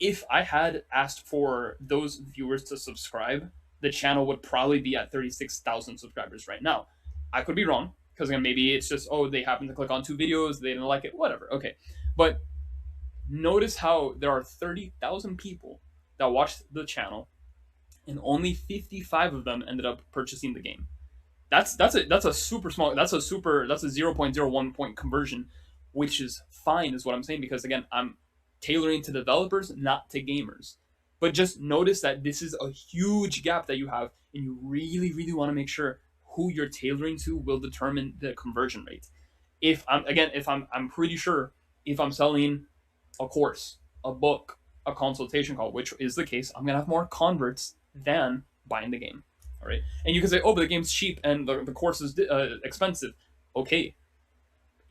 Speaker 1: if I had asked for those viewers to subscribe, the channel would probably be at 36,000 subscribers right now. I could be wrong, because again, maybe it's just, oh, they happened to click on 2 videos, they didn't like it, whatever, okay. But notice how there are 30,000 people that watched the channel and only 55 of them ended up purchasing the game. That's a super small, that's a 0.01 point conversion, which is fine is what I'm saying, because again, I'm tailoring to developers, not to gamers. But just notice that this is a huge gap that you have, and you really, really want to make sure who you're tailoring to will determine the conversion rate. I'm pretty sure if I'm selling a course, a book, a consultation call, which is the case, I'm gonna have more converts than buying the game. All right, and you can say, oh, but the game's cheap and the course is expensive. Okay,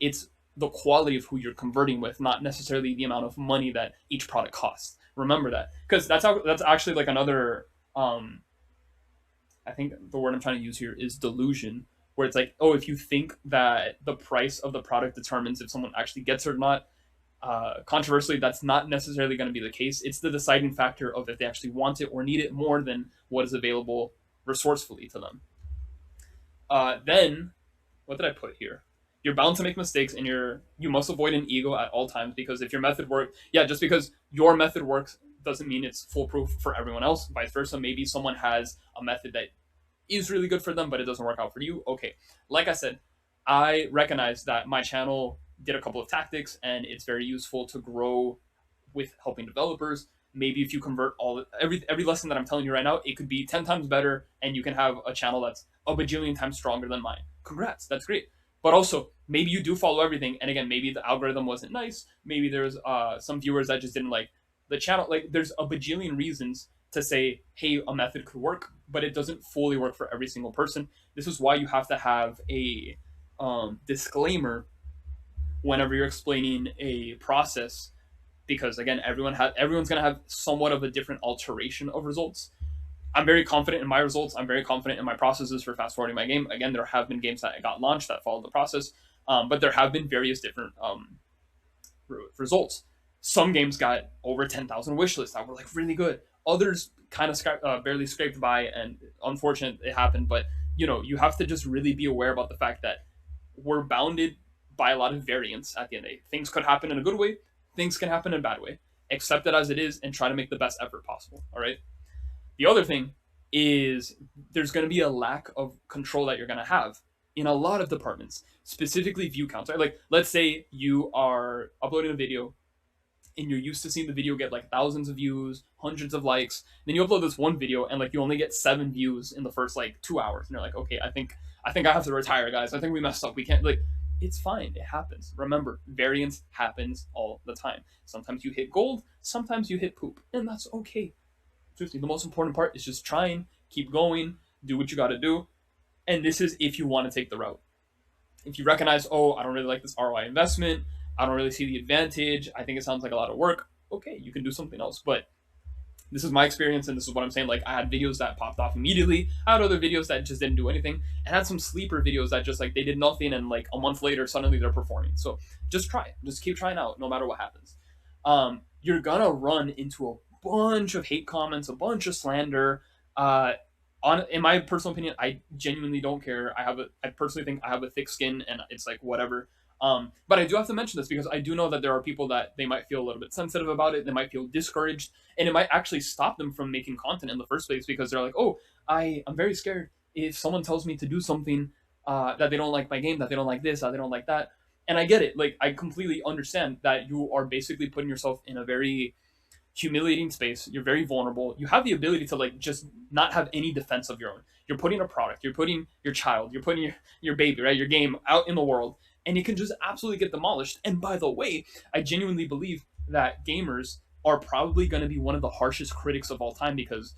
Speaker 1: it's the quality of who you're converting with, not necessarily the amount of money that each product costs. Remember that, because that's actually like another. I think the word I'm trying to use here is delusion, where it's like, oh, if you think that the price of the product determines if someone actually gets it or not. Controversially, that's not necessarily going to be the case. It's the deciding factor of if they actually want it or need it more than what is available resourcefully to them. Then, what did I put here? You're bound to make mistakes, and you must avoid an ego at all times, because if your method works, just because your method works doesn't mean it's foolproof for everyone else. Vice versa, maybe someone has a method that is really good for them, but it doesn't work out for you. Okay, like I said, I recognize that my channel did a couple of tactics, and it's very useful to grow with helping developers. Maybe if you convert every lesson that I'm telling you right now, it could be 10 times better, and you can have a channel that's a bajillion times stronger than mine. Congrats, that's great. But also, maybe you do follow everything, and again, maybe the algorithm wasn't nice. Maybe there's some viewers that just didn't like the channel. Like, there's a bajillion reasons to say, hey, a method could work, but it doesn't fully work for every single person. This is why you have to have a disclaimer whenever you're explaining a process, because again, everyone's going to have somewhat of a different alteration of results. I'm very confident in my results. I'm very confident in my processes for fast forwarding my game. Again, there have been games that got launched that followed the process, but there have been various different results. Some games got over 10,000 wishlists that were like really good. Others kind of barely scraped by, and unfortunate it happened. But you have to just really be aware about the fact that we're bounded by a lot of variance at the end of the day. Things could happen in a good way. Things can happen in a bad way. Accept it as it is and try to make the best effort possible. All right. The other thing is there's going to be a lack of control that you're going to have in a lot of departments, specifically view counts. Right? Like, let's say you are uploading a video and you're used to seeing the video get like thousands of views, hundreds of likes. Then you upload this one video and like you only get 7 views in the first like 2 hours, and you're like, okay, I think I have to retire, guys. I think we messed up. We can't like. It's fine. It happens. Remember, variance happens all the time. Sometimes you hit gold, sometimes you hit poop, and that's okay. Seriously, the most important part is just trying, keep going, do what you got to do, and this is if you want to take the route. If you recognize, oh, I don't really like this ROI investment, I don't really see the advantage, I think it sounds like a lot of work, okay, you can do something else. But this is my experience, and this is what I'm saying. Like, I had videos that popped off immediately. I had other videos that just didn't do anything, and I had some sleeper videos that just like they did nothing, and like a month later, suddenly they're performing. So just try it. Just keep trying out, no matter what happens. You're gonna run into a bunch of hate comments, a bunch of slander. In my personal opinion, I genuinely don't care. I personally think I have a thick skin, and it's like whatever. But I do have to mention this because I do know that there are people that they might feel a little bit sensitive about it. They might feel discouraged, and it might actually stop them from making content in the first place because they're like, oh, I'm very scared if someone tells me to do something that they don't like my game, that they don't like this, that they don't like that. And I get it. Like, I completely understand that you are basically putting yourself in a very humiliating space. You're very vulnerable. You have the ability to like just not have any defense of your own. You're putting a product, you're putting your child, you're putting your baby, right, your game out in the world, and it can just absolutely get demolished. And by the way, I genuinely believe that gamers are probably going to be one of the harshest critics of all time because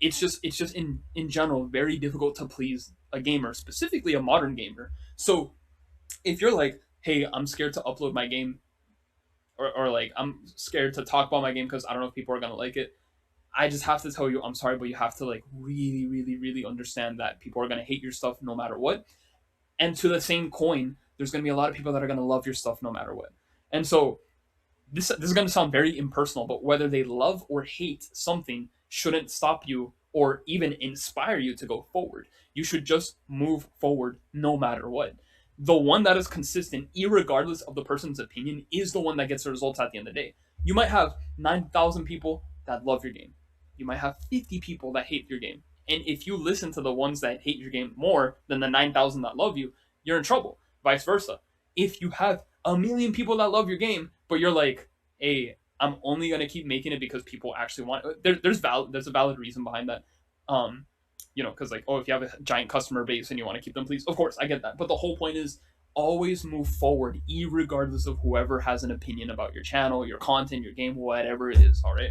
Speaker 1: it's just in general very difficult to please a gamer, specifically a modern gamer. So if you're like, hey, I'm scared to upload my game, or like I'm scared to talk about my game because I don't know if people are gonna like it. I just have to tell you, I'm sorry, but you have to like really, really, really understand that people are gonna hate your stuff no matter what. And to the same coin, there's gonna be a lot of people that are gonna love your stuff no matter what. And so this is gonna sound very impersonal, but whether they love or hate something shouldn't stop you or even inspire you to go forward. You should just move forward no matter what. The one that is consistent, irregardless of the person's opinion, is the one that gets the results at the end of the day. You might have 9,000 people that love your game. You might have 50 people that hate your game. And if you listen to the ones that hate your game more than the 9,000 that love you, you're in trouble. Vice versa. If you have a million people that love your game, but you're like, hey, I'm only going to keep making it because people actually want it. There's a valid reason behind that. Because like, oh, if you have a giant customer base and you want to keep them pleased, of course, I get that. But the whole point is always move forward, regardless of whoever has an opinion about your channel, your content, your game, whatever it is. All right.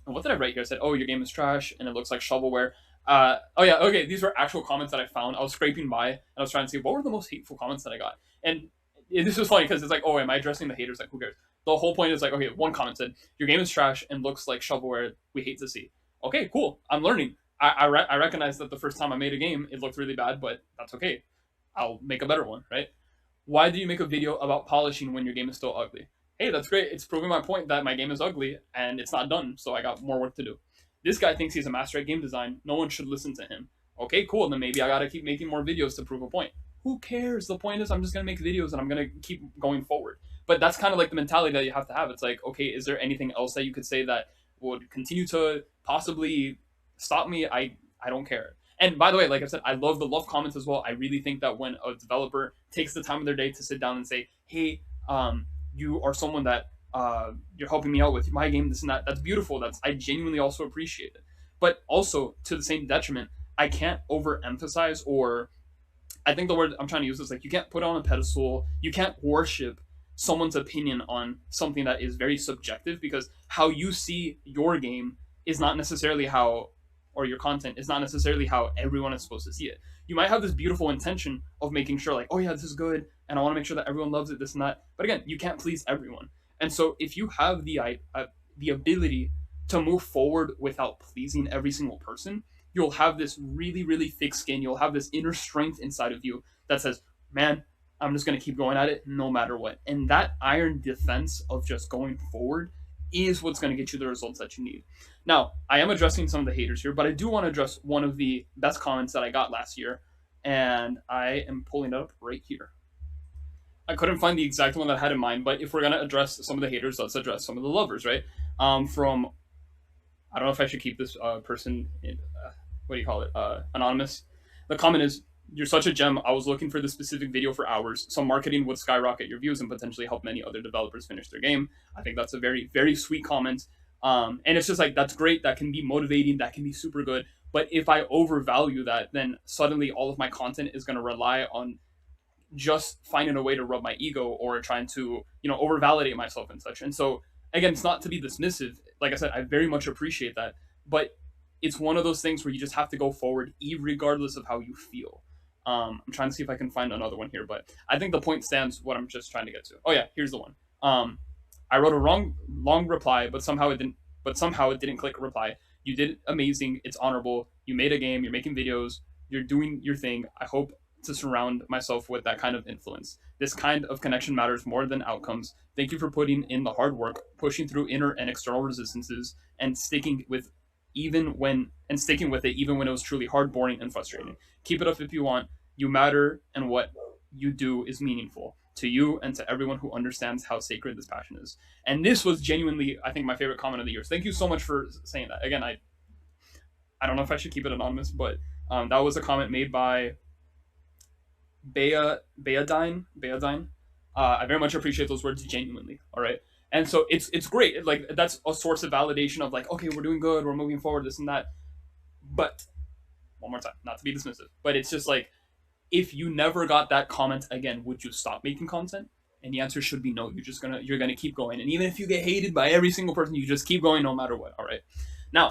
Speaker 1: What did I write here? I said, oh, your game is trash and it looks like shovelware. Oh yeah, okay. These were actual comments that I found. I was scraping by and I was trying to see what were the most hateful comments that I got. And this was funny because it's like, oh, am I addressing the haters? Like, who cares? The whole point is like, okay, one comment said, your game is trash and looks like shovelware. We hate to see. Okay, cool. I'm learning. I recognize that the first time I made a game, it looked really bad, but that's okay. I'll make a better one, right? Why do you make a video about polishing when your game is still ugly? Hey, that's great. It's proving my point that my game is ugly and it's not done, so I got more work to do. This guy thinks he's a master at game design. No one should listen to him. Okay, cool. Then maybe I gotta keep making more videos to prove a point. Who cares? The point is I'm just gonna make videos and I'm gonna keep going forward. But that's kind of like the mentality that you have to have. It's like, okay, is there anything else that you could say that would continue to possibly stop me? I don't care. And by the way, like I said, I love the love comments as well. I really think that when a developer takes the time of their day to sit down and say, hey, you are someone that you're helping me out with my game, this and that, that's beautiful. I genuinely also appreciate it. But also to the same detriment, I can't overemphasize, or I think the word I'm trying to use is like, you can't put on a pedestal, you can't worship someone's opinion on something that is very subjective, because how you see your game is not necessarily how, or your content is not necessarily how everyone is supposed to see it. You might have this beautiful intention of making sure like, oh yeah, this is good, and I want to make sure that everyone loves it, this and that. But again, you can't please everyone. And so if you have the ability to move forward without pleasing every single person, you'll have this really, really thick skin. You'll have this inner strength inside of you that says, man, I'm just going to keep going at it no matter what. And that iron defense of just going forward is what's going to get you the results that you need. Now, I am addressing some of the haters here, but I do want to address one of the best comments that I got last year, and I am pulling it up right here. I couldn't find the exact one that I had in mind, but if we're going to address some of the haters, let's address some of the lovers, right? From, I don't know if I should keep this person, in, what do you call it, anonymous. The comment is, You're such a gem. I was looking for this specific video for hours. Some marketing would skyrocket your views and potentially help many other developers finish their game. I think that's a very, very sweet comment. And it's just like, that's great. That can be motivating. That can be super good. But if I overvalue that, then suddenly all of my content is going to rely on just finding a way to rub my ego or trying to, overvalidate myself and such. And so, again, it's not to be dismissive. Like I said, I very much appreciate that. But it's one of those things where you just have to go forward, regardless of how you feel. I'm trying to see if I can find another one here, but I think the point stands what I'm just trying to get to. Oh yeah, here's the one. I wrote a long reply, but somehow it didn't. But somehow it didn't click reply. You did amazing. It's honorable. You made a game. You're making videos. You're doing your thing. I hope to surround myself with that kind of influence. This kind of connection matters more than outcomes. Thank you for putting in the hard work, pushing through inner and external resistances, and sticking with it even when it was truly hard, boring, and frustrating. Keep it up if you want. You matter, and what you do is meaningful to you and to everyone who understands how sacred this passion is. And this was genuinely, I think, my favorite comment of the year. So thank you so much for saying that. Again, I don't know if I should keep it anonymous, but that was a comment made by Beadine. I very much appreciate those words genuinely. All right. And so it's great. Like, that's a source of validation of like, okay, we're doing good, we're moving forward, this and that. But one more time, not to be dismissive, but it's just like, if you never got that comment again, would you stop making content? And the answer should be no. You're gonna keep going. And even if you get hated by every single person, you just keep going no matter what. All right. Now,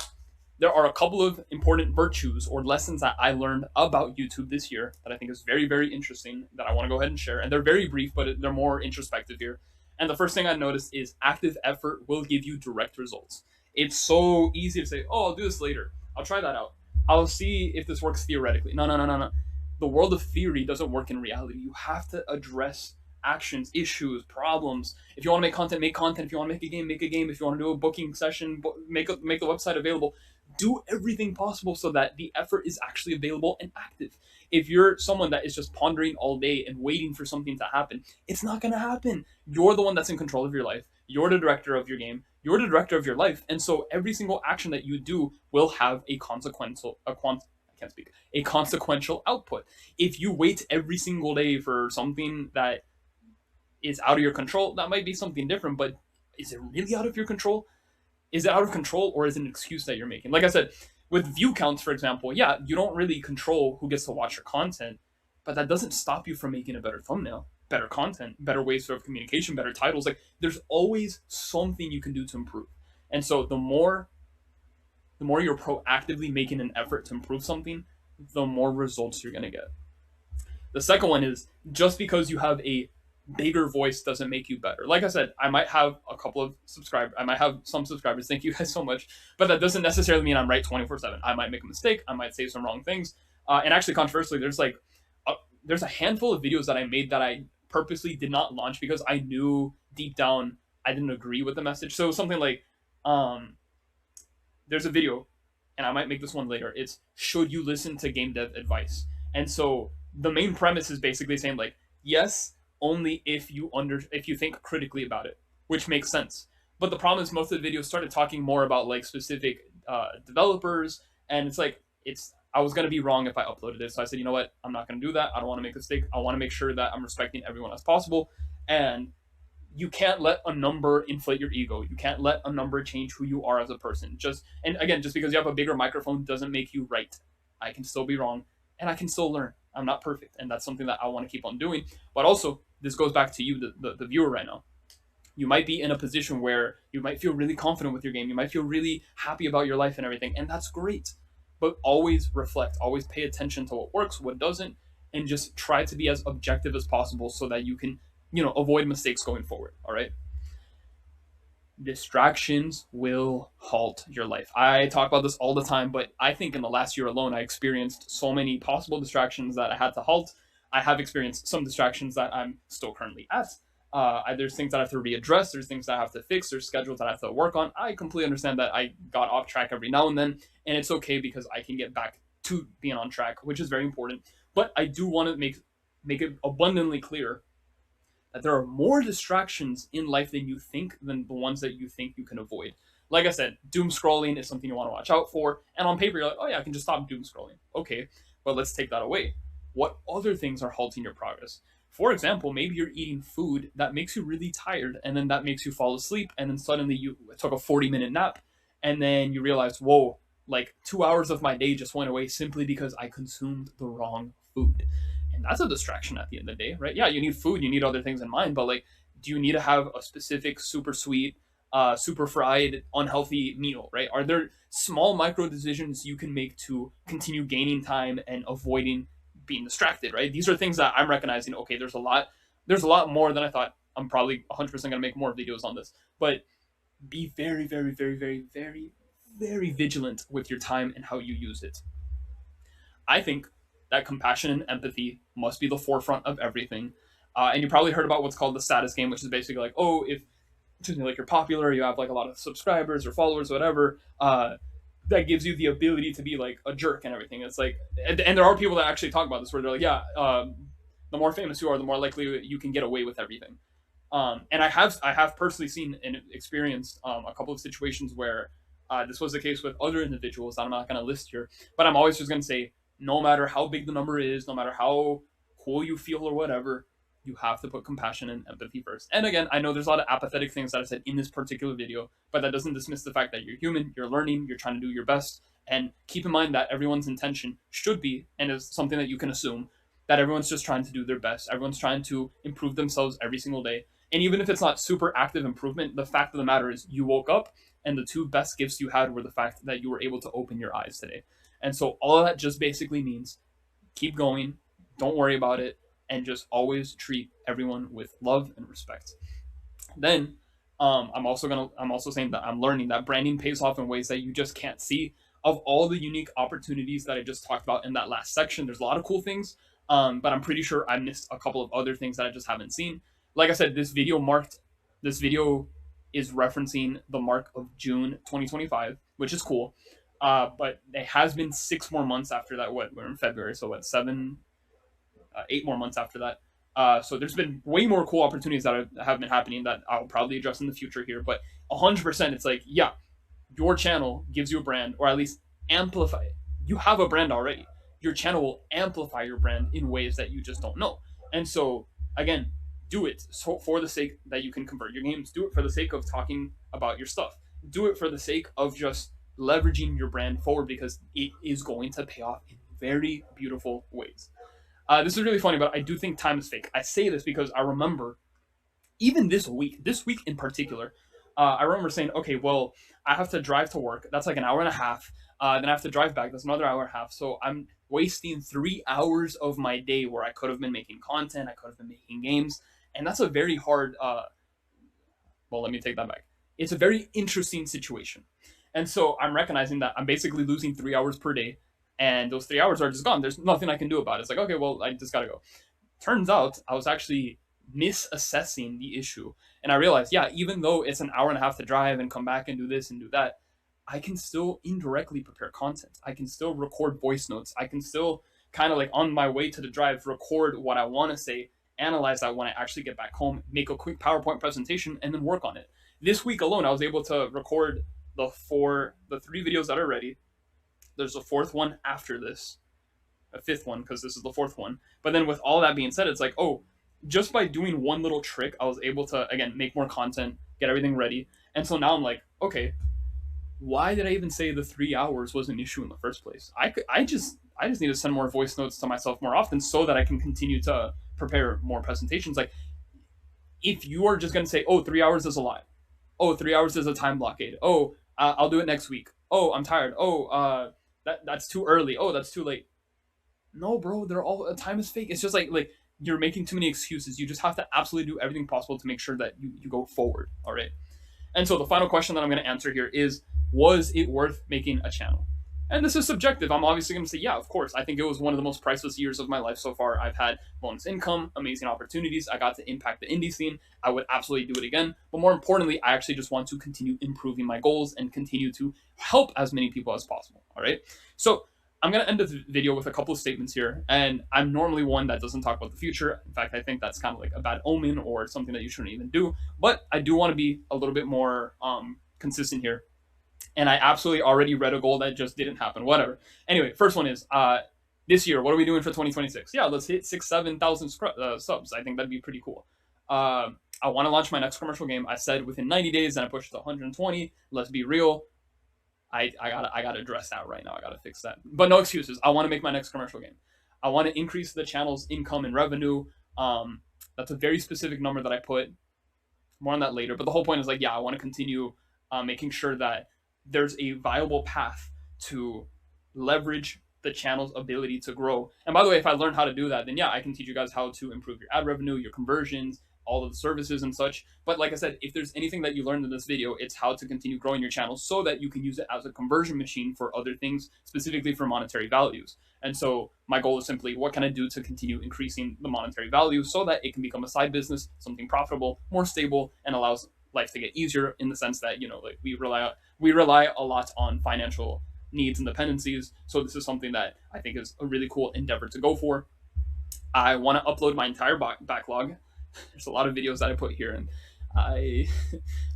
Speaker 1: there are a couple of important virtues or lessons that I learned about YouTube this year that I think is very, very interesting that I want to go ahead and share. And they're very brief, but they're more introspective here. And the first thing I noticed is active effort will give you direct results. It's so easy to say, oh, I'll do this later. I'll try that out. I'll see if this works theoretically. No. The world of theory doesn't work in reality. You have to address actions, issues, problems. If you want to make content, make content. If you want to make a game, make a game. If you want to do a booking session, make the website available. Do everything possible so that the effort is actually available and active. If you're someone that is just pondering all day and waiting for something to happen, it's not going to happen. You're the one that's in control of your life. You're the director of your game. You're the director of your life. And so every single action that you do will have a consequential output. If you wait every single day for something that is out of your control, that might be something different, but is it really out of your control? Is it out of control, or is it an excuse that you're making? Like I said, with view counts, for example, yeah, you don't really control who gets to watch your content, but that doesn't stop you from making a better thumbnail, better content, better ways of communication, better titles. Like, there's always something you can do to improve. And so the more you're proactively making an effort to improve something, the more results you're going to get. The second one is, just because you have a bigger voice doesn't make you better. Like I said, I might have a couple of subscribers. I might have some subscribers. Thank you guys so much. But that doesn't necessarily mean I'm right 24/7. I might make a mistake. I might say some wrong things. And actually, controversially, there's a handful of videos that I made that I purposely did not launch because I knew deep down I didn't agree with the message. So something like, there's a video, and I might make this one later. It's, should you listen to game dev advice? And so the main premise is basically saying like, yes, only if you think critically about it, which makes sense. But the problem is most of the videos started talking more about like specific developers, and I was gonna be wrong if I uploaded it. So I said, you know what, I'm not gonna do that. I don't want to make a mistake. I want to make sure that I'm respecting everyone as possible. And you can't let a number inflate your ego. You can't let a number change who you are as a person. Just because you have a bigger microphone doesn't make you right. I can still be wrong, and I can still learn. I'm not perfect, and that's something that I want to keep on doing. But also, this goes back to you, the viewer right now. You might be in a position where you might feel really confident with your game. You might feel really happy about your life and everything, and that's great. But always reflect, always pay attention to what works, what doesn't, and just try to be as objective as possible so that you can, avoid mistakes going forward. All right. Distractions will halt your life. I talk about this all the time, but I think in the last year alone, I experienced so many possible distractions that I had to halt. I have experienced some distractions that I'm still currently at. There's things that I have to readdress. There's things that I have to fix. There's schedules that I have to work on. I completely understand that I got off track every now and then, and it's okay because I can get back to being on track, which is very important. But I do want to make it abundantly clear that there are more distractions in life than you think, than the ones that you think you can avoid. Like I said, doom scrolling is something you want to watch out for. And on paper, you're like, oh yeah, I can just stop doom scrolling. Okay, but let's take that away. what other things are halting your progress. For example, maybe you're eating food that makes you really tired, and then that makes you fall asleep, and then suddenly you took a 40-minute nap, and then you realize, whoa, like 2 hours of my day just went away simply because I consumed the wrong food. And that's a distraction at the end of the day, right? Yeah, you need food, you need other things in mind, but like, do you need to have a specific super sweet, super fried, unhealthy meal, right? Are there small micro decisions you can make to continue gaining time and avoiding being distracted, right? These are things that I'm recognizing. Okay, there's a lot more than I thought. I'm probably 100% gonna make more videos on this, but be very, very, very, very, very, very vigilant with your time and how you use it. I think that compassion and empathy must be the forefront of everything. And you probably heard about what's called the status game, which is basically like, oh, if excuse me, like you're popular, you have like a lot of subscribers or followers, whatever. That gives you the ability to be like a jerk and everything. It's like, and there are people that actually talk about this where they're like, yeah, the more famous you are, the more likely you can get away with everything. And I have personally seen and experienced a couple of situations where this was the case with other individuals that I'm not going to list here, but I'm always just going to say, no matter how big the number is, no matter how cool you feel or whatever, you have to put compassion and empathy first. And again, I know there's a lot of apathetic things that I said in this particular video, but that doesn't dismiss the fact that you're human, you're learning, you're trying to do your best. And keep in mind that everyone's intention should be, and is something that you can assume, that everyone's just trying to do their best. Everyone's trying to improve themselves every single day. And even if it's not super active improvement, the fact of the matter is you woke up and the two best gifts you had were the fact that you were able to open your eyes today. And so all of that just basically means keep going, don't worry about it, and just always treat everyone with love and respect. Then I'm also saying that I'm learning that branding pays off in ways that you just can't see. Of all the unique opportunities that I just talked about in that last section, there's a lot of cool things, but I'm pretty sure I missed a couple of other things that I just haven't seen. Like I said, this video is referencing the mark of June 2025, which is cool. But it has been 6 more months after that. What, we're in February, so what, 8 more months after that. So there's been way more cool opportunities that have been happening that I'll probably address in the future here. But 100%, it's like, yeah, your channel gives you a brand, or at least amplify it. You have a brand already. Your channel will amplify your brand in ways that you just don't know. And so, again, do it for the sake that you can convert your games. Do it for the sake of talking about your stuff. Do it for the sake of just leveraging your brand forward, because it is going to pay off in very beautiful ways. This is really funny, but I do think time is fake. I say this because I remember even this week in particular, I remember saying, okay, well, I have to drive to work. That's like an hour and a half. Then I have to drive back. That's another hour and a half. So I'm wasting 3 hours of my day where I could have been making content. I could have been making games. And that's a very hard, well, let me take that back. It's a very interesting situation. And so I'm recognizing that I'm basically losing 3 hours per day. And those 3 hours are just gone. There's nothing I can do about it. It's like, okay, well, I just got to go. Turns out I was actually misassessing the issue. And I realized, yeah, even though it's an hour and a half to drive and come back and do this and do that, I can still indirectly prepare content. I can still record voice notes. I can still kind of like on my way to the drive, record what I want to say, analyze that when I actually get back home, make a quick PowerPoint presentation, and then work on it. This week alone, I was able to record the 3 videos that are ready. There's a 4th one after this, a 5th one, because this is the 4th one. But then with all that being said, it's like, oh, just by doing one little trick, I was able to, again, make more content, get everything ready. And so now I'm like, okay, why did I even say the 3 hours was an issue in the first place? I just need to send more voice notes to myself more often so that I can continue to prepare more presentations. Like, if you are just going to say, oh, 3 hours is a lot. Oh, 3 hours is a time blockade. Oh, I'll do it next week. Oh, I'm tired. Oh, that's too early. Oh, that's too late. No, bro, they're all, time is fake. It's just like you're making too many excuses. You just have to absolutely do everything possible to make sure that you go forward. All right. And so the final question that I'm going to answer here is, was it worth making a channel? And this is subjective. I'm obviously going to say, yeah, of course. I think it was one of the most priceless years of my life so far. I've had bonus income, amazing opportunities. I got to impact the indie scene. I would absolutely do it again. But more importantly, I actually just want to continue improving my goals and continue to help as many people as possible. All right. So I'm going to end the video with a couple of statements here. And I'm normally one that doesn't talk about the future. In fact, I think that's kind of like a bad omen or something that you shouldn't even do. But I do want to be a little bit more consistent here. And I absolutely already read a goal that just didn't happen. Whatever. Anyway, first one is, this year, what are we doing for 2026? Yeah, let's hit 7,000 subs. I think that'd be pretty cool. I want to launch my next commercial game. I said within 90 days, and I pushed it to 120. Let's be real. I gotta address that right now. I gotta fix that. But no excuses. I want to make my next commercial game. I want to increase the channel's income and revenue. That's a very specific number that I put. More on that later. But the whole point is like, yeah, I want to continue making sure that there's a viable path to leverage the channel's ability to grow. And by the way, if I learn how to do that, then yeah, I can teach you guys how to improve your ad revenue, your conversions, all of the services and such. But like I said, if there's anything that you learned in this video, it's how to continue growing your channel so that you can use it as a conversion machine for other things, specifically for monetary values. And so my goal is simply, what can I do to continue increasing the monetary value so that it can become a side business, something profitable, more stable, and allows life to get easier, in the sense that, you know, like we rely a lot on financial needs and dependencies. So this is something that I think is a really cool endeavor to go for. I want to upload my entire backlog. There's a lot of videos that I put here, and I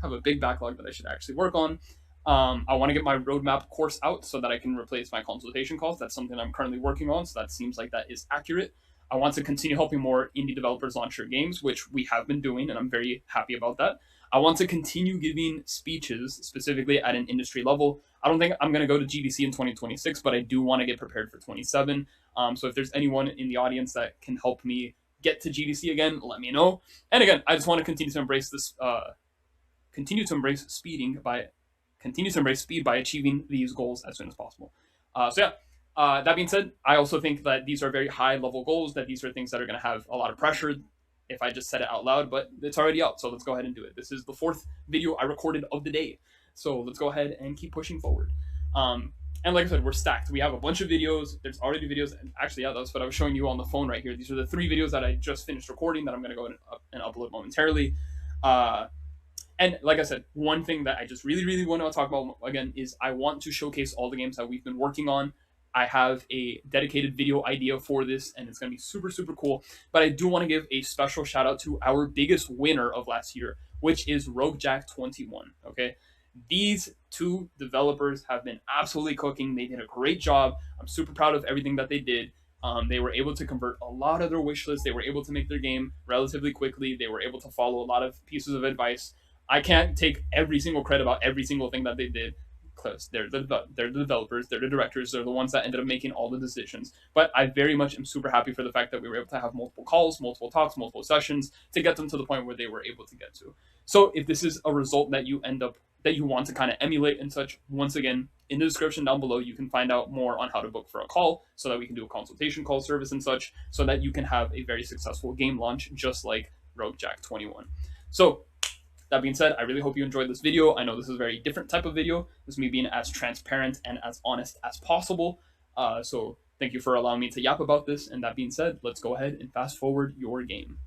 Speaker 1: have a big backlog that I should actually work on. I want to get my roadmap course out so that I can replace my consultation calls. That's something I'm currently working on, so that seems like that is accurate. I want to continue helping more indie developers launch their games, which we have been doing, and I'm very happy about that. I want to continue giving speeches, specifically at an industry level. I don't think I'm going to go to GDC in 2026, but I do want to get prepared for 27. So if there's anyone in the audience that can help me get to GDC again, let me know. And again, I just want to continue to embrace this, continue to embrace speed by achieving these goals as soon as possible. That being said, I also think that these are very high level goals, that these are things that are going to have a lot of pressure if I just said it out loud, but it's already out. So let's go ahead and do it. This is the 4th video I recorded of the day. So let's go ahead and keep pushing forward. And like I said, we're stacked. We have a bunch of videos. There's already videos. And actually, yeah, that's what I was showing you on the phone right here. These are the 3 videos that I just finished recording that I'm going to go and upload momentarily. And like I said, one thing that I just really, really want to talk about again is I want to showcase all the games that we've been working on. I have a dedicated video idea for this, and it's going to be super, super cool. But I do want to give a special shout out to our biggest winner of last year, which is RogueJack21. Okay. These 2 developers have been absolutely cooking. They did a great job. I'm super proud of everything that they did. They were able to convert a lot of their wish lists. They were able to make their game relatively quickly. They were able to follow a lot of pieces of advice. I can't take every single credit about every single thing that they did, because they're the developers, they're the directors, they're the ones that ended up making all the decisions. But I very much am super happy for the fact that we were able to have multiple calls, multiple talks, multiple sessions to get them to the point where they were able to get to. So if this is a result that you want to kind of emulate and such, once again, in the description down below, you can find out more on how to book for a call so that we can do a consultation call service and such, so that you can have a very successful game launch just like RogueJack21. So that being said, I really hope you enjoyed this video. I know this is a very different type of video. This is me being as transparent and as honest as possible. So thank you for allowing me to yap about this. And that being said, let's go ahead and fast forward your game.